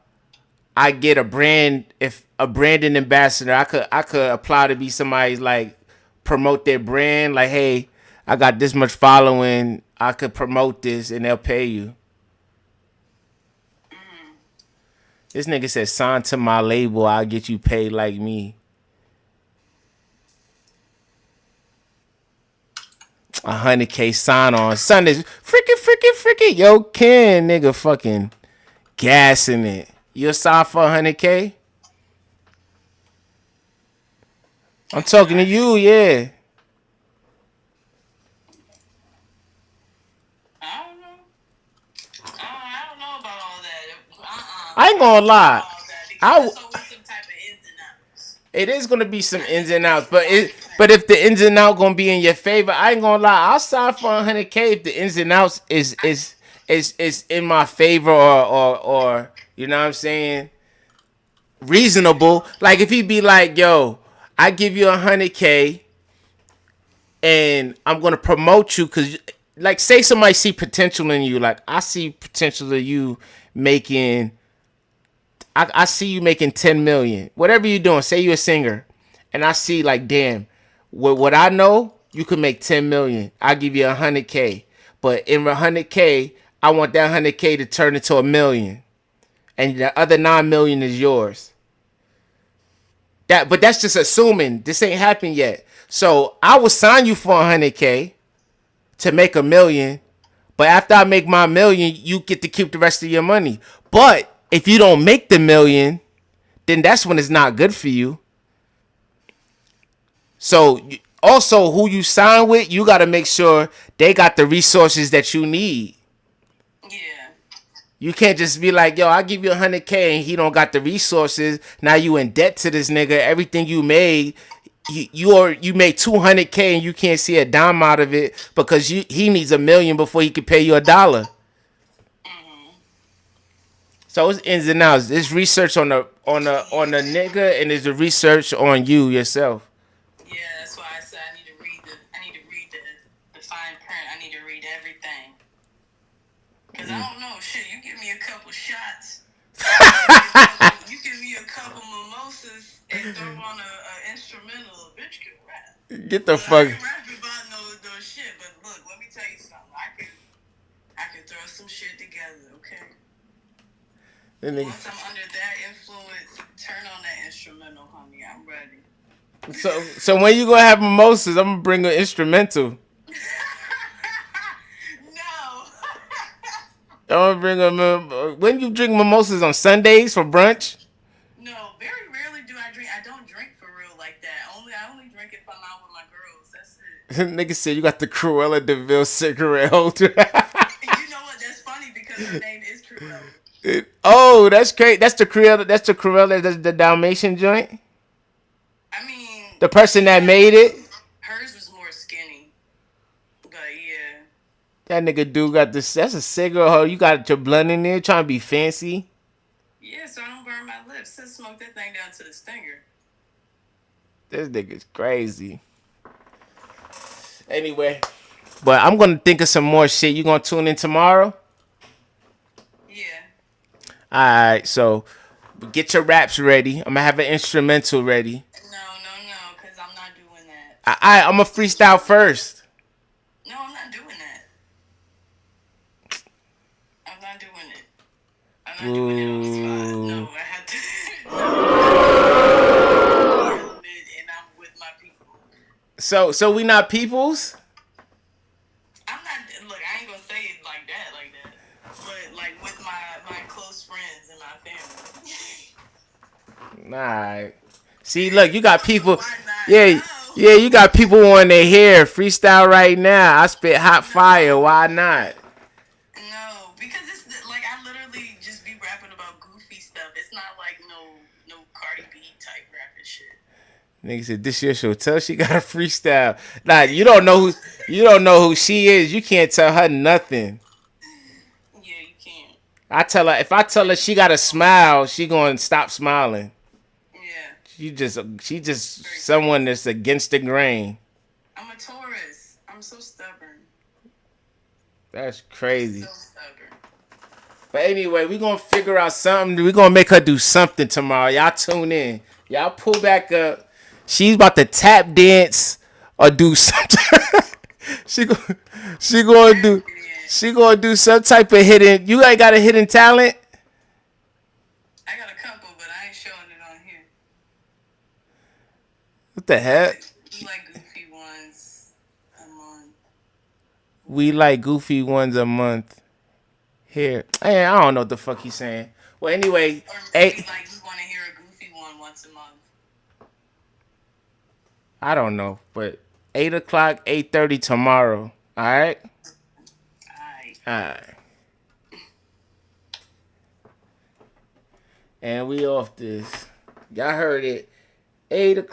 get a branding ambassador, I could apply to be somebody's, like, promote their brand. Like, hey, I got this much following. I could promote this and they'll pay you. This nigga said, sign to my label, I'll get you paid like me. 100K sign on Sundays. Freaking. Yo, Ken, nigga, fucking gassing it. You'll sign for 100K? I'm talking to you, yeah. I don't know. I don't know about all that. I ain't gonna lie. It is gonna be some ins and outs, but if the ins and outs gonna be in your favor, I ain't gonna lie. I'll sign for 100K if the ins and outs is in my favor or you know what I'm saying, reasonable. Like if he be like, yo, I give you 100K and I'm gonna promote you because, like, say somebody see potential in you. Like, I see potential in you making. I see you making 10 million. Whatever you're doing, say you're a singer, and I see, like, damn, what I know, you could make 10 million. I'll give you 100K, but in 100K, I want that 100K to turn into $1 million, and the other 9 million is yours. But that's just assuming this ain't happened yet. So I will sign you for 100K to make $1 million. But after I make my $1 million, you get to keep the rest of your money. But if you don't make the $1 million, then that's when it's not good for you. So also who you sign with, you got to make sure they got the resources that you need. Yeah. You can't just be like, yo, I'll give you 100K and he don't got the resources. Now you in debt to this nigga. Everything you made, you made 200K and you can't see a dime out of it because he needs $1 million before he can pay you $1. So it's ins and outs. There's research on the nigga and there's the research on you yourself. Yeah, that's why I said I need to read the fine print. I need to read everything. Cause I don't know, shit. You give me a couple shots, you give me a couple mimosas, and throw on a instrumental. A bitch can rap. Get the I fuck. ain't rapping about no shit, but look, let me tell you something. I can throw some shit together, okay? Once I'm under that influence, turn on that instrumental, honey. I'm ready. So when you gonna have mimosas, I'm gonna bring an instrumental. No. I'm gonna bring when you drink mimosas on Sundays for brunch. No, very rarely do I drink. I don't drink for real like that. I only drink if I'm out with my girls. That's it. Nigga said you got the Cruella DeVille cigarette holder. You know what? That's funny because her name is Cruella. Oh, that's great. That's the Cruella. That's the Cruella. That's the Dalmatian joint. I mean, The person that made it. Hers was more skinny, but yeah. That nigga dude got this. That's a cigarette holder. You got your blunt in there, trying to be fancy. Yeah, so I don't burn my lips. Just smoke that thing down to the stinger. This nigga's crazy. Anyway, but I'm gonna think of some more shit. You gonna tune in tomorrow? Yeah. All right, so get your raps ready. I'm gonna have an instrumental ready. No, because I'm not doing that. I'm gonna freestyle first. No, I'm not doing that. I'm not doing it. I'm not doing it on the spot. No, I had to. And I'm with my people. So we not peoples? I'm not. Look, I ain't gonna say it like that. But like with my close friends and my family. Nah. See, look, you got people. Yeah, you got people on their hair. Freestyle right now. I spit hot fire. Why not? No, because it's like I literally just be rapping about goofy stuff. It's not like no Cardi B type rapping shit. Nigga said this your show. Tell she got a freestyle. Nah, you don't know who she is. You can't tell her nothing. Yeah, you can't. If I tell her she got a smile, she gonna stop smiling. Yeah. She just someone that's against the grain. I'm a Taurus. I'm so stubborn. That's crazy. So stubborn. But anyway, we gonna figure out something. We gonna make her do something tomorrow. Y'all tune in. Y'all pull back up. She's about to tap dance or do something. she gonna do some type of hidden. You ain't got a hidden talent? I got a couple, but I ain't showing it on here. What the heck? We like goofy ones a month. We like goofy ones a month. Here. Hey, I don't know what the fuck he's saying. Well, anyway. Or maybe like you want to hear a goofy one once a month. I don't know, but 8 o'clock, 8:30 tomorrow. All right? All right. And we off this. Y'all heard it. 8 o'clock.